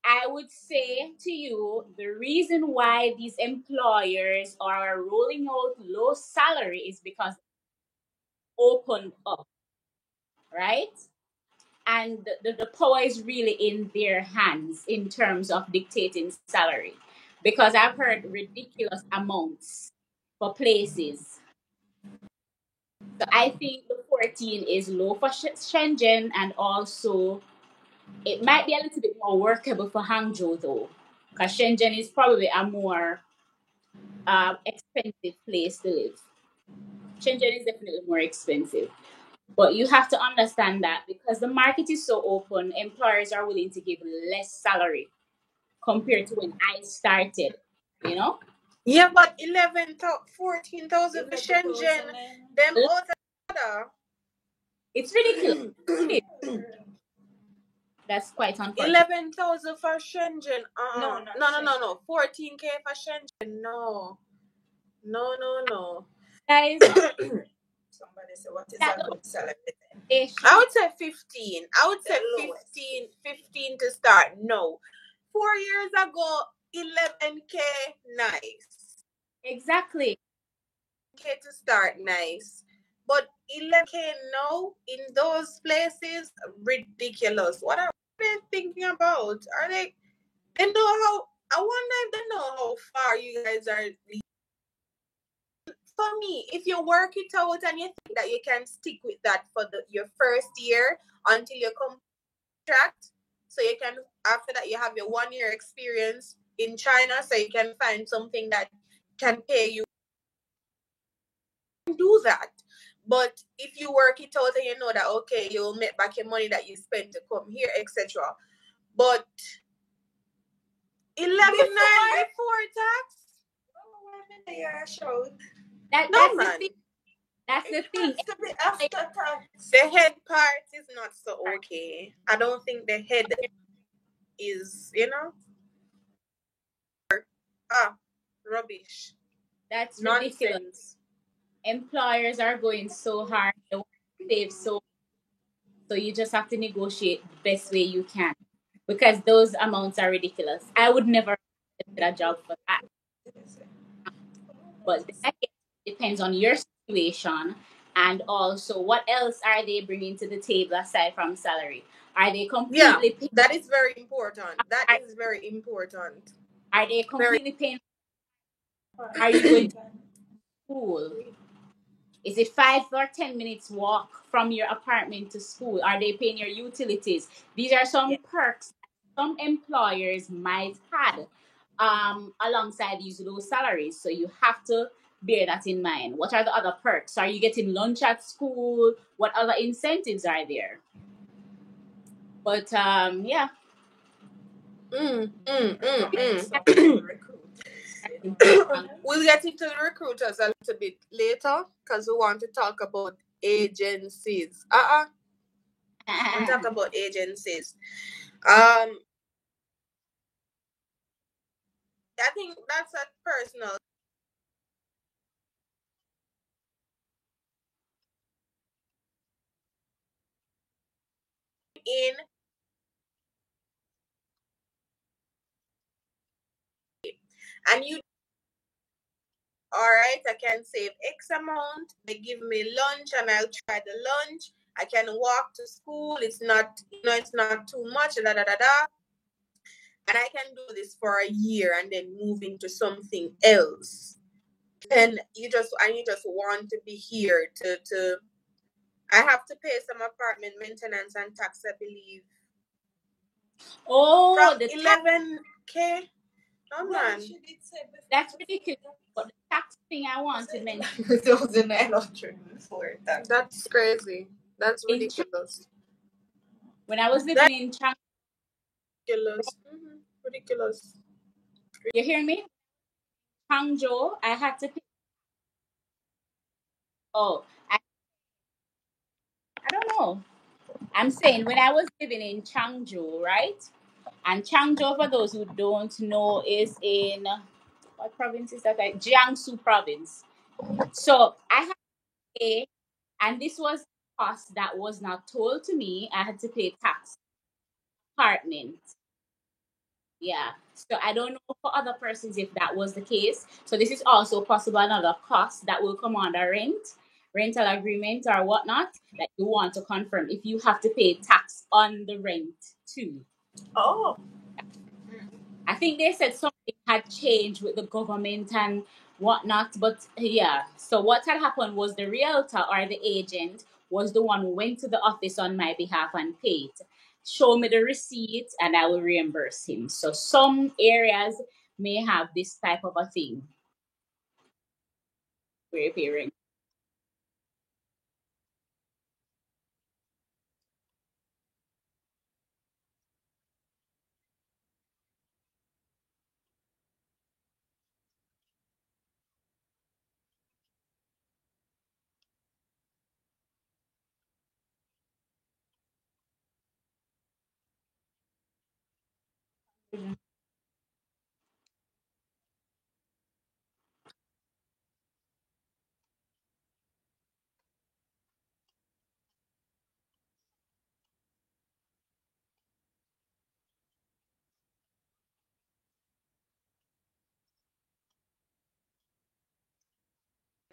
I would say to you the reason why these employers are rolling out low salary is because open up, right? And the power is really in their hands in terms of dictating salary, because I've heard ridiculous amounts for places. So I think the 14 is low for Shenzhen, and also it might be a little bit more workable for Hangzhou though, because Shenzhen is probably a more expensive place to live. Shenzhen is definitely more expensive. But you have to understand that because the market is so open, employers are willing to give less salary compared to when I started, you know? Yeah, but 14,000 for Shenzhen. Them other. It's ridiculous. That's quite unfortunate. 11,000 for Shenzhen. No. 14K for Shenzhen. No. Guys, somebody say, what is a good salary? I would say 15. I would say 15 to start. No. 4 years ago, 11K, nice. Exactly. K to start, nice. But 11K now in those places, ridiculous. What are they thinking about? Are they know how? I wonder if they know how far you guys are. For me, if you work it out and you think that you can stick with that for your first year until you contract, so you can, after that you have your 1 year experience in China, so you can find something that can pay you. Do that. But if you work it out and you know that okay, you'll make back your money that you spent to come here, etc. But 11,900 before tax. me hear a shout. That No, that's the man. thing. That's the It thing. has to be after tax. The head part is not so okay. I don't think the head is, rubbish. That's ridiculous. Nonsense. Employers are going so hard. They want to save so you just have to negotiate the best way you can because those amounts are ridiculous. I would never get a job for that. But then again, it depends on your situation and also what else are they bringing to the table aside from salary? Are they Yeah, completely paying? that is very important. That Are, is very important. are they Very. completely paying? Are you going to school? Is it 5 or 10 minutes walk from your apartment to school? Are they paying your utilities? These are some perks some employers might had alongside those salaries. So you have to bear that in mind. What are the other perks? Are you getting lunch at school? What other incentives are there? But yeah. Mm, mm, mm, Some mm. recruiters. We'll get into the recruiters a little bit later because we want to talk about agencies. We'll talk about agencies. I think that's a personal in, and you, all right, I can save X amount. They give me lunch and I'll try the lunch. I can walk to school. It's not, it's not too much, da da da da. And I can do this for a year and then move into something else. And you just want to be here to I have to pay some apartment maintenance and tax, I believe. Oh, From the tax 11K. Oh man. that's ridiculous. But the tax thing I want to mention 2,900 before tax. That's crazy. That's in ridiculous. when I was living That's in Chang, ridiculous. Ridiculous. you hear me? Hangzhou, I had to pay. Oh, I don't know. I'm saying when I was living in Changzhou, right? And Changzhou, for those who don't know, is in what province is that? Like Jiangsu province. So I had to pay, and this was a cost that was not told to me. I had to pay tax apartment. Yeah. So I don't know for other persons if that was the case. So this is also possible another cost that will come under rental agreement or whatnot that you want to confirm if you have to pay tax on the rent too. Oh. I think they said something had changed with the government and whatnot, but yeah. So what had happened was the realtor or the agent was the one who went to the office on my behalf and paid. Show me the receipt and I will reimburse him. So some areas may have this type of a thing where you pay rent.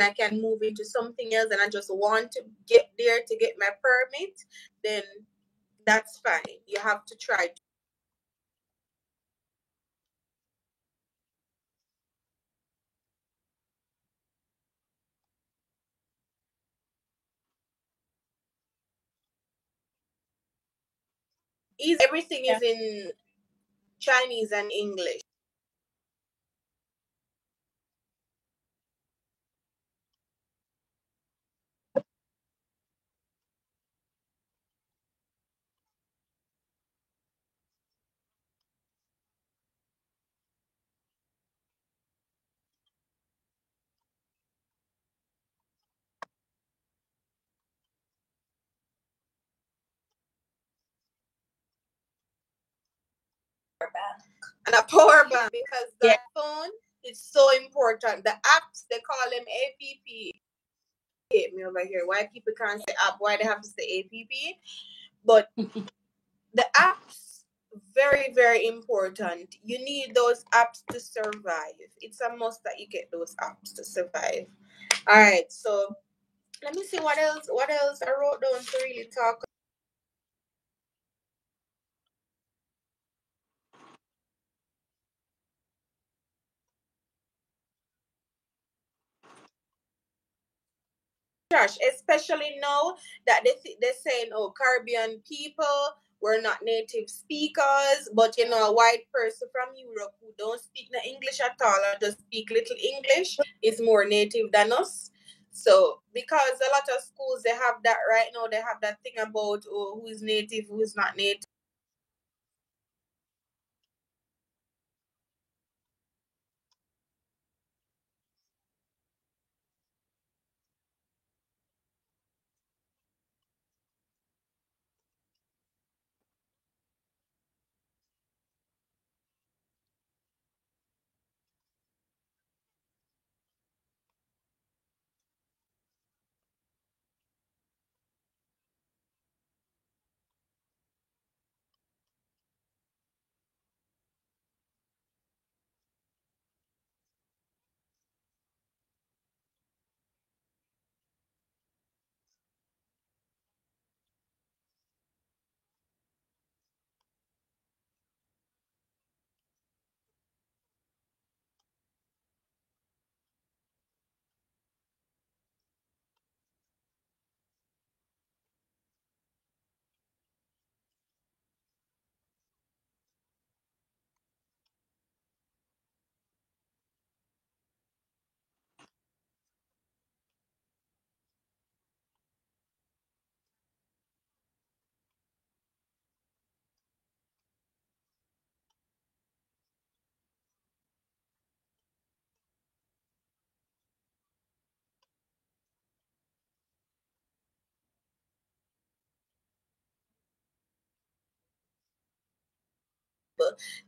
I can move into something else and I just want to get there to get my permit, then that's fine. You have to try. Everything Yeah. is in Chinese and English. bank. And a power bank, because that phone is so important. The apps, they call them APP. Hate me over here. Why people can't say app? Why they have to say APP? But the apps, very, very important. You need those apps to survive. It's a must that you get those apps to survive. All right, so let me see what else. What else I wrote down to really talk. Josh, especially now that they're saying, oh, Caribbean people were not native speakers, but you know, a white person from Europe who don't speak no English at all or just speak little English is more native than us. So because a lot of schools they have that right now, they have that thing about oh, who is native, who is not native.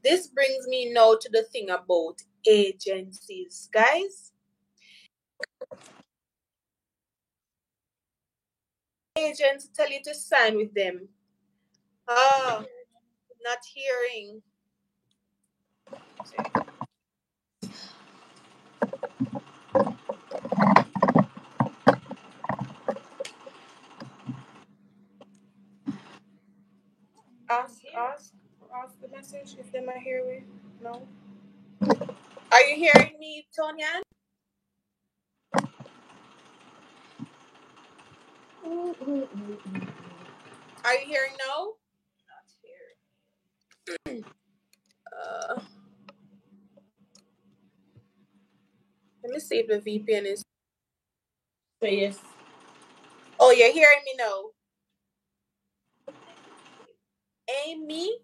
This brings me now to the thing about agencies, guys. Agents tell you to sign with them. Oh, not hearing. Ask the message if they might hear me. No. Are you hearing me, Tonyan? Are you hearing now? Not hearing. Let me see if the VPN is. So yes. Oh, you're hearing me now. Amy,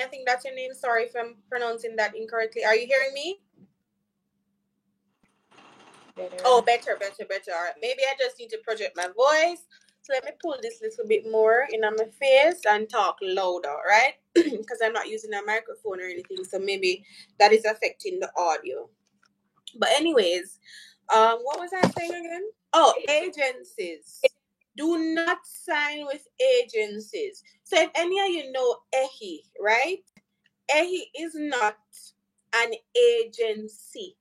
I think that's your name. Sorry if I'm pronouncing that incorrectly. Are you hearing me? Better. Oh, better. All right. Maybe I just need to project my voice. So let me pull this little bit more in on my face and talk louder, right? Because I'm not using a microphone or anything, so maybe that is affecting the audio. But anyways, what was I saying again? Oh, agencies. Do not sign with agencies. So if any of you know Ehi, right? Ehi is not an agency.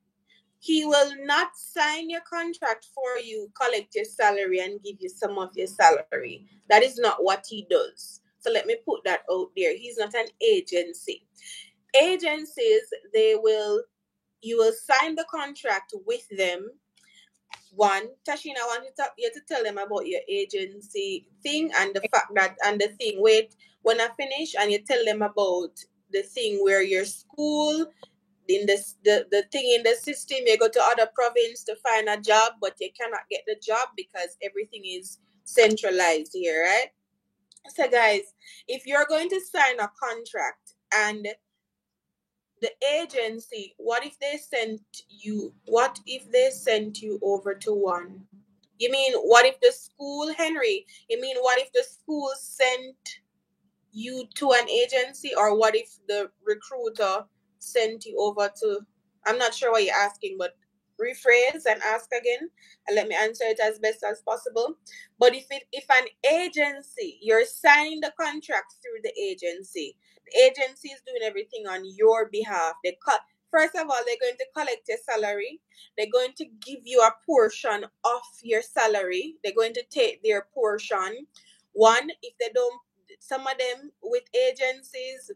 He will not sign your contract for you, collect your salary, and give you some of your salary. That is not what he does. So let me put that out there. He's not an agency. Agencies, you will sign the contract with them. One, Tashina, I want you to tell them about your agency thing and the fact that, and the thing, wait, when I finish, and you tell them about the thing where your school, in the thing in the system, you go to other province to find a job, but you cannot get the job because everything is centralized here, right? So guys, if you're going to sign a contract and the agency, what if they sent you over to one? You mean what if the school, Henry? You mean what if the school sent you to an agency, or what if the recruiter sent you over to, I'm not sure what you're asking, but rephrase and ask again and let me answer it as best as possible. But if an agency, you're signing the contract through the agency is doing everything on your behalf. First of all, they're going to collect your salary. They're going to give you a portion of your salary. They're going to take their portion. One, if they don't, some of them with agencies,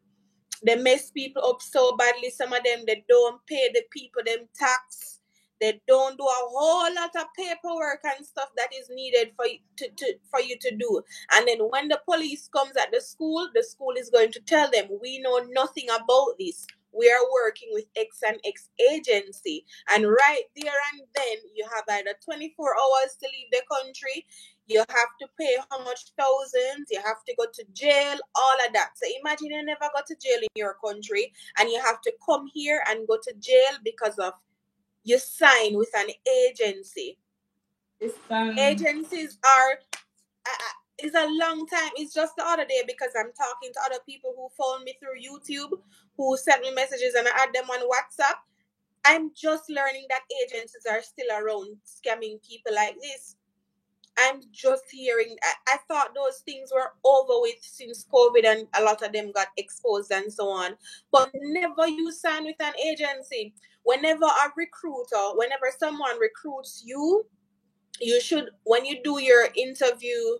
they mess people up so badly. Some of them, they don't pay the people them tax. They don't do a whole lot of paperwork and stuff that is needed for you to do. And then when the police comes at the school is going to tell them, we know nothing about this. We are working with X and X agency. And right there and then, you have either 24 hours to leave the country, you have to pay how much thousands, you have to go to jail, all of that. So imagine you never go to jail in your country and you have to come here and go to jail because of you sign with an agency. Agencies are, it's a long time. It's just the other day because I'm talking to other people who phone me through YouTube, who sent me messages and I add them on WhatsApp. I'm just learning that agencies are still around scamming people like this. I'm just hearing, I thought those things were over with since COVID and a lot of them got exposed and so on. But never you sign with an agency. Whenever someone recruits you, you should, when you do your interview,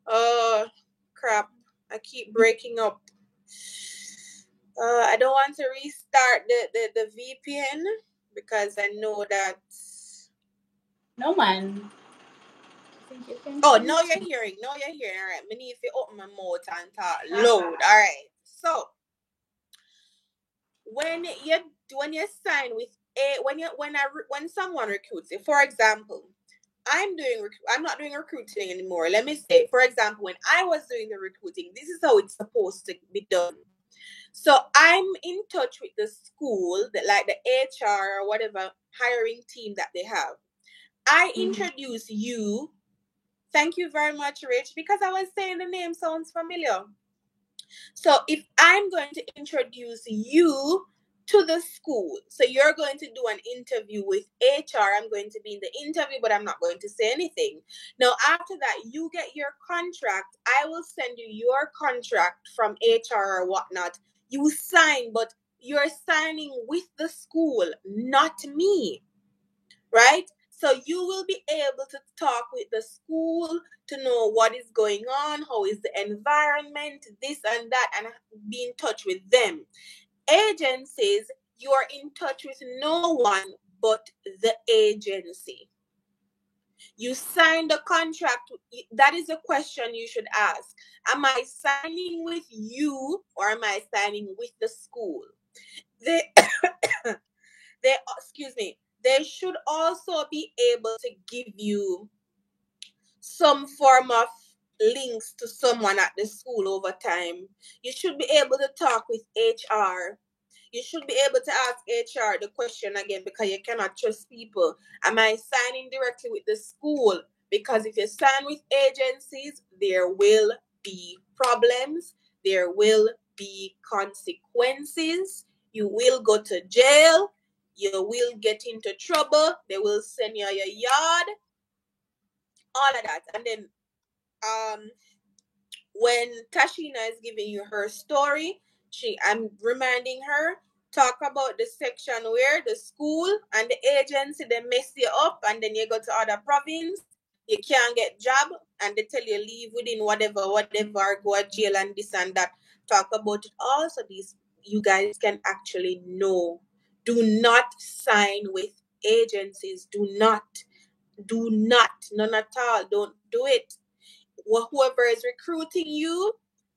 crap, I keep breaking up. I don't want to restart the VPN because I know that. No, man. Oh, now you're hearing. All right. I need to open my mouth and talk loud. All right. So when you sign with when someone recruits you, for example, I'm not doing recruiting anymore. Let me say, for example, when I was doing the recruiting, this is how it's supposed to be done. So I'm in touch with the school, like the HR or whatever hiring team that they have. I introduce you. Thank you very much, Rich, because I was saying the name sounds familiar. So if I'm going to introduce you to the school, so you're going to do an interview with HR, I'm going to be in the interview, but I'm not going to say anything. Now, after that, you get your contract. I will send you your contract from HR or whatnot. You sign, but you're signing with the school, not me, right? So you will be able to talk with the school to know what is going on, how is the environment, this and that, and be in touch with them. Agencies, you are in touch with no one but the agency. You sign the contract. That is a question you should ask. Am I signing with you or am I signing with the school? They should also be able to give you some form of links to someone at the school over time. You should be able to talk with HR. You should be able to ask HR the question again, because you cannot trust people. Am I signing directly with the school? Because if you sign with agencies, there will be problems. There will be consequences. You will go to jail. You will get into trouble. They will send you your yard. All of that. And then when Tashina is giving you her story, I'm reminding her, talk about the section where the school and the agency, they mess you up, and then you go to other province, you can't get job, and they tell you leave within whatever, go to jail and this and that. Talk about it all so you guys can actually know. Do not sign with agencies. Do not. None at all. Don't do it. Whoever is recruiting you,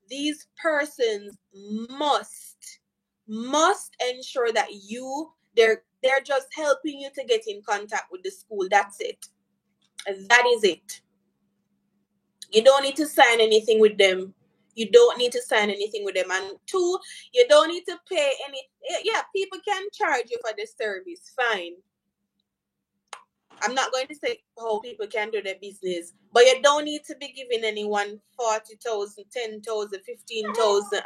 these persons must ensure that they're just helping you to get in contact with the school. That's it. That is it. You don't need to sign anything with them. And two, you don't need to pay any. Yeah, people can charge you for the service. Fine. I'm not going to say how people can do their business, but you don't need to be giving anyone 40,000, 10,000, 15,000.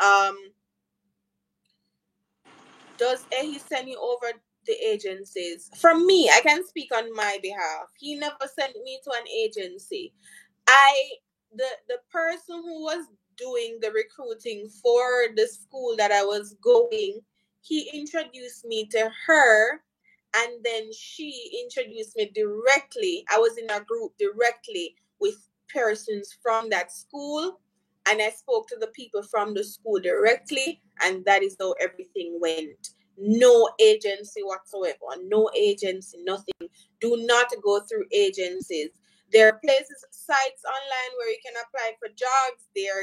Does he send you over the agencies? From me, I can speak on my behalf. He never sent me to an agency. The person who was doing the recruiting for the school that I was going, he introduced me to her, and then she introduced me directly. I was in a group directly with persons from that school, and I spoke to the people from the school directly, and that is how everything went. No agency whatsoever, no agency, nothing. Do not go through agencies. There are places, sites online where you can apply for jobs. There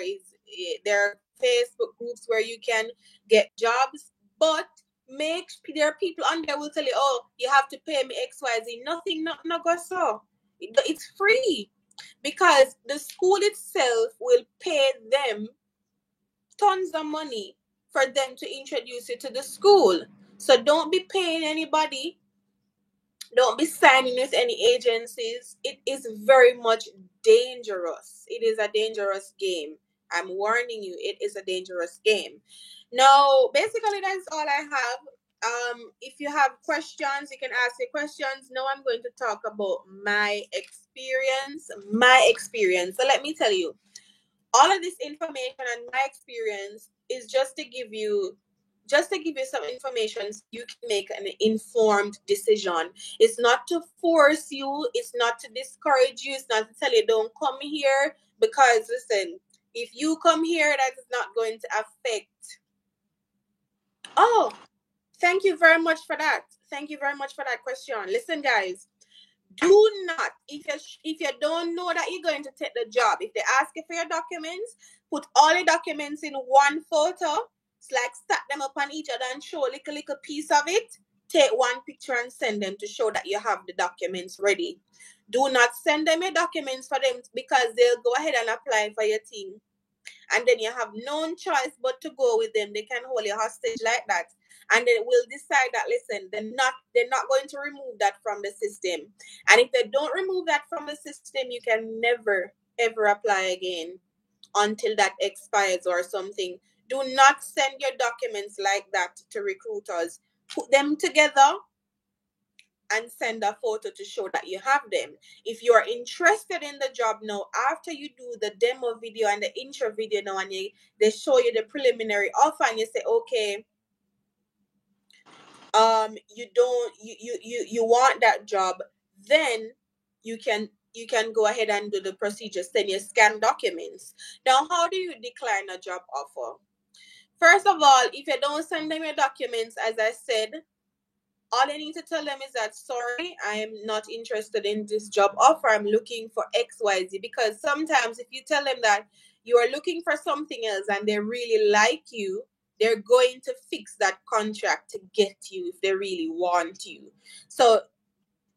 are Facebook groups where you can get jobs, but there are people on there will tell you, oh, you have to pay me XYZ. Nothing, not go so. It's free because the school itself will pay them tons of money for them to introduce you to the school. So don't be paying anybody. Don't be signing with any agencies. It is very much dangerous. It is a dangerous game. I'm warning you, it is a dangerous game. Now, basically, that's all I have. If you have questions, you can ask your questions. Now I'm going to talk about my experience. So let me tell you, all of this information and my experience is just to give you some information so you can make an informed decision. It's not to force you, it's not to discourage you, it's not to tell you don't come here, because listen, if you come here, that is not going to affect. Oh, thank you very much for that. Thank you very much for that question. Listen, guys, do not, if you don't know that you're going to take the job, if they ask you for your documents, put all your documents in one photo. It's like stack them up on each other and show a little piece of it. Take one picture and send them to show that you have the documents ready. Do not send them your documents for them, because they'll go ahead and apply for your thing, and then you have no choice but to go with them. They can hold you hostage like that, and they will decide that, listen, they're not going to remove that from the system. And if they don't remove that from the system, you can never ever apply again until that expires or something. Do not send your documents like that to recruiters. Put them together and send a photo to show that you have them. If you are interested in the job now, after you do the demo video and the intro video now, and they show you the preliminary offer, and you say, okay, you want that job, then you can go ahead and do the procedure, send your scanned documents. Now, how do you decline a job offer? First of all, if you don't send them your documents, as I said, all I need to tell them is that, sorry, I am not interested in this job offer. I'm looking for XYZ. Because sometimes if you tell them that you are looking for something else and they really like you, they're going to fix that contract to get you if they really want you. So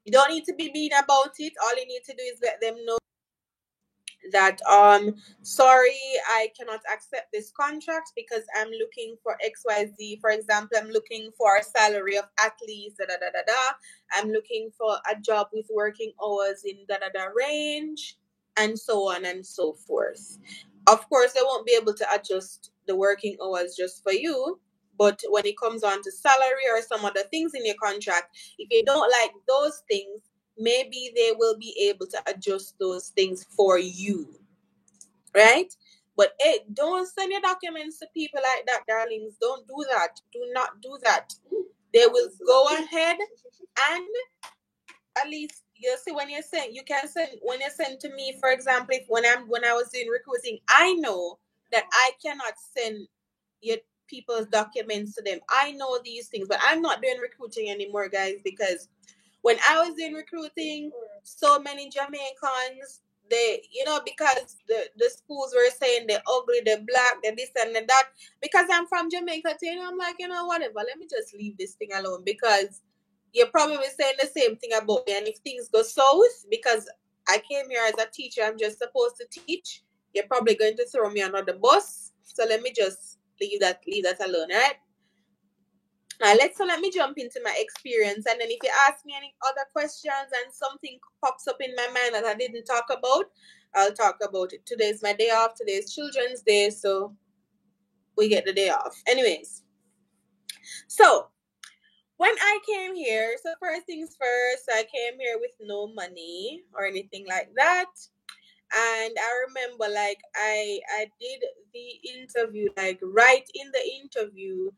you don't need to be mean about it. All you need to do is let them know that sorry, I cannot accept this contract because I'm looking for XYZ. For example, I'm looking for a salary of at least da da da da da. I'm looking for a job with working hours in da da da range, and so on and so forth. Of course, they won't be able to adjust the working hours just for you, but when it comes on to salary or some other things in your contract, if you don't like those things, maybe they will be able to adjust those things for you, right? But hey, don't send your documents to people like that, darlings. Don't do that. Do not do that. They will go ahead and, at least, you see, when you send to me, for example, if when I was doing recruiting, I know that I cannot send your people's documents to them. I know these things, but I'm not doing recruiting anymore, guys, because when I was in recruiting, so many Jamaicans, because the schools were saying they're ugly, they're black, they're this and they're that. Because I'm from Jamaica too, I'm like, whatever, let me just leave this thing alone, because you're probably saying the same thing about me. And if things go south, because I came here as a teacher, I'm just supposed to teach, you're probably going to throw me under the bus. So let me just leave that alone, right? Let me jump into my experience, and then if you ask me any other questions and something pops up in my mind that I didn't talk about, I'll talk about it. Today's my day off. Today's Children's Day, so we get the day off. Anyways, so when I came here, so first things first, I came here with no money or anything like that. And I remember, like, I did the interview, like, right in the interview,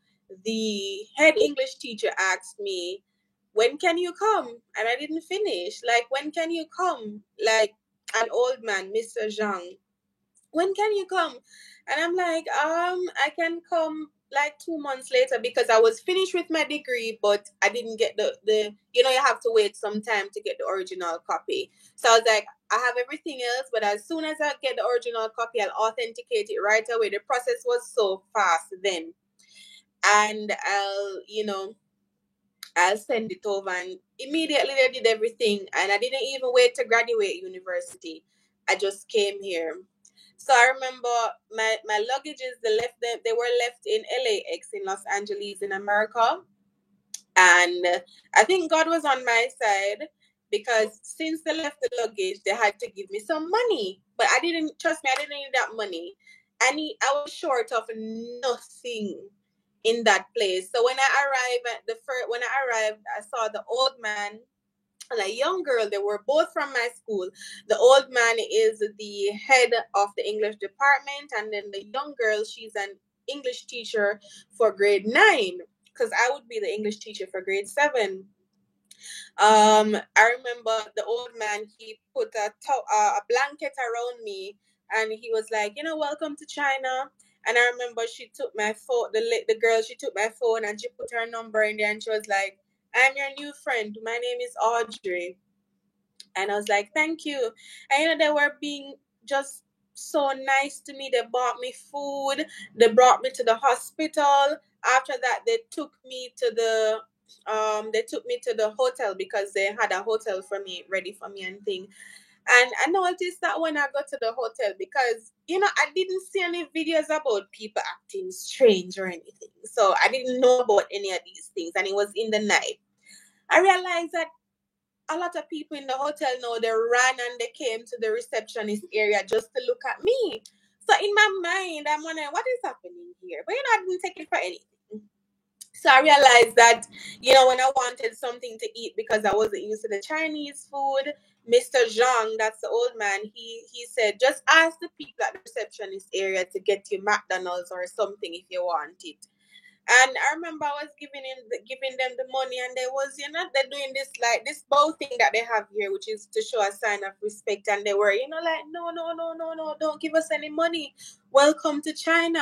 the head English teacher asked me, when can you come? And I didn't finish. Like, when can you come? Like, an old man, Mr. Zhang, when can you come? And I'm like, I can come like 2 months later, because I was finished with my degree, but I didn't get the you have to wait some time to get the original copy. So I was like, I have everything else, but as soon as I get the original copy, I'll authenticate it right away. The process was so fast then. And I'll send it over, and immediately they did everything, and I didn't even wait to graduate university. I just came here. So I remember my luggages, they were left in LAX in Los Angeles in America. And I think God was on my side, because since they left the luggage, they had to give me some money. But I didn't need that money. I was short of nothing in that place. So when I arrived, I saw the old man and a young girl. They were both from my school. The old man is the head of the English department, and then the young girl, she's an English teacher for grade 9, because I would be the English teacher for grade 7. I remember the old man, he put a blanket around me, and he was like, welcome to China. And I remember she took my phone, the girl, she took my phone and she put her number in there, and she was like, I'm your new friend. My name is Audrey. And I was like, thank you. And they were being just so nice to me. They bought me food. They brought me to the hospital. After that, they took me to the hotel, because they had a hotel for me, ready for me and thing. And I noticed that when I got to the hotel, because, I didn't see any videos about people acting strange or anything. So I didn't know about any of these things. And it was in the night. I realized that a lot of people in the hotel now, they ran and they came to the receptionist area just to look at me. So in my mind, I'm wondering, what is happening here? But I didn't take it for anything. So I realized that, when I wanted something to eat, because I wasn't used to the Chinese food, Mr. Zhang, that's the old man, he said, just ask the people at the receptionist area to get you McDonald's or something if you want it. And I remember I was giving them the money, and they was, they're doing this, like, this bow thing that they have here, which is to show a sign of respect. And they were, like, no, don't give us any money. Welcome to China.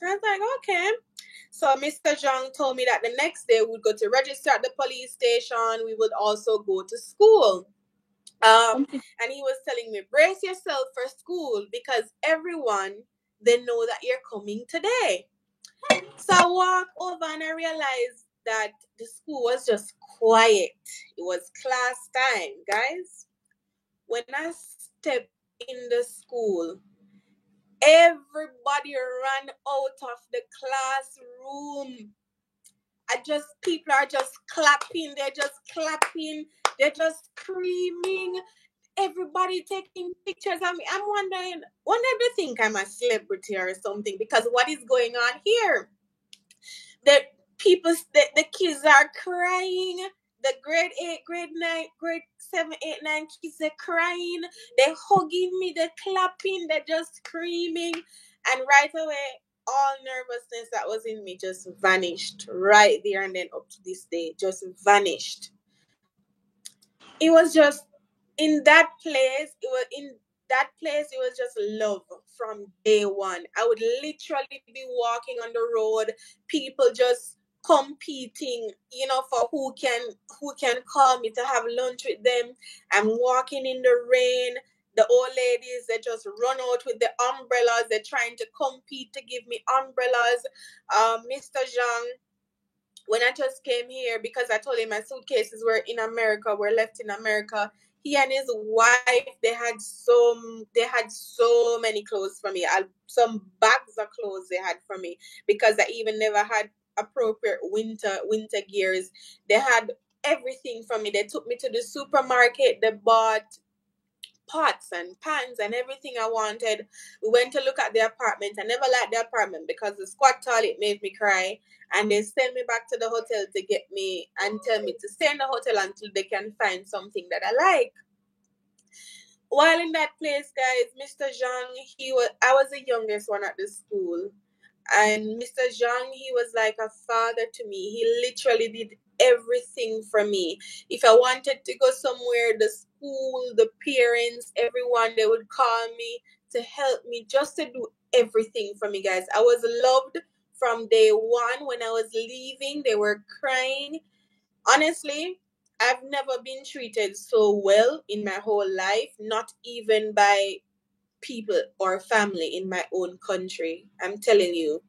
I was like, okay. So Mr. Zhang told me that the next day we would go to register at the police station. We would also go to school. And he was telling me, brace yourself for school, because everyone, they know that you're coming today. So I walked over and I realized that the school was just quiet. It was class time, guys. When I stepped in the school, everybody ran out of the classroom. People are just clapping. They're just clapping. They're just screaming. Everybody taking pictures of me. I'm wondering they think I'm a celebrity or something, because what is going on here? The kids are crying. The grade 8, grade 9, grade 7, 8, 9 kids, they're crying. They're hugging me. They're clapping. They're just screaming. And right away, all nervousness that was in me just vanished right there and then up to this day. Just vanished. It was just in that place. It was just love from day one. I would literally be walking on the road, people just competing, for who can call me to have lunch with them. I'm walking in the rain. The old ladies, they just run out with the umbrellas. They're trying to compete to give me umbrellas. Mr. Zhang, when I just came here, because I told him my suitcases were left in America, he and his wife, they had so many clothes for me. Some bags of clothes they had for me, because I even never had appropriate winter gears. They had everything for me. They took me to the supermarket. They bought pots and pans and everything I wanted. We went to look at the apartment. I never liked the apartment because the squat toilet made me cry. And they sent me back to the hotel to get me and tell me to stay in the hotel until they can find something that I like. While in that place, guys, Mr. Zhang, I was the youngest one at the school. And Mr. Zhang, he was like a father to me. He literally did everything for me. If I wanted to go somewhere, the school, the parents, everyone, they would call me to help me, just to do everything for me, guys. I was loved from day one. When I was leaving, they were crying. Honestly, I've never been treated so well in my whole life, not even by people or family in my own country. I'm telling you,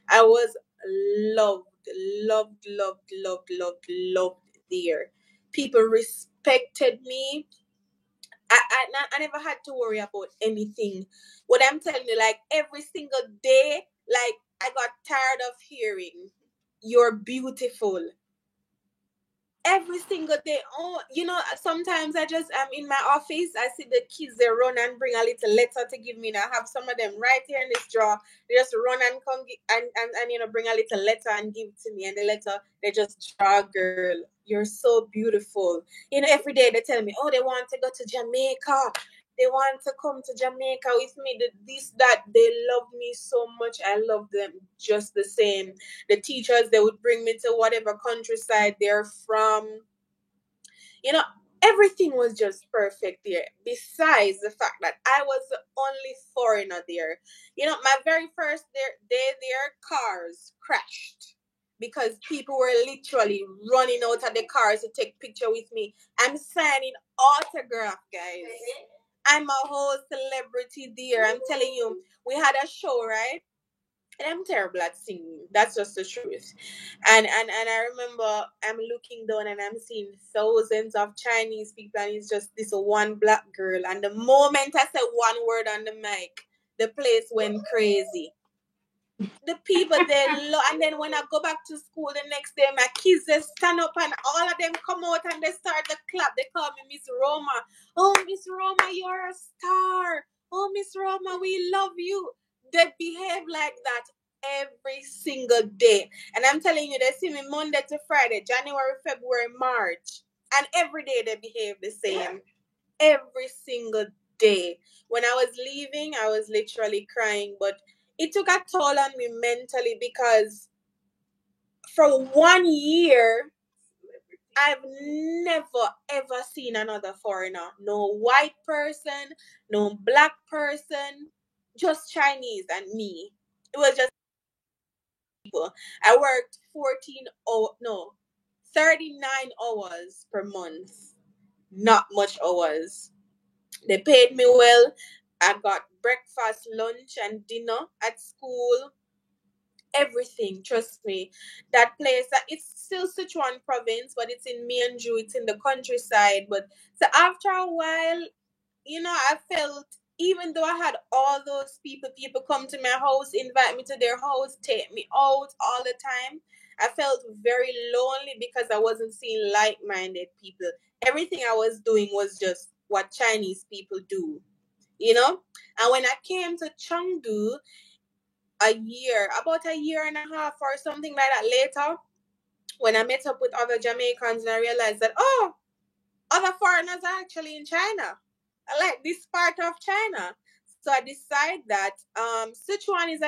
I was loved there. People respected me. I never had to worry about anything. What I'm telling you, like every single day, like I got tired of hearing, "You're beautiful." Every single day. Oh, sometimes I'm in my office. I see the kids, they run and bring a little letter to give me. And I have some of them right here in this drawer. They just run and come and bring a little letter and give it to me. And the letter, they just draw, "Girl, you're so beautiful." Every day they tell me, oh, they want to go to Jamaica. They want to come to Jamaica with me. That. They love me so much. I love them just the same. The teachers, they would bring me to whatever countryside they're from. Everything was just perfect there. Besides the fact that I was the only foreigner there. My very first day there, cars crashed because people were literally running out of the cars to take picture with me. I'm signing autograph, guys. I'm a whole celebrity there. I'm telling you, we had a show, right? And I'm terrible at singing. That's just the truth. And I remember I'm looking down and I'm seeing thousands of Chinese people, and it's just this one black girl. And the moment I said one word on the mic, the place went crazy. The people, and then when I go back to school the next day, my kids, they stand up and all of them come out and they start to clap. They call me Miss Roma. "Oh, Miss Roma, you're a star. Oh, Miss Roma, we love you." They behave like that every single day. And I'm telling you, they see me Monday to Friday, January, February, March. And every day they behave the same. Every single day. When I was leaving, I was literally crying, but it took a toll on me mentally because for 1 year, I've never ever seen another foreigner. No white person, no black person, just Chinese and me. It was just people. I worked 39 hours per month. Not much hours. They paid me well. I got breakfast, lunch, and dinner at school. Everything, trust me. That place, it's still Sichuan province, but it's in Mianju. It's in the countryside. But so after a while, I felt, even though I had all those people come to my house, invite me to their house, take me out all the time, I felt very lonely because I wasn't seeing like-minded people. Everything I was doing was just what Chinese people do, And when I came to Chengdu, about a year and a half or something like that later, when I met up with other Jamaicans and I realized that, other foreigners are actually in China. I like this part of China. So I decided that Sichuan is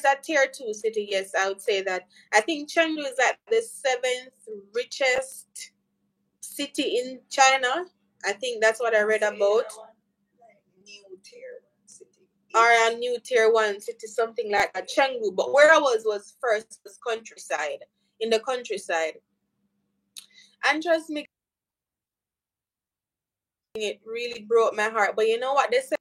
a tier 2 city. Yes, I would say that. I think Chengdu is at the 7th richest city in China. I think that's what I read about. New tier 1 city. Or a new tier 1 city, something like a Chengdu. But where I was first was countryside. In the countryside. And trust me, it really broke my heart. But you know what they said?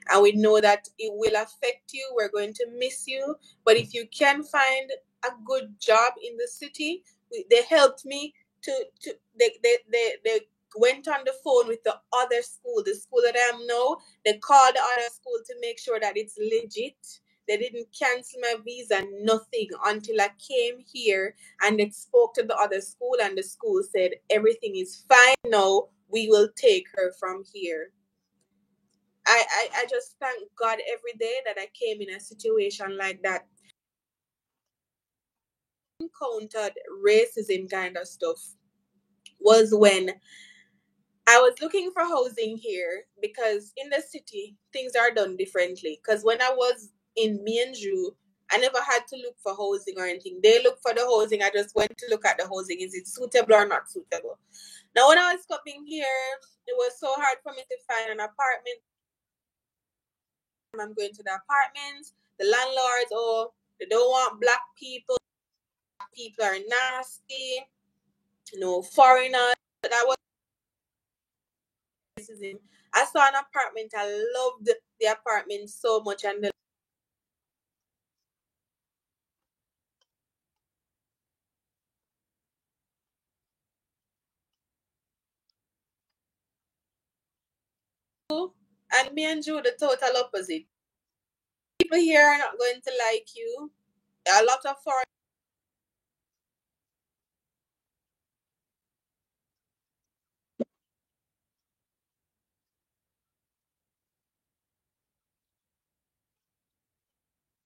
And we know that it will affect you. We're going to miss you. But if you can find a good job in the city, they helped me they went on the phone with the other school, the school that I am now. They called the other school to make sure that it's legit. They didn't cancel my visa, nothing, until I came here and they spoke to the other school, and the school said everything is fine now. We will take her from here. I just thank God every day that I came in a situation like that. Encountered racism kind of stuff was when I was looking for housing here, because in the city things are done differently. Because when I was in Mianju, I never had to look for housing or anything. They look for the housing. I just went to look at the housing. Is it suitable or not suitable? Now, when I was coming here, it was so hard for me to find an apartment. I'm going to the apartments. The landlords, oh, they don't want black people. People are nasty. No foreigners. That was racism. I saw an apartment. I loved the apartment so much, and Mianju, the total opposite. People here are not going to like you. A lot of foreign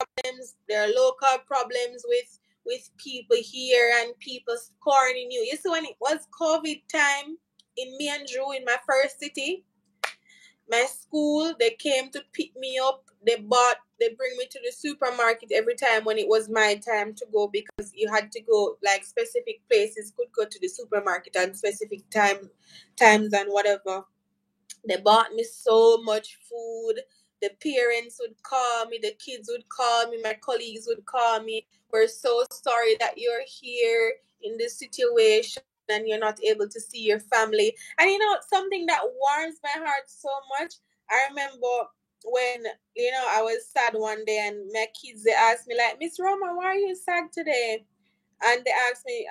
problems. There are local problems with people here, and people scorning you. You see, when it was COVID time in Mianju, in my first city, my school, they came to pick me up. They bring me to the supermarket every time when it was my time to go, because you had to go, like, specific places could go to the supermarket at specific times and whatever. They bought me so much food. The parents would call me, the kids would call me, my colleagues would call me. We're so sorry that you're here in this situation and you're not able to see your family. And something that warms my heart so much. I remember when, I was sad one day, and my kids, they asked me, like, Miss Roma, why are you sad today? And they asked me,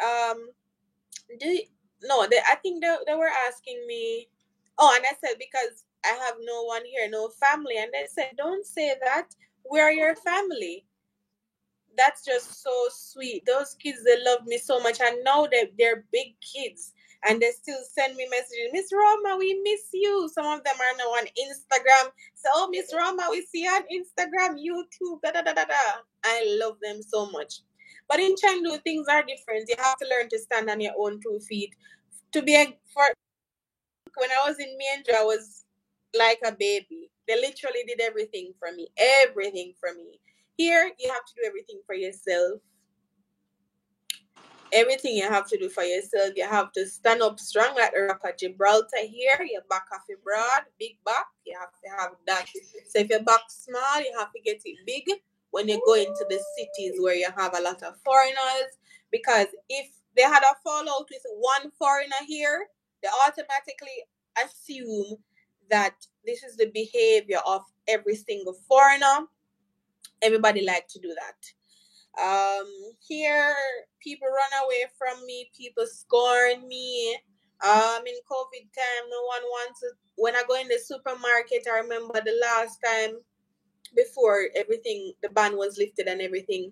do you, no, I think they were asking me. Oh, and I said, because I have no one here, no family. And they said, don't say that. We're your family. That's just so sweet. Those kids, they love me so much. I know that they're big kids, and they still send me messages. Miss Roma, we miss you. Some of them are now on Instagram. So, oh, Miss Roma, we see you on Instagram, YouTube, da da da da da. I love them so much. But in Chengdu, things are different. You have to learn to stand on your own 2 feet. When I was in Mienjo, I was like a baby. They literally did everything for me. Everything for me. Here, you have to do everything for yourself. Everything you have to do for yourself. You have to stand up strong like the Rock of Gibraltar here. Your back off your broad, big back. You have to have that. So if your back small, you have to get it big when you go into the cities where you have a lot of foreigners. Because if they had a fallout with one foreigner here, they automatically assume that this is the behavior of every single foreigner. Everybody like to do that. Here, people run away from me, people scorn me. In COVID time, no one wants to. When I go in the supermarket, I remember the last time before everything, the ban was lifted and everything.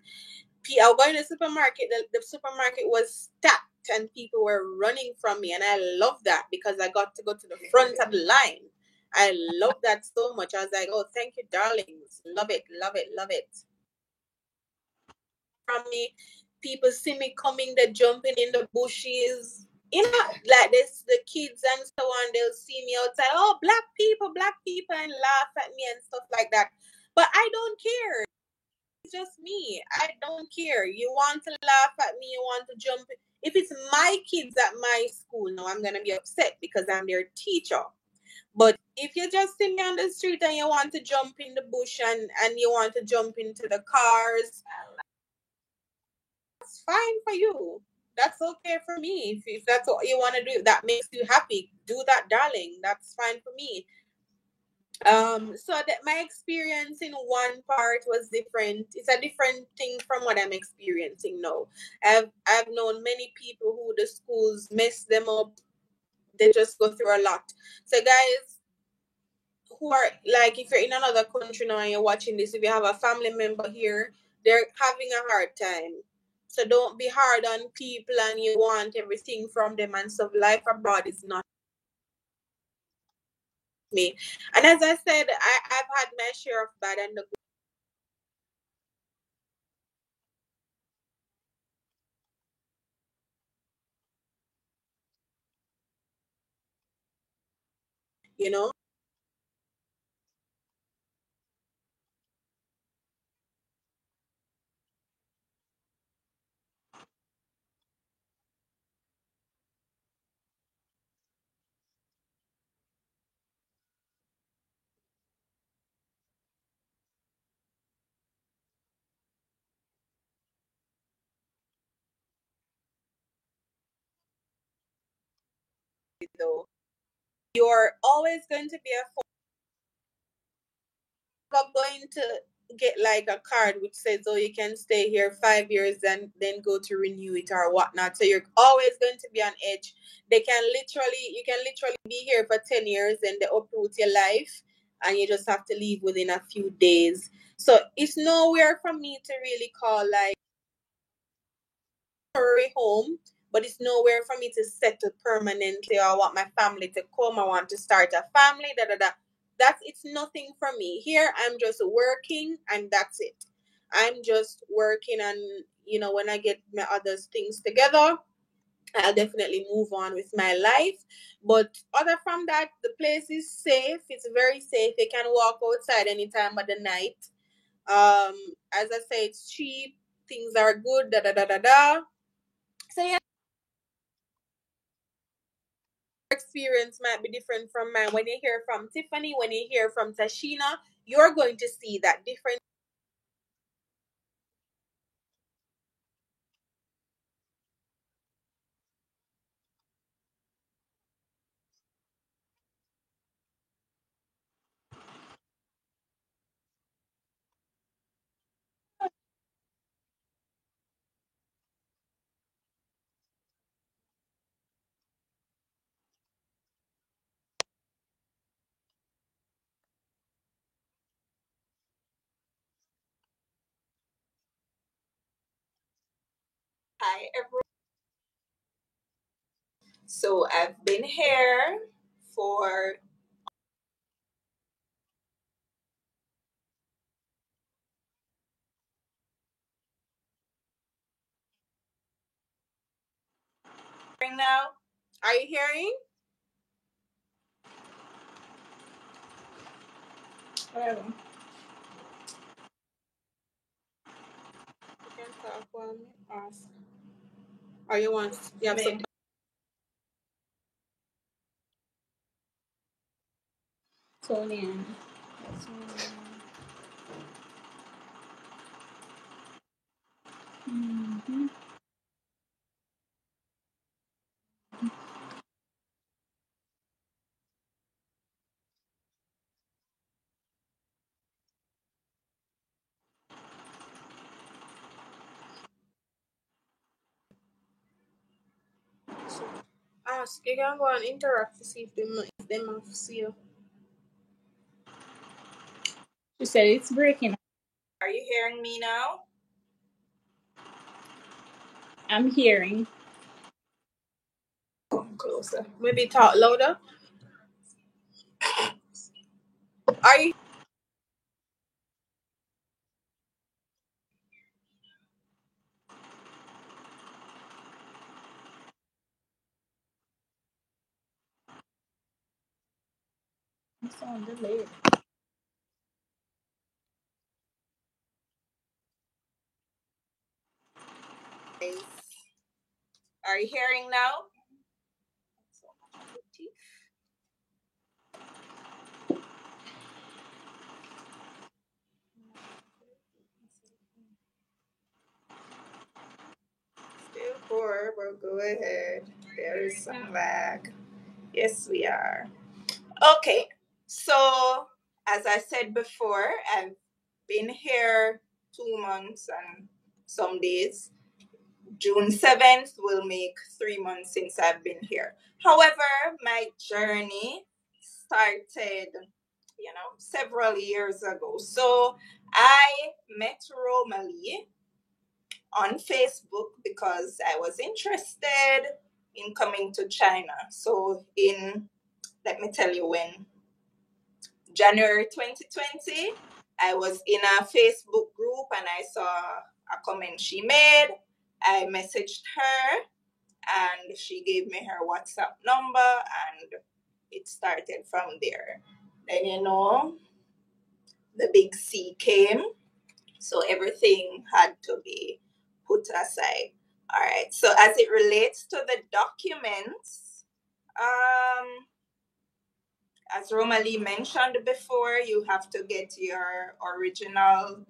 I was going to the supermarket, the supermarket was stacked and people were running from me. And I love that because I got to go to the front of the line. I love that so much. I was like, oh, thank you, darlings. Love it, love it, love it. From me, people see me coming, they're jumping in the bushes. Like this, the kids and so on, they'll see me outside. Oh, black people, and laugh at me and stuff like that. But I don't care. It's just me. I don't care. You want to laugh at me, you want to jump. If it's my kids at my school, no, I'm going to be upset because I'm their teacher. But if you just see me on the street and you want to jump in the bush and you want to jump into the cars, that's fine for you. That's okay for me. If that's what you want to do, that makes you happy, do that, darling. That's fine for me. So that my experience in one part was different. It's a different thing from what I'm experiencing now. I've known many people who the schools mess them up. they just go through a lot. So guys who are like, if you're in another country now and you're watching this, if you have a family member here, they're having a hard time. So don't be hard on people and you want everything from them and stuff. Life abroad is not me. And as I said, I've had my share of bad and the good. You know, though you're always going to be going to get like a card which says, oh, you can stay here 5 years and then go to renew it or whatnot. So you're always going to be on edge. You can literally be here for 10 years and they uproot your life and you just have to leave within a few days. So it's nowhere for me to really call like home, but it's nowhere for me to settle permanently or I want my family to come. I want to start a family, da da da. It's nothing for me. Here I'm just working and that's it. I'm just working and when I get my other things together, I'll definitely move on with my life. But other from that, the place is safe. It's very safe. You can walk outside anytime of the night. As I say, it's cheap. Things are good. Da da da da da. So yeah, experience might be different from mine. When you hear from Tiffany, when you hear from Tashina, you're going to see that different. Hi, everyone. So I've been here for now. Are you hearing? Whatever. You can talk while me ask. Or you have some. Tony. Mm-hmm. Ask. You can go and interact to see if they have see you. She said it's breaking. Are you hearing me now? I'm hearing. Come closer. Maybe talk louder. Are you? It's on delayed. Are you hearing now? Still poor, but go ahead. There is some lag. Yes, we are. Okay, so as I said before, I've been here 2 months and some days. June 7th will make 3 months since I've been here. However, my journey started, several years ago. So I met Romalie on Facebook because I was interested in coming to China. So let me tell you when, January 2020, I was in a Facebook group and I saw a comment she made. I messaged her and she gave me her WhatsApp number and it started from there. Then, the big C came, so everything had to be put aside. All right, so as it relates to the documents, as Romalie mentioned before, you have to get your original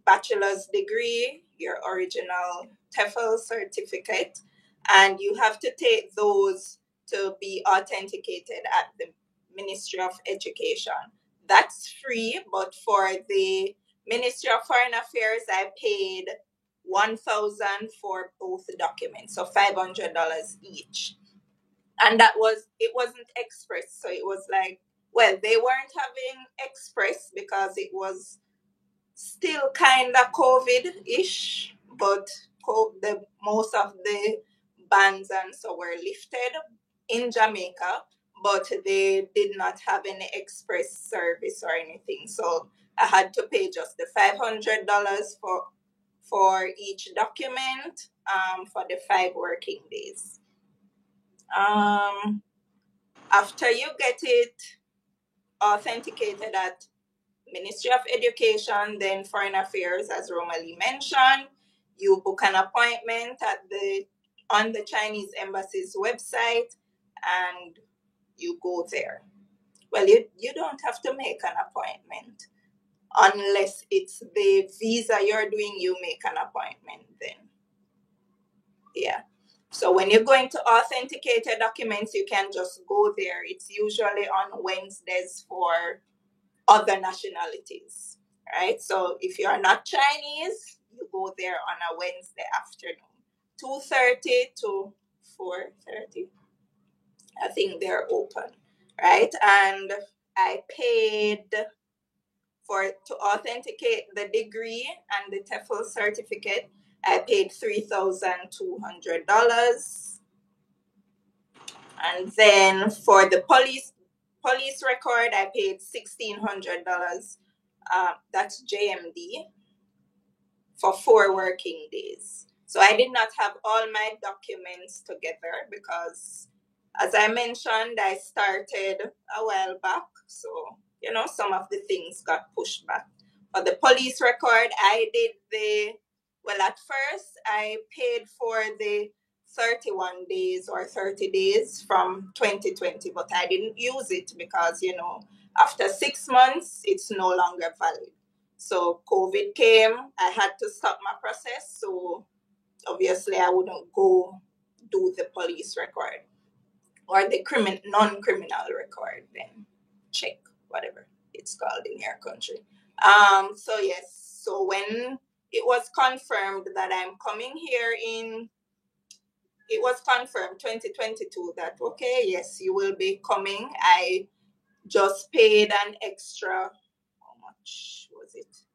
bachelor's degree, your original TEFL certificate, and you have to take those to be authenticated at the Ministry of Education. That's free, but for the Ministry of Foreign Affairs, I paid $1,000 for both documents, so $500 each. And it wasn't express, so it was like, well, they weren't having express because it was still kind of COVID-ish, but most of the bans and so were lifted in Jamaica, but they did not have any express service or anything. So I had to pay just the $500 for each document for the 5 working days. After you get it authenticated at Ministry of Education, then Foreign Affairs, as Romalie mentioned, you book an appointment on the Chinese Embassy's website and you go there. Well, you don't have to make an appointment unless it's the visa you're doing, you make an appointment then. Yeah. So when you're going to authenticate your documents, you can just go there. It's usually on Wednesdays for other nationalities, right? So if you're not Chinese, you go there on a Wednesday afternoon, 2:30 to 4:30. I think they're open, right? And I paid to authenticate the degree and the TEFL certificate. I paid $3,200. And then for the police record, I paid $1,600. That's JMD for 4 working days. So I did not have all my documents together because, as I mentioned, I started a while back. So, some of the things got pushed back. For the police record, at first I paid for the 31 days or 30 days from 2020, but I didn't use it because, after 6 months, it's no longer valid. So COVID came, I had to stop my process. So obviously I wouldn't go do the police record or the non-criminal record, then check, whatever it's called in your country. So yes, so when it was confirmed that I'm coming here it was confirmed 2022 that, okay, yes, you will be coming. I just paid an extra, how much was it?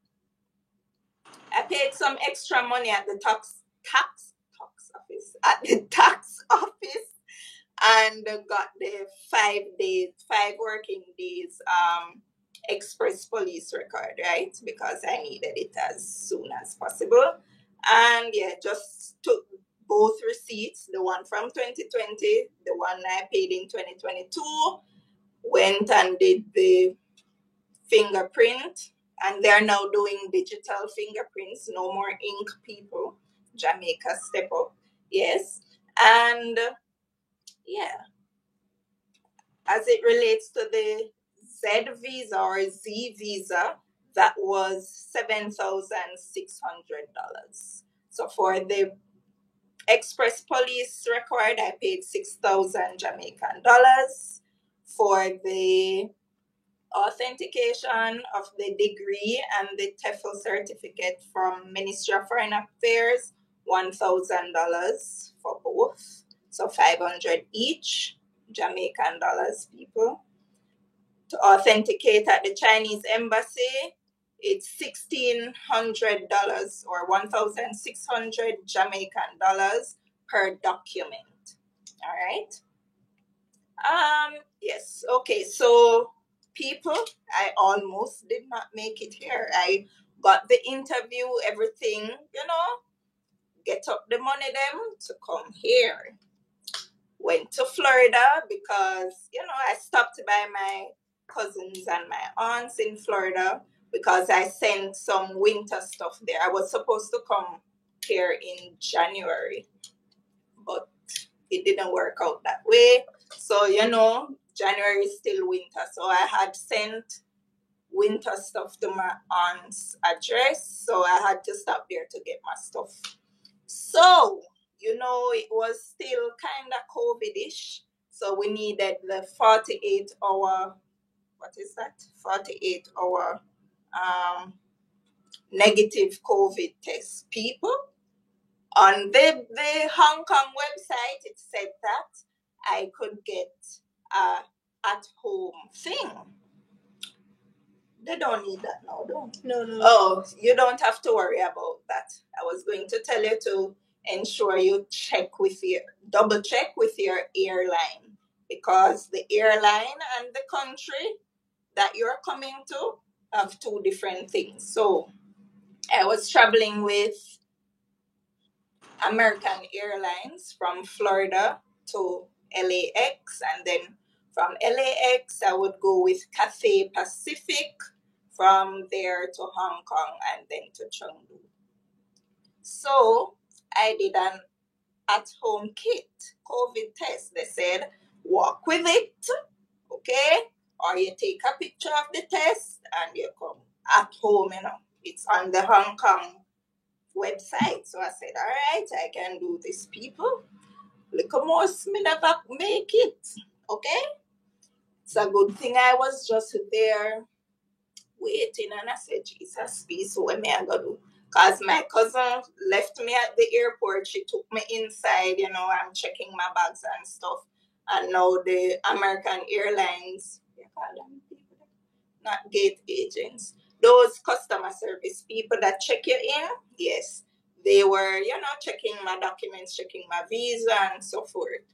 I paid some extra money at the tax office, and got the 5 working days express police record, right? Because I needed it as soon as possible. And yeah, just took both receipts, the one from 2020, the one I paid in 2022, went and did the fingerprint, and they're now doing digital fingerprints, no more ink, people. Jamaica step up, yes. And yeah, as it relates to the Z visa or Z visa, that was $7,600. So for the express police record, I paid 6,000 Jamaican dollars. For the authentication of the degree and the TEFL certificate from Ministry of Foreign Affairs $1,000 for both. So $500 each, Jamaican dollars, people. To authenticate at the Chinese embassy, it's $1,600 or 1,600 Jamaican dollars per document. All right. Yes. Okay. So, people, I almost did not make it here. I got the interview, everything, get up the money them to come here. Went to Florida because, I stopped by my cousins and my aunts in Florida because I sent some winter stuff there. I was supposed to come here in January, but it didn't work out that way. So, January is still winter. So I had sent winter stuff to my aunt's address. So I had to stop there to get my stuff. So, it was still kind of COVID-ish. So we needed the 48-hour, 48-hour negative COVID test. People, on the Hong Kong website, it said that I could get a at-home thing. They don't need that now, don't they? No. Oh, you don't have to worry about that. I was going to tell you to ensure you double check with your airline, because the airline and the country that you're coming to have two different things. So I was traveling with American Airlines from Florida to LAX, and then from LAX I would go with Cathay Pacific, from there to Hong Kong, and then to Chengdu. So I did an at-home kit COVID test. They said, walk with it, okay? Or you take a picture of the test and you come at home, It's on the Hong Kong website. So I said, all right, I can do this, people. Look how much me never make it, okay? It's a good thing I was just there waiting, and I said, Jesus, peace, what me I gonna do? Because my cousin left me at the airport. She took me inside, I'm checking my bags and stuff. And now the American Airlines, you call them people, not gate agents, those customer service people that check you in, yes, they were, checking my documents, checking my visa and so forth.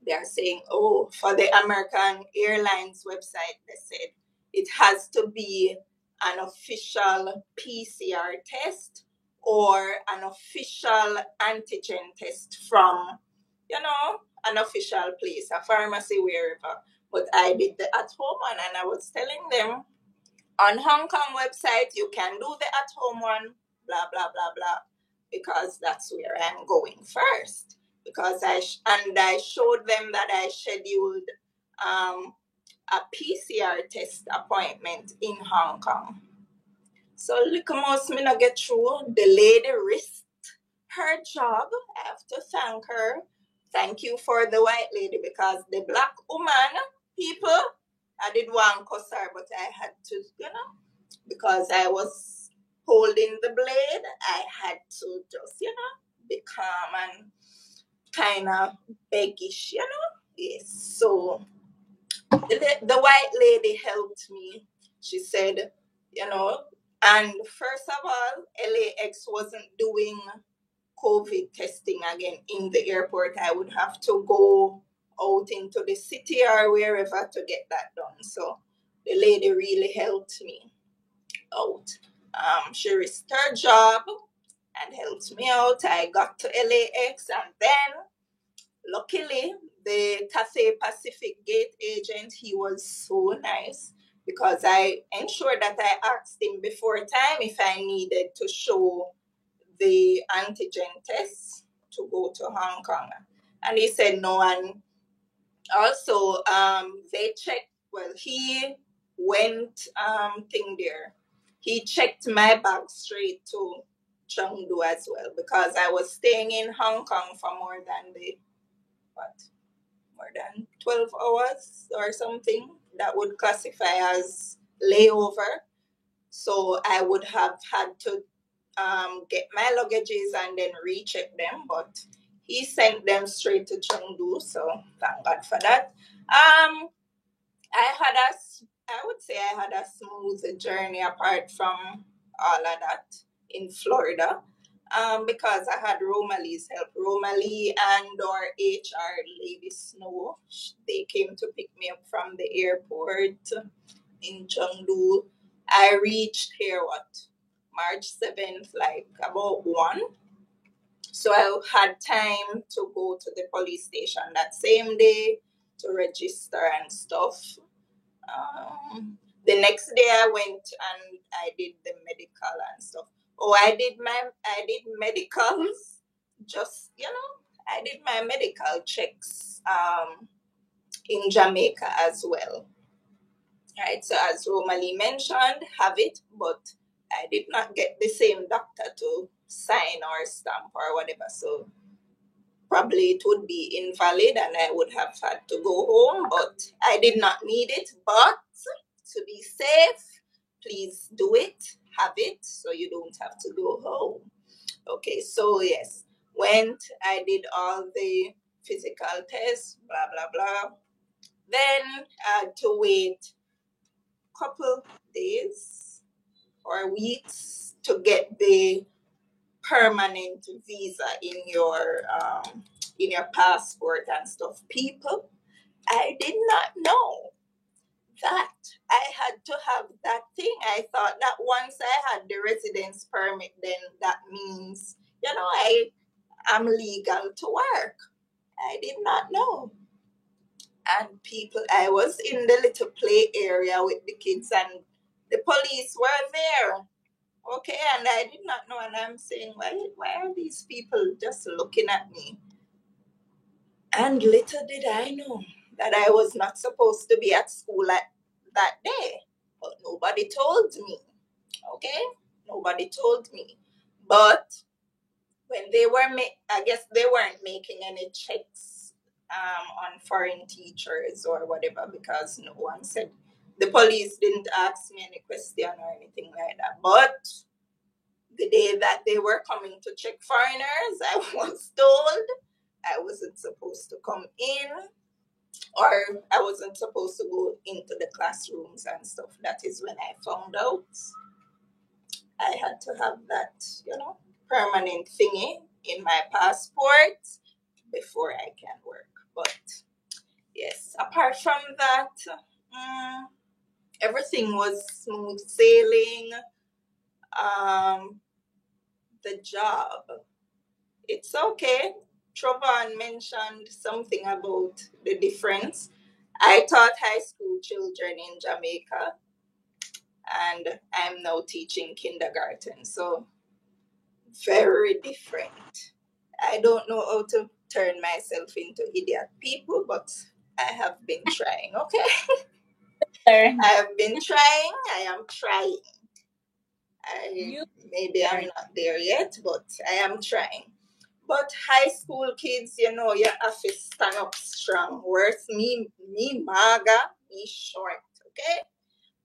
They're saying, for the American Airlines website, they said it has to be an official PCR test or an official antigen test from, an official place, a pharmacy, wherever. But I did the at-home one, and I was telling them, on Hong Kong website, you can do the at-home one, blah, blah, blah, blah, because that's where I'm going first. Because I showed them that I scheduled a PCR test appointment in Hong Kong. So look, most me not get through. The lady risked her job. I have to thank her. Thank you for the white lady, because the black woman, people, I did one cuss her, but I had to, because I was holding the blade, I had to just, be calm and kind of beggish, Yes. So the white lady helped me. She said, and first of all, LAX wasn't doing COVID testing again in the airport. I would have to go out into the city or wherever to get that done. So the lady really helped me out. She risked her job and helped me out. I got to LAX, and then luckily the Cathay Pacific gate agent, he was so nice, because I ensured that I asked him before time if I needed to show the antigen test to go to Hong Kong, and he said no. And also they checked, he went there, he checked my bag straight to Chengdu as well, because I was staying in Hong Kong for more than 12 hours or something. That would classify as layover. So I would have had to get my luggages and then recheck them, but he sent them straight to Chengdu, so thank God for that. I would say I had a smooth journey apart from all of that in Florida. Because I had Romalee's help. Romalee and our HR Lady Snow, they came to pick me up from the airport in Chengdu. I reached here, March 7th, like about 1. So I had time to go to the police station that same day to register and stuff. The next day I went and I did the medical and stuff. I did medicals. Just, I did my medical checks in Jamaica as well. Right, so as Romalee mentioned, have it, but I did not get the same doctor to sign or stamp or whatever, so probably it would be invalid and I would have had to go home, but I did not need it. But to be safe, please do it, have it, so you don't have to go home. Okay, so yes, I did all the physical tests, blah, blah, blah. Then I had to wait a couple days or weeks to get the permanent visa in your passport and stuff. People, I did not know that I had to have that thing. I thought that once I had the residence permit, then that means, I am legal to work. I did not know. And people, I was in the little play area with the kids and the police were there. Okay, and I did not know, and I'm saying, why are these people just looking at me? And little did I know that I was not supposed to be at school that day. But nobody told me. Okay? Nobody told me. But when they were, I guess they weren't making any checks on foreign teachers or whatever, because no one said, the police didn't ask me any question or anything like that. But the day that they were coming to check foreigners, I was told I wasn't supposed to come in, or I wasn't supposed to go into the classrooms and stuff. That is when I found out I had to have that, permanent thingy in my passport before I can work. But yes, apart from that, everything was smooth sailing. The job, it's okay. Trovon mentioned something about the difference. I taught high school children in Jamaica, and I'm now teaching kindergarten. So very different. I don't know how to turn myself into idiot people, but I have been trying, okay? I have been trying. I am trying. Maybe I'm not there yet, but I am trying. But high school kids, you have to stand up strong. Worse, me maga, me short, okay?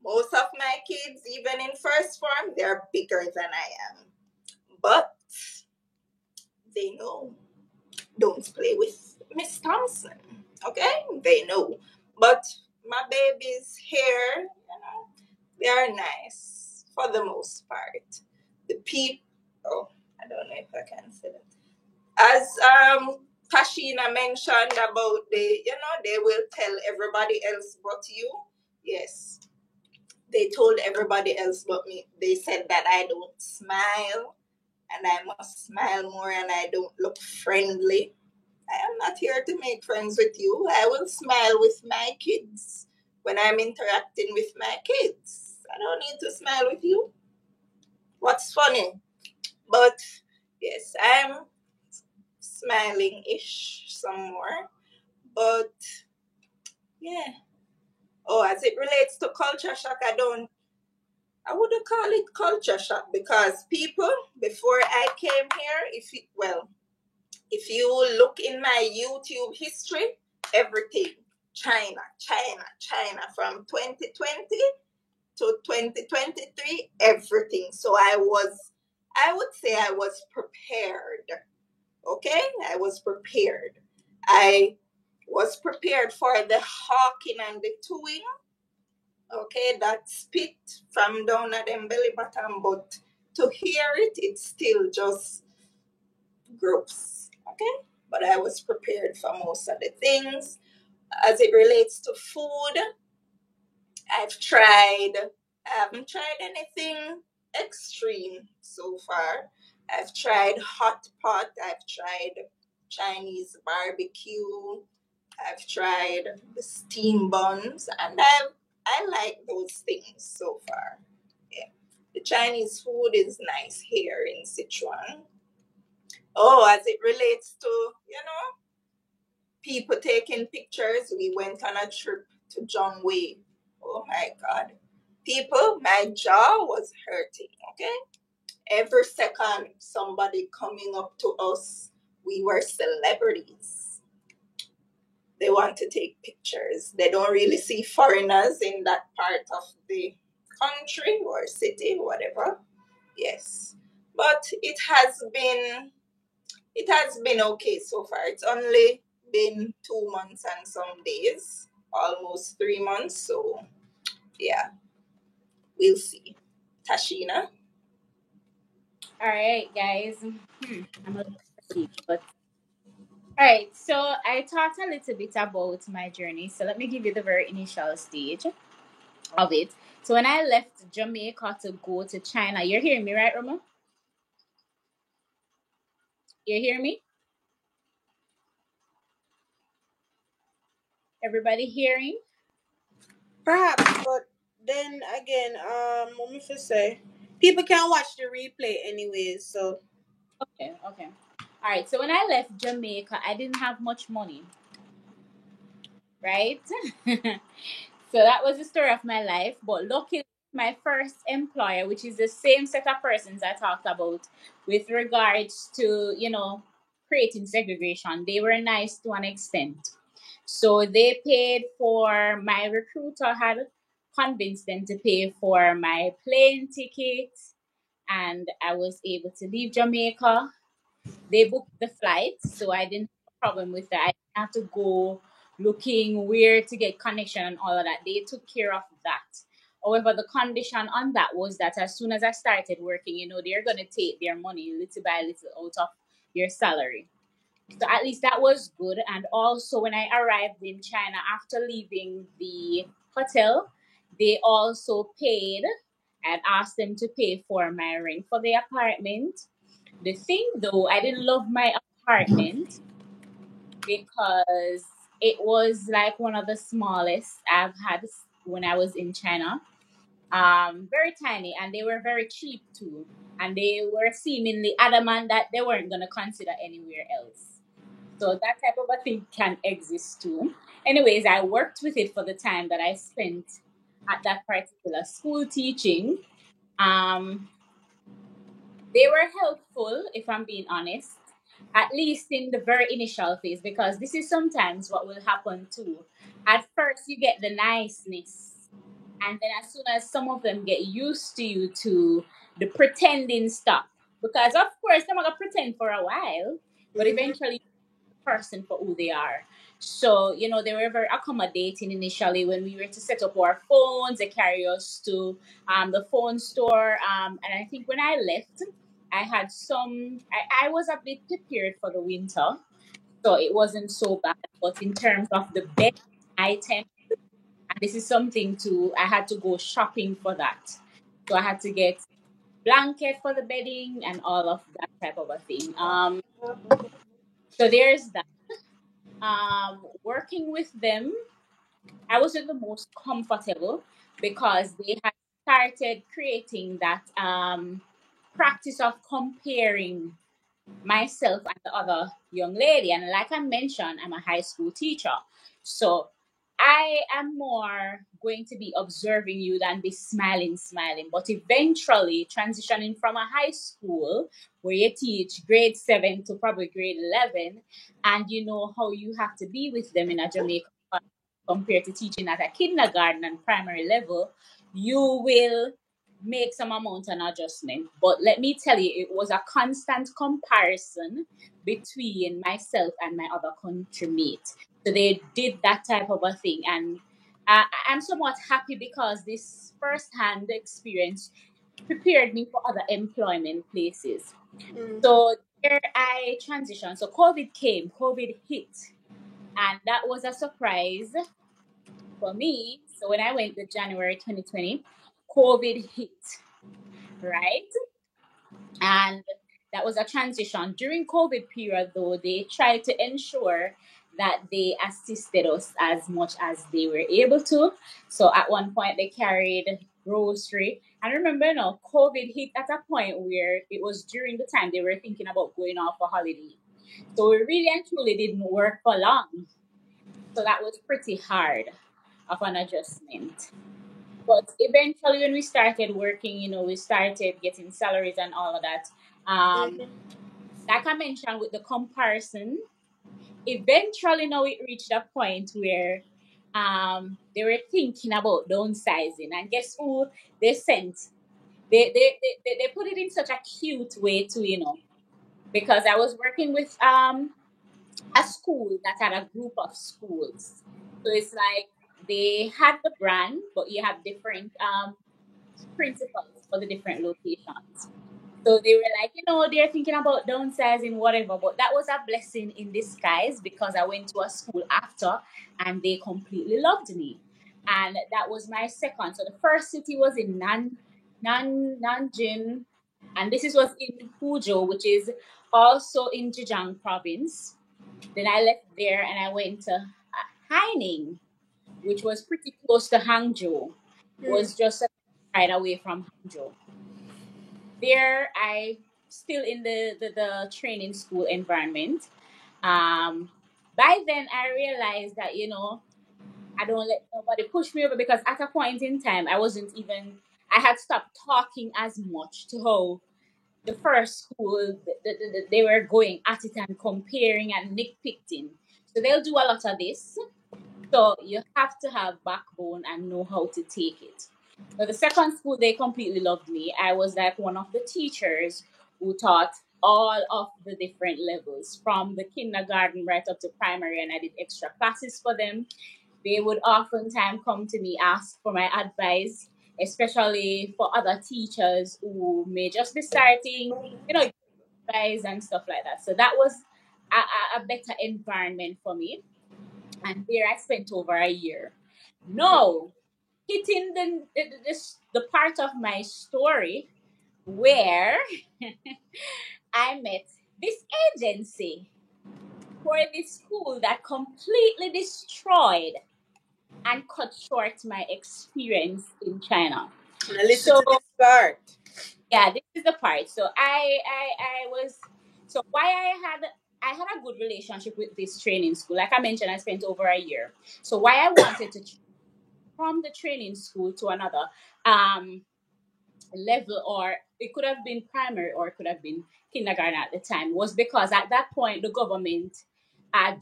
Most of my kids, even in first form, they're bigger than I am. But they know, don't play with Miss Thompson, okay? They know. But my babies here, they are nice for the most part. The people, I don't know if I can say that. As Kashina mentioned about they will tell everybody else but you. Yes, they told everybody else but me. They said that I don't smile and I must smile more and I don't look friendly. I am not here to make friends with you. I will smile with my kids when I'm interacting with my kids. I don't need to smile with you. What's funny? But yes, I'm smiling-ish some more. But yeah. As it relates to culture shock, I wouldn't call it culture shock, because people, before I came here, if you look in my YouTube history, everything, China, from 2020 to 2023, everything. So I was I would say I was prepared. Okay, I was prepared. I was prepared for the hawking and the towing. Okay, that spit from down at them belly button, but to hear it, it's still just gross. Okay, but I was prepared for most of the things. As it relates to food, I haven't tried anything extreme so far. I've tried hot pot, I've tried Chinese barbecue, I've tried the steam buns, and I like those things so far. Yeah. The Chinese food is nice here in Sichuan. Oh, as it relates to, people taking pictures, we went on a trip to John Way. Oh my God. People, my jaw was hurting, okay? Every second, somebody coming up to us, we were celebrities. They want to take pictures. They don't really see foreigners in that part of the country or city, whatever. Yes. But it has been okay so far. It's only been 2 months and some days, almost 3 months. So, yeah, we'll see. Tashina? All right, guys. I'm a little deep, but all right. So I talked a little bit about my journey. So let me give you the very initial stage of it. So when I left Jamaica to go to China, you're hearing me, right, Roma? You're hearing me? Everybody hearing? Perhaps, but then again, what me for say? People can watch the replay anyways, so Okay, okay. All right. So when I left Jamaica, I didn't have much money, right? So that was the story of my life. But luckily, my first employer, which is the same set of persons I talked about with regards to, creating segregation, they were nice to an extent. So they paid for my recruiter had convinced them to pay for my plane ticket, and I was able to leave Jamaica. They booked the flights, so I didn't have a problem with that. I didn't have to go looking where to get connection and all of that. They took care of that. However, the condition on that was that as soon as I started working, they're gonna take their money little by little out of your salary. So at least that was good. And also when I arrived in China after leaving the hotel, they also paid and asked them to pay for my rent for the apartment. The thing though, I didn't love my apartment because it was like one of the smallest I've had when I was in China. Very tiny, and they were very cheap too. And they were seemingly adamant that they weren't gonna consider anywhere else. So that type of a thing can exist too. Anyways, I worked with it for the time that I spent at that particular school teaching. Um, they were helpful, if I'm being honest, at least in the very initial phase, because this is sometimes what will happen too. At first, you get the niceness, and then as soon as some of them get used to you, to the pretending stop. Because, of course, they're going to pretend for a while, but eventually person for who they are. So, they were very accommodating initially when we were to set up our phones. They carry us to the phone store. And I think when I left, I had I was a bit prepared for the winter. So it wasn't so bad. But in terms of the bed item, and this is something I had to go shopping for that. So I had to get blanket for the bedding and all of that type of a thing. So there's that. Working with them, I wasn't the most comfortable because they had started creating that practice of comparing myself and the other young lady. And like I mentioned, I'm a high school teacher. So I am more going to be observing you than be smiling. But eventually transitioning from a high school where you teach grade 7 to probably grade 11, and you know how you have to be with them in a Jamaica compared to teaching at a kindergarten and primary level, you will make some amount of adjustment. But let me tell you, it was a constant comparison between myself and my other country mates. So they did that type of a thing. And I'm somewhat happy because this first-hand experience prepared me for other employment places. So there I transitioned. So COVID hit, and that was a surprise for me. So when I went to January 2020, COVID hit, right? And that was a transition. During COVID period, though, they tried to ensure that they assisted us as much as they were able to. So at one point, they carried grocery. And remember, COVID hit at a point where it was during the time they were thinking about going off for holiday. So we really and truly didn't work for long. So that was pretty hard of an adjustment. But eventually, when we started working, we started getting salaries and all of that. Like I mentioned with the comparison, eventually now it reached a point where they were thinking about downsizing. And guess who they sent? They put it in such a cute way too, because I was working with a school that had a group of schools. So it's like they had the brand, but you have different principals for the different locations. So they were like, they're thinking about downsizing, whatever. But that was a blessing in disguise because I went to a school after and they completely loved me. And that was my second. So the first city was in Nanjing. And was in Fuzhou, which is also in Zhejiang province. Then I left there and I went to Haining, which was pretty close to Hangzhou. It was just right away from Hangzhou. There, I still in the training school environment. By then, I realized that I don't let nobody push me over because at a point in time, I had stopped talking as much to how the first school they were going at it and comparing and nitpicking. So they'll do a lot of this. So you have to have backbone and know how to take it. So the second school, they completely loved me. I was like one of the teachers who taught all of the different levels from the kindergarten right up to primary, and I did extra classes for them. They would oftentimes come to me, ask for my advice, especially for other teachers who may just be starting, advice and stuff like that. So that was a better environment for me. And there I spent over a year. No, hitting the part of my story where I met this agency for this school that completely destroyed and cut short my experience in China. Now listen to this part. Yeah, this is the part. So I was so why I had a good relationship with this training school. Like I mentioned, I spent over a year. So why I wanted to from the training school to another level, or it could have been primary or it could have been kindergarten at the time, was because at that point the government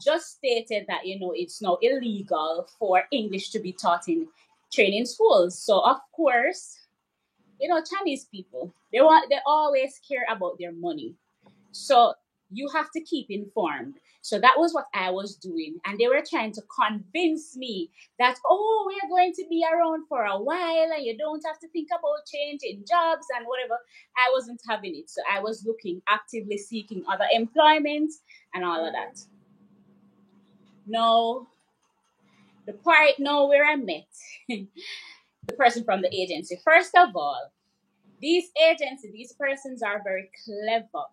just stated that it's now illegal for English to be taught in training schools. So of course, Chinese people, they always care about their money. So you have to keep informed. So that was what I was doing. And they were trying to convince me that, oh, we are going to be around for a while and you don't have to think about changing jobs and whatever. I wasn't having it. So I was actively seeking other employment and all of that. No, the part now where I met the person from the agency. First of all, these persons are very clever.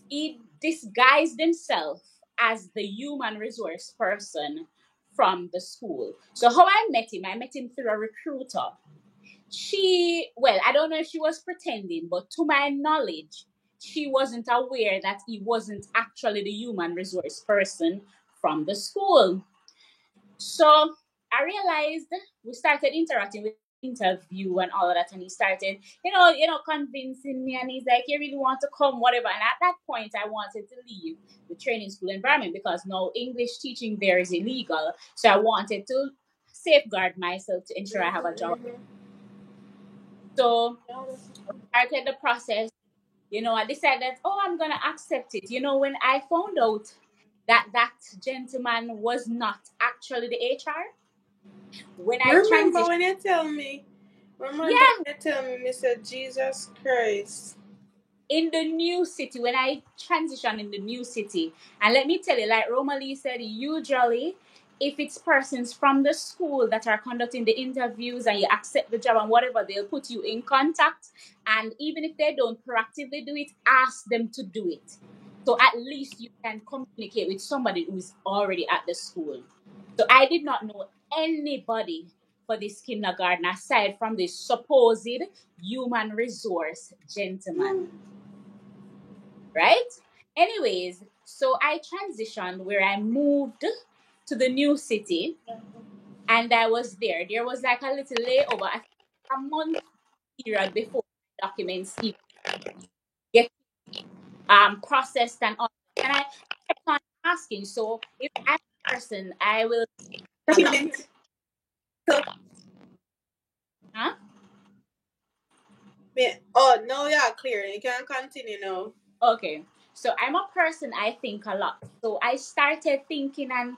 He disguised himself as the human resource person from the school. So how I met him through a recruiter. I don't know if she was pretending, but to my knowledge, she wasn't aware that he wasn't actually the human resource person from the school. So I realized we started interacting with interview and all of that, and he started convincing me, and he's like, you really want to come, whatever. And at that point I wanted to leave the training school environment because now English teaching there is illegal, so I wanted to safeguard myself to ensure I have a job. So started the process. I decided, oh, I'm gonna accept it. When I found out that that gentleman was not actually the HR, when I Remember transitioned, when you tell me? Remember yeah, when you tell me, Mr. Jesus Christ? in the new city, when I transitioned in the new city, and let me tell you, like Romalie said, usually if it's persons from the school that are conducting the interviews and you accept the job and whatever, they'll put you in contact. And even if they don't proactively do it, ask them to do it. So at least you can communicate with somebody who's already at the school. So I did not know anybody for this kindergarten aside from this supposed human resource gentleman, right? Anyways, so I transitioned where I moved to the new city and I was there. There was like a little layover, I think a month period before documents even get processed and all. And I kept on asking, so if I'm a person, I will, Document. So, huh? oh, no, yeah, clear. You can continue now. Okay. So I'm a person I think a lot. So I started thinking and,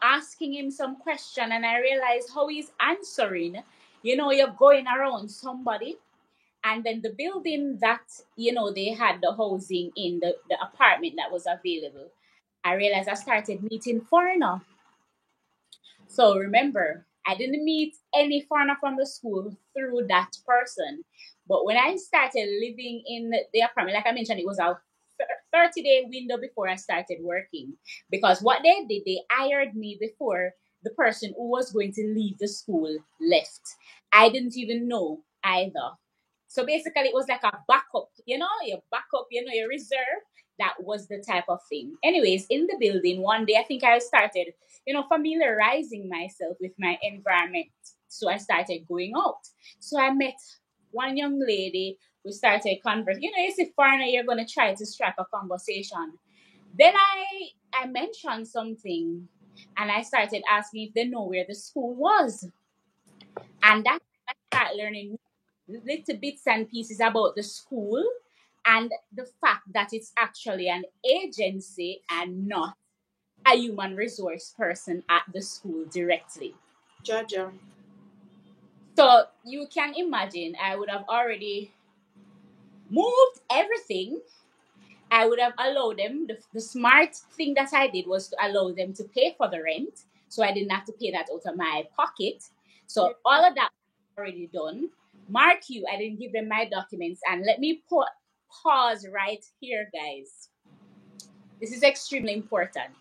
asking him some question and I realized how he's answering. You're going around somebody and then the building that, they had the housing in the apartment that was available. I realized I started meeting foreigner. So remember, I didn't meet any foreigner from the school through that person. But when I started living in the apartment, like I mentioned, it was a 30-day window before I started working. Because what they did, they hired me before the person who was going to leave the school left. I didn't even know either. So basically, it was like a backup, your backup, your reserve. That was the type of thing. Anyways, in the building, one day, I think I started familiarizing myself with my environment. So I started going out. So I met one young lady. We started conversing. You see, foreigner, you're gonna try to strike a conversation. Then I mentioned something, and I started asking if they know where the school was, and that I started learning little bits and pieces about the school and the fact that it's actually an agency and not a human resource person at the school directly. Jaja. So you can imagine I would have already moved everything. I would have allowed them. The smart thing that I did was to allow them to pay for the rent. So I didn't have to pay that out of my pocket. So all of that was already done. Mark you, I didn't give them my documents. And let me pause right here, guys. This is extremely important.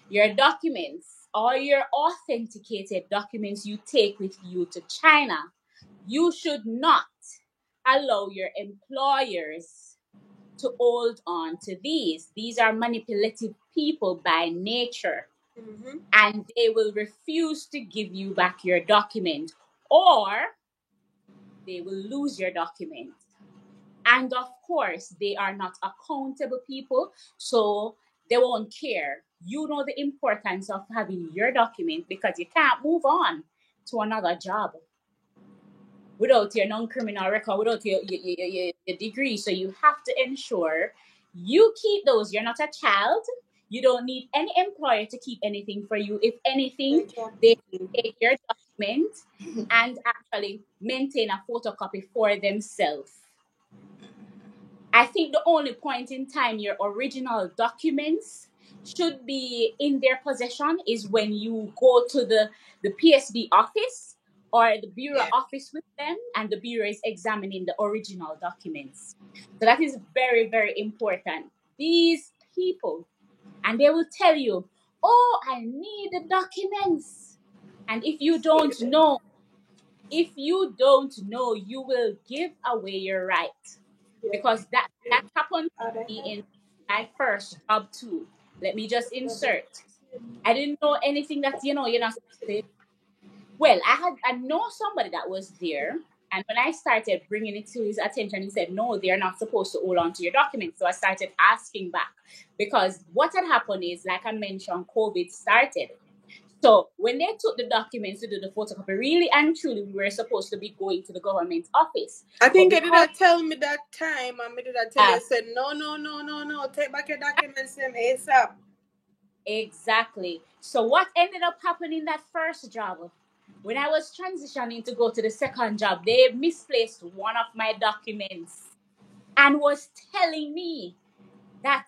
Your documents, all your authenticated documents you take with you to China, you should not allow your employers to hold on to these. These are manipulative people by nature, and they will refuse to give you back your document or they will lose your document. And of course, they are not accountable people, so they won't care. You know the importance of having your document because you can't move on to another job without your non-criminal record, without your degree. So you have to ensure you keep those. You're not a child. You don't need any employer to keep anything for you. If anything, they take your document and actually maintain a photocopy for themselves. I think the only point in time your original documents should be in their possession is when you go to the PSD office or the bureau office with them and the bureau is examining the original documents. So that is very, very important. These people, and they will tell you, oh, I need the documents. And if you don't know, you will give away your right because that happened to me in my first job too. Let me just insert. I didn't know anything that you're not supposed to. Well, I know somebody that was there, and when I started bringing it to his attention, he said, "No, they're not supposed to hold on to your documents." So I started asking back because what had happened is, like I mentioned, COVID started. So when they took the documents to do the photocopy, really and truly, we were supposed to be going to the government office. I think But you did because not tell me that time, and me did not tell you, said, no, take back your documents them ASAP. exactly. So what ended up happening that first job? When I was transitioning to go to the second job, they misplaced one of my documents and was telling me that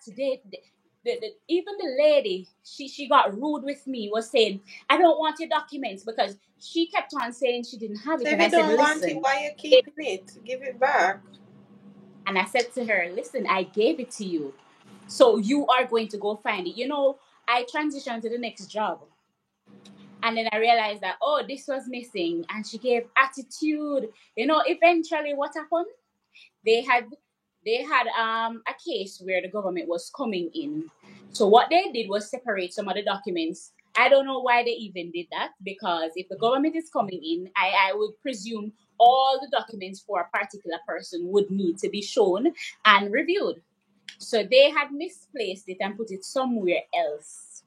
even the lady, she got rude with me, was saying, I don't want your documents, because she kept on saying she didn't have So it. if And I you said, don't want it, listen. why you keeping it? Give it back. And I said to her, listen, I gave it to you. So you are going to go find it. I transitioned to the next job. And then I realized that, oh, this was missing. And she gave attitude. Eventually what happened? They had a case where the government was coming in. So what they did was separate some of the documents. I don't know why they even did that, because if the government is coming in, I would presume all the documents for a particular person would need to be shown and reviewed. So they had misplaced it and put it somewhere else,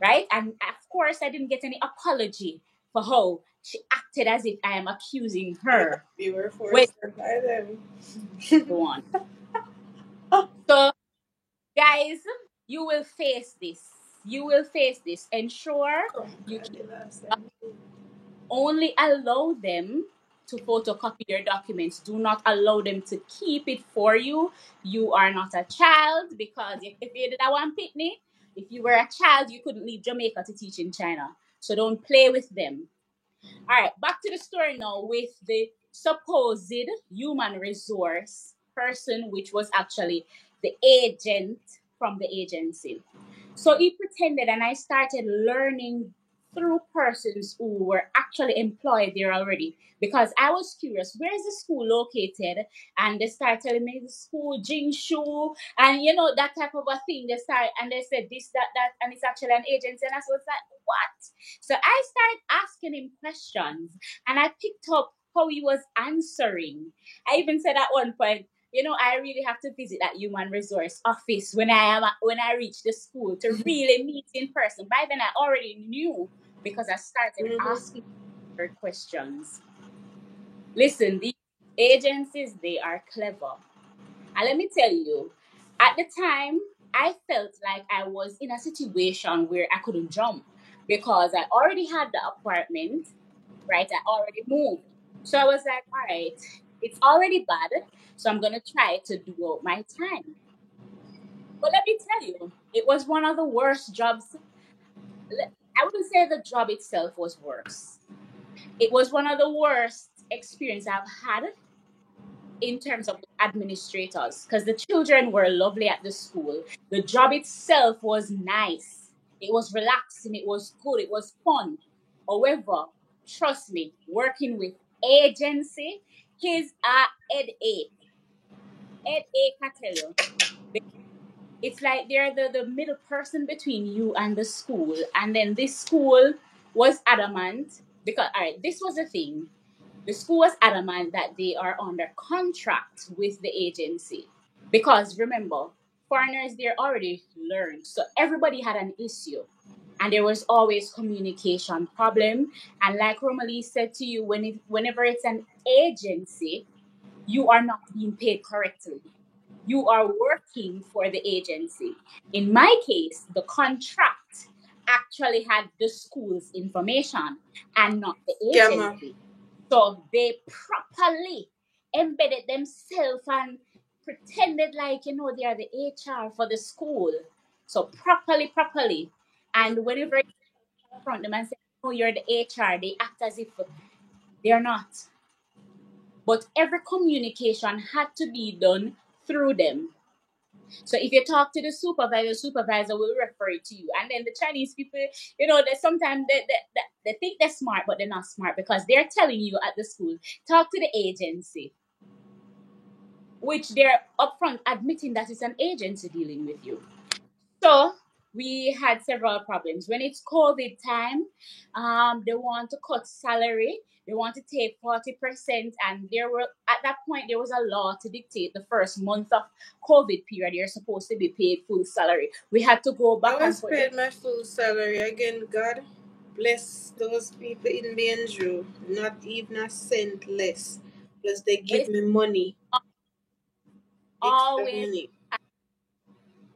right? And of course, I didn't get any apology for how she acted as if I am accusing her. You were When forced to buy them. go on. So, guys, you will face this. You will face this. Ensure you keep, only allow them to photocopy your documents. Do not allow them to keep it for you. You are not a child, because if you did that one pitney, if you were a child, you couldn't leave Jamaica to teach in China. So don't play with them. All right, back to the story now with the supposed human resource person, which was actually the agent from the agency. So he pretended, and I started learning through persons who were actually employed there already, because I was curious, where is the school located? And they started telling me the school, Jingshu, and that type of a thing. And they said this, that, and it's actually an agency. And I was like, what? So I started asking him questions, and I picked up how he was answering. I even said at one point, I really have to visit that human resource office when I reach the school to really meet in person. By then, I already knew, because I started asking her questions. Listen, these agencies, they are clever. And let me tell you, at the time, I felt like I was in a situation where I couldn't jump, because I already had the apartment, right? I already moved. So I was like, all right, it's already bad. So I'm going to try to do out my time. But let me tell you, it was one of the worst jobs. I wouldn't say the job itself was worse. It was one of the worst experience I've had in terms of administrators, because the children were lovely at the school. The job itself was nice. It was relaxing. It was good. It was fun. However, trust me, working with agency is a headache. Headache, I tell you. It's like they're the middle person between you and the school. And then this school was adamant, because, all right, this was the thing. The school was adamant that they are under contract with the agency. Because remember, foreigners, they're already learned. So everybody had an issue. And there was always communication problem. And like Romalie said to you, whenever it's an agency, you are not being paid correctly. You are working for the agency. In my case, the contract actually had the school's information and not the Scammer. agency. So they properly embedded themselves and pretended like, they are the HR for the school. So properly. And whenever you confront them and say, oh, you're the HR, they act as if they're not. But every communication had to be done through them. So if you talk to the supervisor will refer it to you. And then the Chinese people, they sometimes they think they're smart, but they're not smart, because they're telling you at the school, talk to the agency, which they're upfront admitting that it's an agency dealing with you. So we had several problems. When it's COVID time, they want to cut salary. They want to take 40%. And at that point, there was a law to dictate the first month of COVID period, you're supposed to be paid full salary. We had to go back I and was forth. paid my full salary again, God. bless those people in Benjo. Not even a cent less. Plus they give It's me money. Extra always money.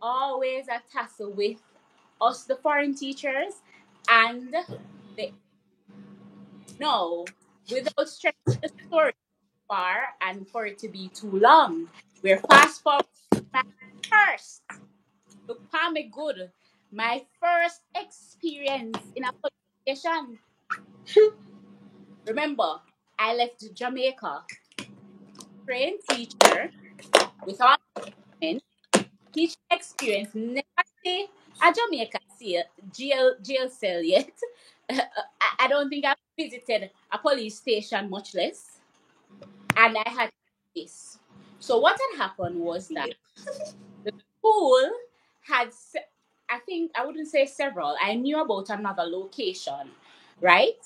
always a tussle with us, the foreign teachers, and the no, without stretching the story far and for it to be too long. We're fast forward to my first, look, me good, my first experience in a police station. Remember, I left Jamaica, trained teacher with all teaching experience, never see a Jamaica jail cell yet. I don't think I've visited a police station, much less. And I had this. So what had happened was that the school had, I think, I wouldn't say several. I knew about another location, right?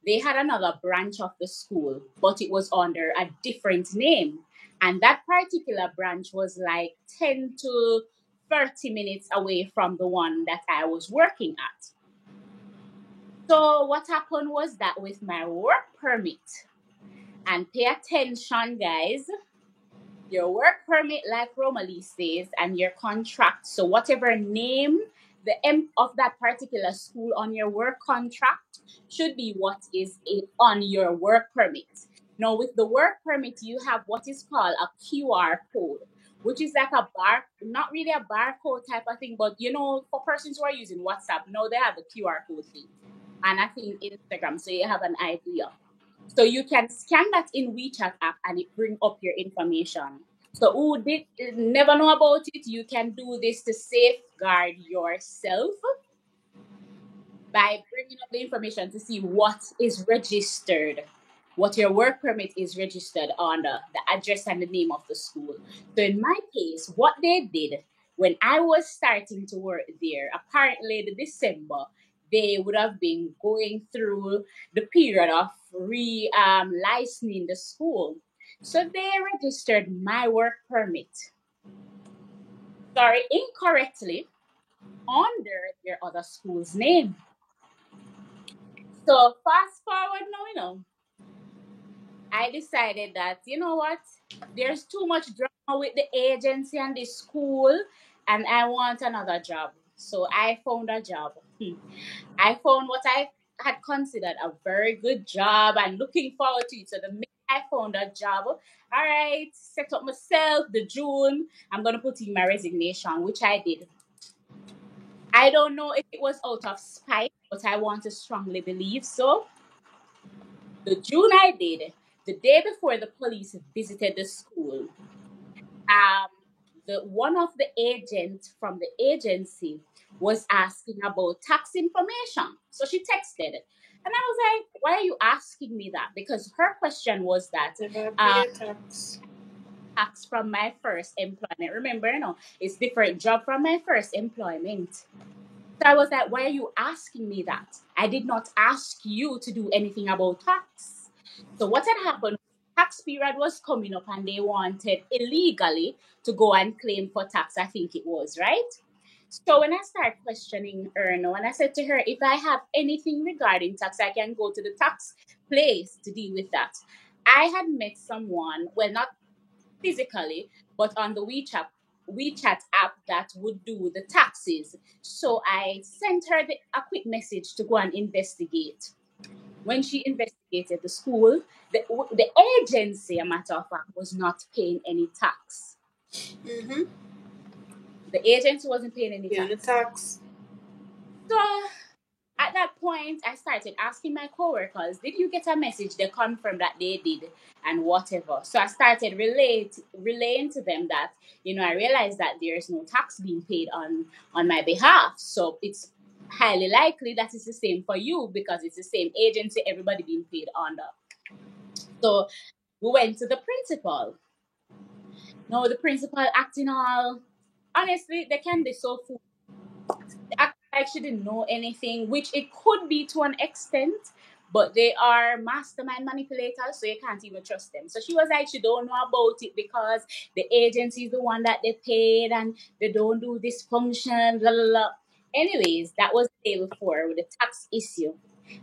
They had another branch of the school, but it was under a different name. And that particular branch was like 10 to 30 minutes away from the one that I was working at. So what happened was that with my work permit, and pay attention, guys, your work permit, like Romalie says, and your contract. So whatever name the M of that particular school on your work contract should be what is on your work permit. Now, with the work permit, you have what is called a QR code, which is like a bar, not really a barcode type of thing, but for persons who are using WhatsApp, they have the QR code thing. And I think Instagram, so you have an idea. So you can scan that in WeChat app and it bring up your information. So who did never know about it, you can do this to safeguard yourself by bringing up the information to see what is registered, what your work permit is registered under, the address and the name of the school. So in my case, what they did when I was starting to work there, apparently the December, they would have been going through the period of licensing the school. So they registered my work permit, sorry, incorrectly under their other school's name. So fast forward now, I decided that, you know what, there's too much drama with the agency and the school, and I want another job. So I found a job. I found what I had considered a very good job and looking forward to it. So the minute I found a job, all right, set up myself, the June, I'm going to put in my resignation, which I did. I don't know if it was out of spite, but I want to strongly believe so. The June I did, the day before the police visited the school, the one of the agents from the agency was asking about tax information. So she texted, and I was like, "Why are you asking me that?" Because her question was that tax from my first employment. Remember, it's different job from my first employment. So I was like, "Why are you asking me that? I did not ask you to do anything about tax." So what had happened, tax period was coming up and they wanted illegally to go and claim for tax, I think it was, right? So when I started questioning her, and I said to her, if I have anything regarding tax, I can go to the tax place to deal with that. I had met someone, well, not physically, but on the WeChat app that would do the taxes. So I sent her a quick message to go and investigate. When she investigated the school, the agency, a matter of fact, was not paying any tax. Mm-hmm. The agency wasn't paying any tax. So at that point, I started asking my coworkers, did you get a message? They confirmed that they did and whatever. So I started relaying to them that, I realized that there's no tax being paid on my behalf. So it's highly likely that it's the same for you because it's the same agency, everybody being paid under. So we went to the principal. No, the principal acting all, honestly, they can be so foolish. They act like she didn't know anything, which it could be to an extent, but they are mastermind manipulators, so you can't even trust them. So she was like, she don't know about it because the agency is the one that they paid and they don't do this function, blah, blah, blah. Anyways, that was the day before with the tax issue.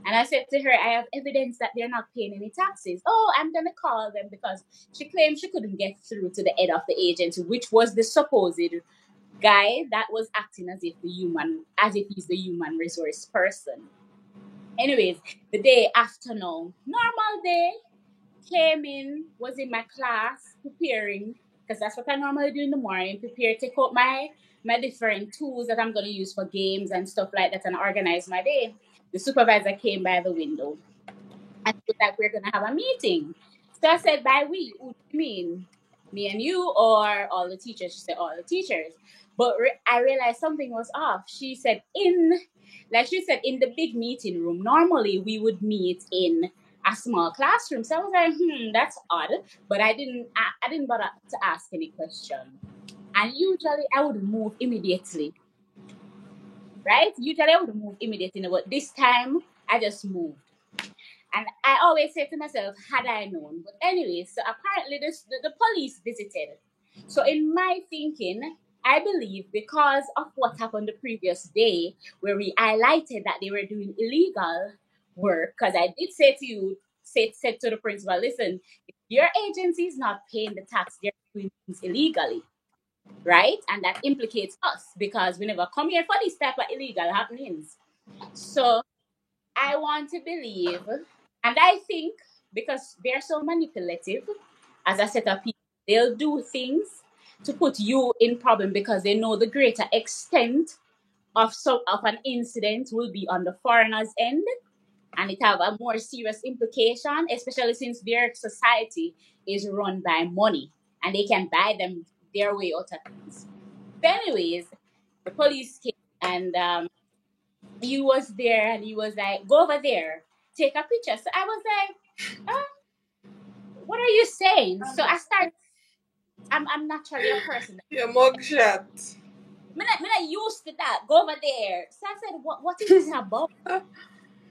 And I said to her, I have evidence that they're not paying any taxes. Oh, I'm going to call them, because she claimed she couldn't get through to the head of the agency, which was the supposed guy that was acting as if he's the human resource person. Anyways, the day after now, normal day, came in, was in my class preparing, because that's what I normally do in the morning, prepare, take out my different tools that I'm going to use for games and stuff like that and organize my day. The supervisor came by the window and she was like, we're going to have a meeting. So I said, by we, who do you mean? Me and you, or all the teachers? She said, all the teachers. But I realized something was off. She said, in the big meeting room, normally we would meet in a small classroom. So I was like, that's odd. But I didn't bother to ask any question. And usually I would move immediately, right? Usually I would move immediately, but this time I just moved. And I always say to myself, had I known. But anyway, so apparently the police visited. So in my thinking, I believe because of what happened the previous day, where we highlighted that they were doing illegal work, because I did say to you, said to the principal, listen, if your agency is not paying the tax, they're doing things illegally, right? And that implicates us, because we never come here for these type of illegal happenings. So I want to believe, and I think because they're so manipulative as a set of people, they'll do things to put you in problem because they know the greater extent of an incident will be on the foreigner's end, and it have a more serious implication, especially since their society is run by money and they can buy them their way out of things. But anyways, the police came and he was there and he was like, go over there, take a picture. So I was like, what are you saying? So I start, I'm naturally a person. Your mugshot. I'm not used to that. Go over there. So I said, what is this about? So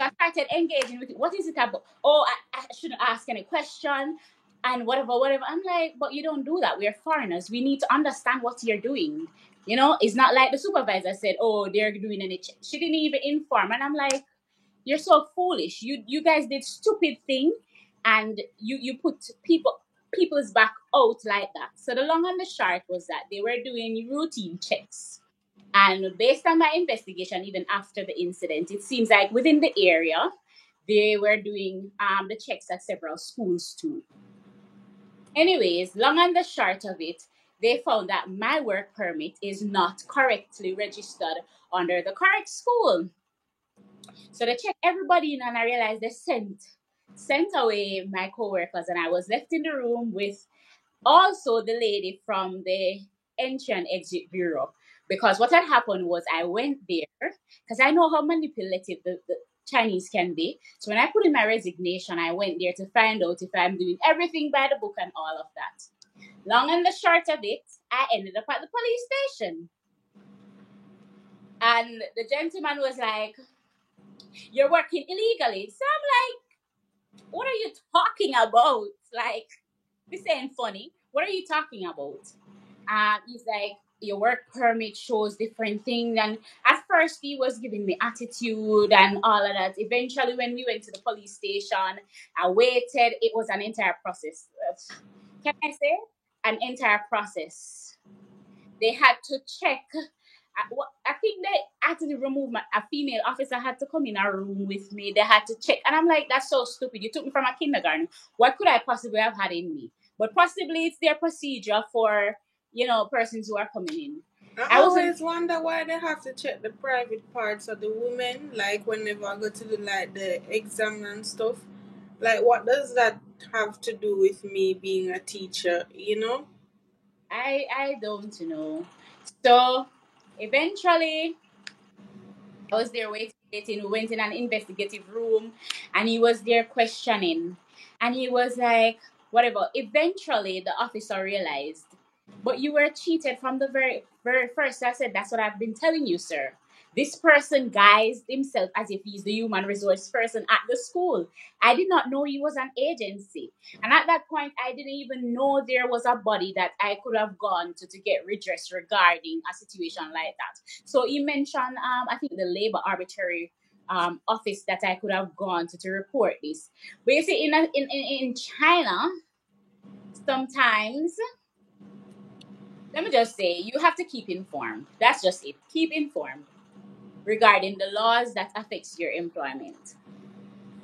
I started engaging with it. What is it about? Oh, I shouldn't ask any question and whatever. I'm like, but you don't do that. We're foreigners. We need to understand what you're doing. You know, it's not like the supervisor said, oh, they're doing any check. She didn't even inform. And I'm like, you're so foolish. You guys did stupid thing, and you put people's back out like that. So the long and the short was that they were doing routine checks. And based on my investigation, even after the incident, it seems like within the area, they were doing the checks at several schools too. Anyways, long and the short of it, they found that my work permit is not correctly registered under the correct school. So they checked everybody in, and I realized they sent away my coworkers, and I was left in the room with also the lady from the entry and exit bureau. Because what had happened was I went there because I know how manipulative the Chinese can be. So when I put in my resignation, I went there to find out if I'm doing everything by the book and all of that. Long and the short of it, I ended up at the police station. And the gentleman was like, you're working illegally. So I'm like, what are you talking about? Like, this ain't funny. What are you talking about? He's like, your work permit shows different things. And at first, he was giving me attitude and all of that. Eventually, when we went to the police station, I waited. It was an entire process. Can I say? An entire process. They had to check. I think they had to remove a female officer had to come in a room with me. They had to check, and I'm like, that's so stupid. You took me from a kindergarten. What could I possibly have had in me? But possibly it's their procedure for persons who are coming in. I always wonder why they have to check the private parts of the women, like whenever I go to the exam and stuff. Like, what does that have to do with me being a teacher? I don't know. So eventually, I was there waiting. We went in an investigative room, and he was there questioning. And he was like, whatever. Eventually, the officer realized, but you were cheated from the very, very first. I said, that's what I've been telling you, sir. This person guised himself as if he's the human resource person at the school. I did not know he was an agency. And at that point, I didn't even know there was a body that I could have gone to get redress regarding a situation like that. So he mentioned, I think, the labor arbitrary office that I could have gone to report this. But you see, in China, sometimes, let me just say, you have to keep informed. That's just it. Keep informed regarding the laws that affects your employment.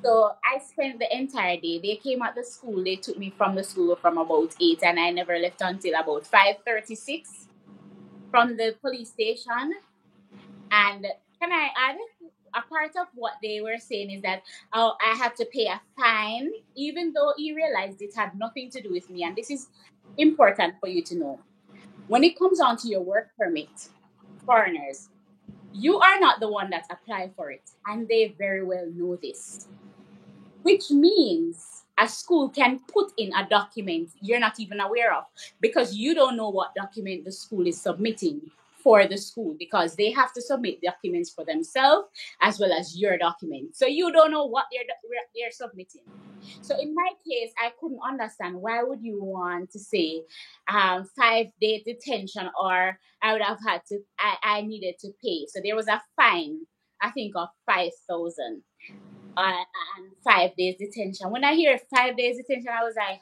So I spent the entire day. They came at the school. They took me from the school from about 8, and I never left until about 5:36 from the police station. And can I add, a part of what they were saying is that, oh, I had to pay a fine, even though he realized it had nothing to do with me. And this is important for you to know. When it comes on to your work permit, foreigners, you are not the one that apply for it, and they very well know this. Which means a school can put in a document you're not even aware of, because you don't know what document the school is submitting for the school, because they have to submit documents for themselves as well as your document. So you don't know what they're submitting. So in my case, I couldn't understand, why would you want to say 5 day detention, or I would have had to, I needed to pay. So there was a fine, I think of 5,000, and 5 days detention. When I hear 5 days detention, I was like,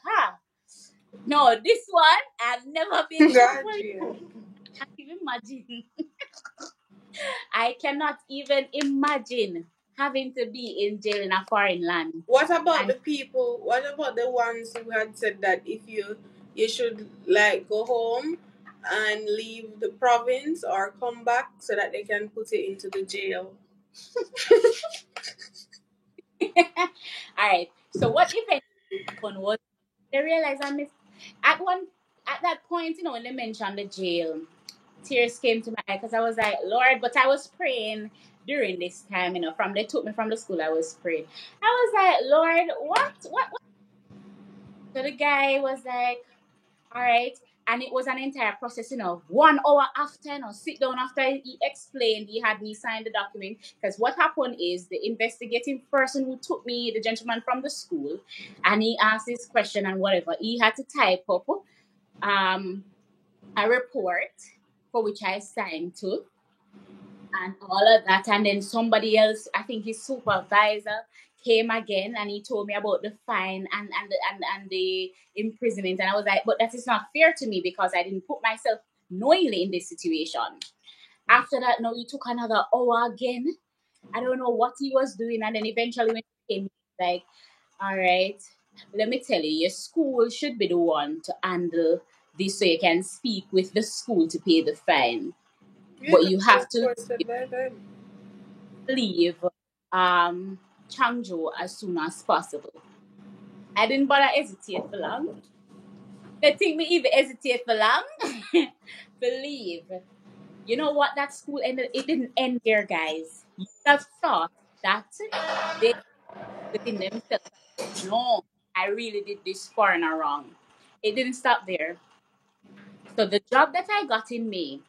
no, this one, I've never been to God, police. yeah. I can't even imagine. I cannot even imagine having to be in jail in a foreign land. What about And the people? What about the ones who had said that if you should like go home and leave the province or come back so that they can put it into the jail? all right. So what eventually happened was, they realized I missed at that point, when they mentioned the jail, tears came to my eye, because I was like, Lord, but I was praying during this time, from they took me from the school, I was praying. I was like, Lord, what? So the guy was like, all right. And it was an entire process, 1 hour after, sit down after he explained, he had me sign the document. Because what happened is, the investigating person who took me, the gentleman from the school, and he asked this question and whatever, he had to type up um, a report for which I signed to, and all of that. And then somebody else, I think his supervisor, came again, and he told me about the fine and the imprisonment. And I was like, but that is not fair to me, because I didn't put myself knowingly in this situation. After that, no, he took another hour again. I don't know what he was doing. And then eventually, when he came, like, all right, let me tell you, your school should be the one to handle this, so you can speak with the school to pay the fine. Yeah, But you that's have what to was said by them. leave Changzhou as soon as possible. I didn't bother hesitate for long. They think me even hesitate for long. Believe. You know what? That school ended. It didn't end there, guys. You have thought that they within themselves. No, I really did this foreigner wrong. It didn't stop there. So the job that I got in May,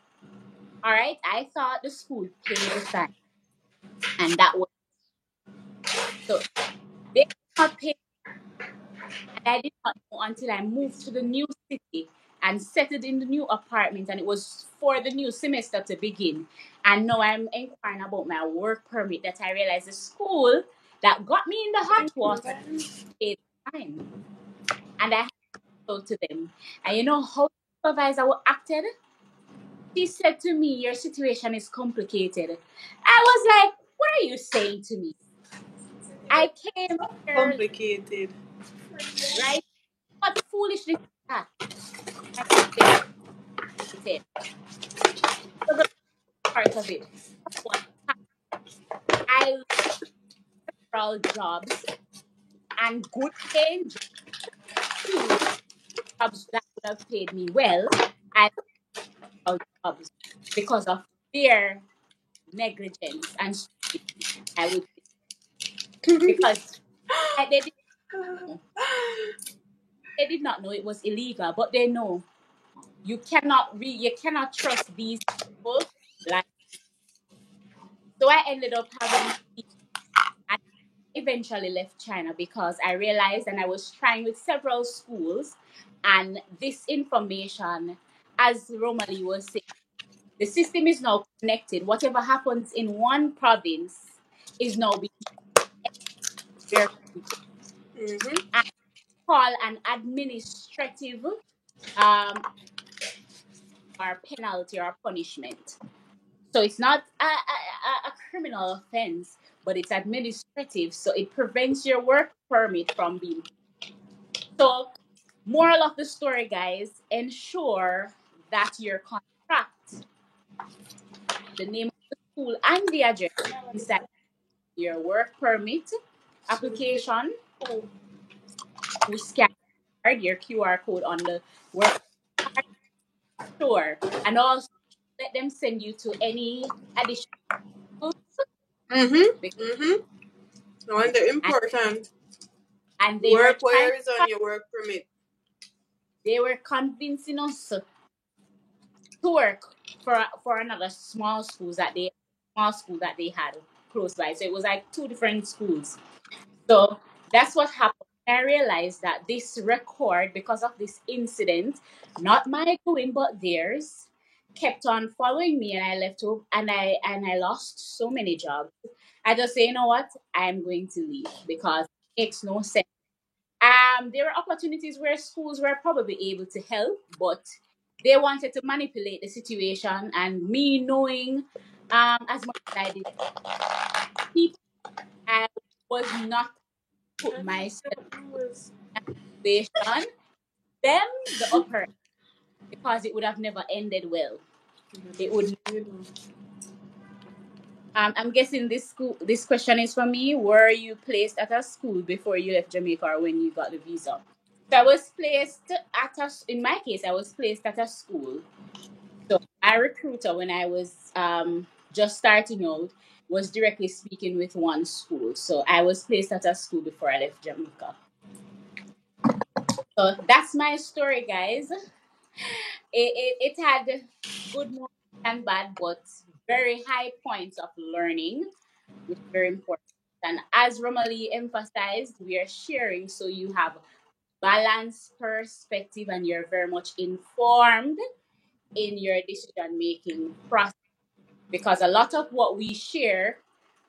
all right, I thought the school paid the fine, and that was so they did not pay. And I did not know until I moved to the new city and settled in the new apartment, and it was for the new semester to begin. And now I'm inquiring about my work permit, that I realized the school that got me in the hot water paid fine. And I had to go to them. And you know how the supervisor acted? She said to me, your situation is complicated. I was like, what are you saying to me? I came here, Complicated. right? What foolishness is that? I said, complicated. So the part of it, what I looked for all jobs, and good paying jobs too, jobs that would have paid me well. I looked for jobs because of their negligence and stupidity, I would say. Because know they did not know it was illegal, but they know you cannot trust these people. Like, so I ended up having to leave, and eventually left China, because I realized, and I was trying with several schools, and this information, as Romalie was saying, the system is now connected. Whatever happens in one province is now being very Mm-hmm. and called an administrative um or penalty or punishment. So it's not a criminal offense, but it's administrative. So it prevents your work permit from being. So, moral of the story, guys, ensure that your contract, the name of the school, and the address inside your work permit application, you scan your QR code on the work card, sure, and also let them send you to any additional schools, Mm-hmm. Mm-hmm. No, and the and, important and work where is on your work permit. they were convincing us to work for another small school that they had close by. So it was like two different schools. So that's what happened. I realized that this record, because of this incident, not my doing but theirs, kept on following me, and I left home, and I lost so many jobs. I just say, you know what, I'm going to leave because it makes no sense. There were opportunities where schools were probably able to help, but they wanted to manipulate the situation. And me knowing, as much as I did, people, I was not put myself in a situation, them the upper, because it would have never ended well. It would. I'm guessing this question is for me. Were you placed at a school before you left Jamaica, or when you got the visa? So I was placed at in my case, I was placed at a school. So my recruiter, when I was just starting out, was directly speaking with one school. So I was placed at a school before I left Jamaica. So that's my story, guys. It had good moments and bad, but very high points of learning, which is very important. And as Romali emphasized, we are sharing so you have balanced perspective and you're very much informed in your decision making process. Because a lot of what we share,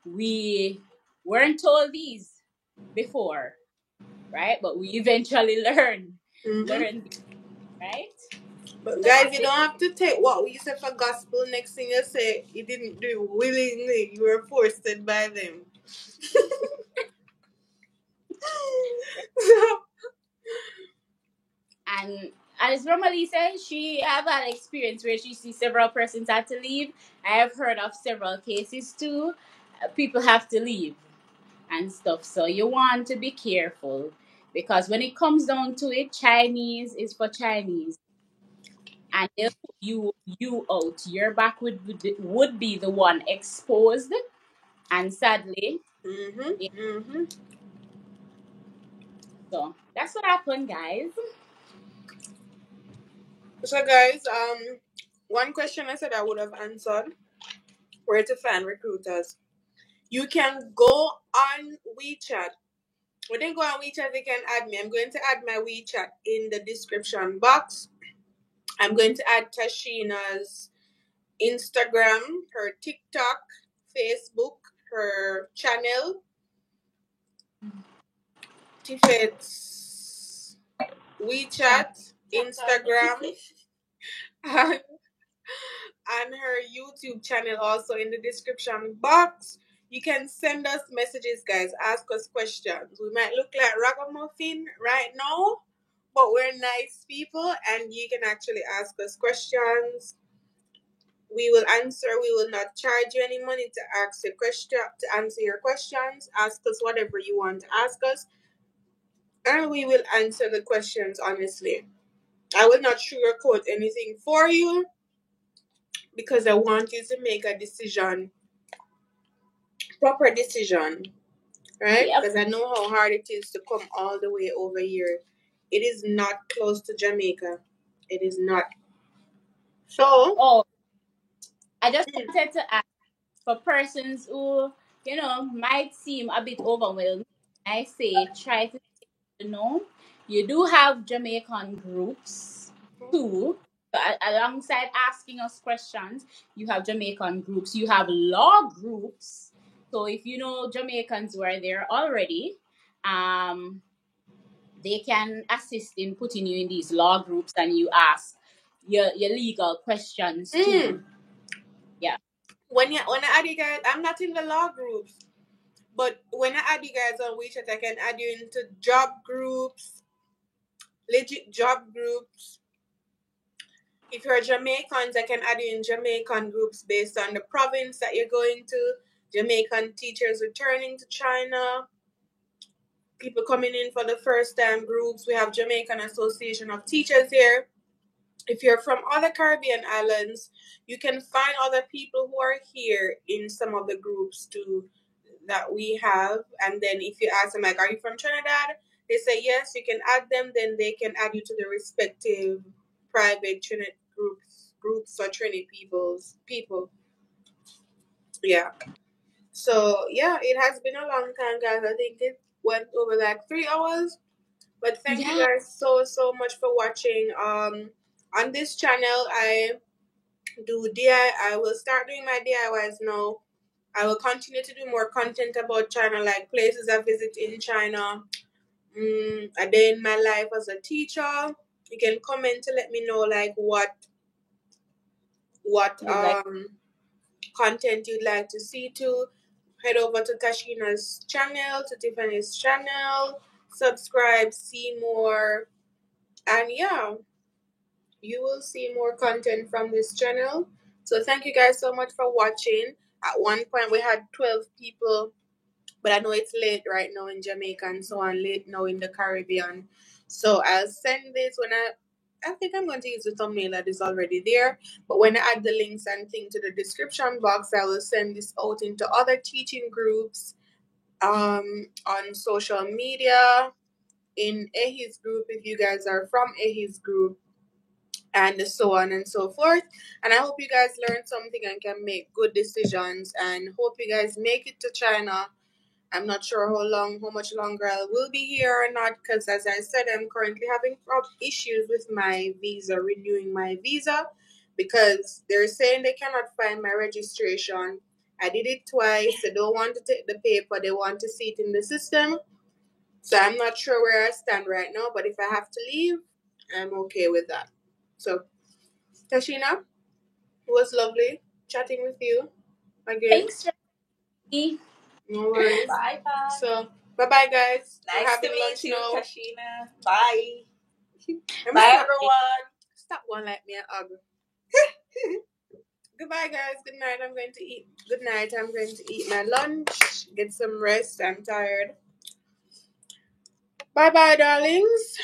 we weren't told these before, right? But we eventually learn these, right? But So guys, that's you it. don't have to take what we say for gospel. Next thing you say, you didn't do it willingly. You were forced by them. And as Romali said, she have an experience where she sees several persons had to leave. I have heard of several cases too. People have to leave and stuff. So you want to be careful because when it comes down to it, Chinese is for Chinese, and they'll put you out. Your back would be the one exposed, and sadly, yeah. So that's what happened, guys. So guys, one question I said I would have answered: where to find recruiters? You can go on WeChat. When you go on WeChat, you can add me. I'm going to add my WeChat in the description box. I'm going to add Tashina's Instagram, her TikTok, Facebook, her channel, Tiffet's WeChat, Instagram, and her YouTube channel also in the description box. You can send us messages, guys. Ask us questions. We might look like ragamuffin right now, but we're nice people, and you can actually ask us questions. We will answer. We will not charge you any money to ask your question, to answer your questions. Ask us whatever you want to ask us, and we will answer the questions honestly. I will not sugarcoat anything for you because I want you to make a decision, proper decision, right? Yep. Because I know how hard it is to come all the way over here. It is not close to Jamaica. It is not. So, Oh, I just wanted to ask for persons who might seem a bit overwhelmed. I say try to know you do have Jamaican groups too. So alongside asking us questions, you have Jamaican groups, you have law groups. So if you know Jamaicans who are there already, they can assist in putting you in these law groups, and you ask your legal questions too. Yeah. When I add you guys, I'm not in the law groups, but when I add you guys on WeChat, I can add you into job groups, legit job groups. If you're Jamaicans, I can add you in Jamaican groups based on the province that you're going to. Jamaican teachers returning to China. People coming in for the first time groups. We have Jamaican Association of Teachers here. If you're from other Caribbean islands, you can find other people who are here in some of the groups too that we have. And then if you ask them, like, are you from Trinidad? They say yes, you can add them. Then they can add you to the respective private Trinidad groups or Trinidad people. Yeah. So yeah, it has been a long time, guys. I think it went over like 3 hours. But thank you guys so much for watching. On this channel, I do I will start doing my DIYs now. I will continue to do more content about China, like places I visit in China, a day in my life as a teacher. You can comment to let me know like what content you'd like to see too. Head over to Tashina's channel, to Tiffany's channel, subscribe, see more, and yeah, you will see more content from this channel. So thank you guys so much for watching. At one point we had 12 people, but I know it's late right now in Jamaica and so on, late now in the Caribbean. So I'll send this when I think I'm going to use the thumbnail that is already there. But when I add the links and things to the description box, I will send this out into other teaching groups, on social media, in Ehi's group if you guys are from Ehi's group, and so on and so forth. And I hope you guys learned something and can make good decisions, and hope you guys make it to China. I'm not sure how much longer I will be here or not, because as I said, I'm currently having issues with my visa, renewing my visa, because they're saying they cannot find my registration. I did it twice. They don't want to take the paper. They want to see it in the system. So I'm not sure where I stand right now, but if I have to leave, I'm okay with that. So, Tashina, it was lovely chatting with you again. Thanks, Jackie. No worries. Bye. So, bye-bye, guys. Nice to meet you, Tashina. Bye. Bye, everyone. Stop one like me and hug. Goodbye, guys. Good night. I'm going to eat. Good night. I'm going to eat my lunch. Get some rest. I'm tired. Bye-bye, darlings.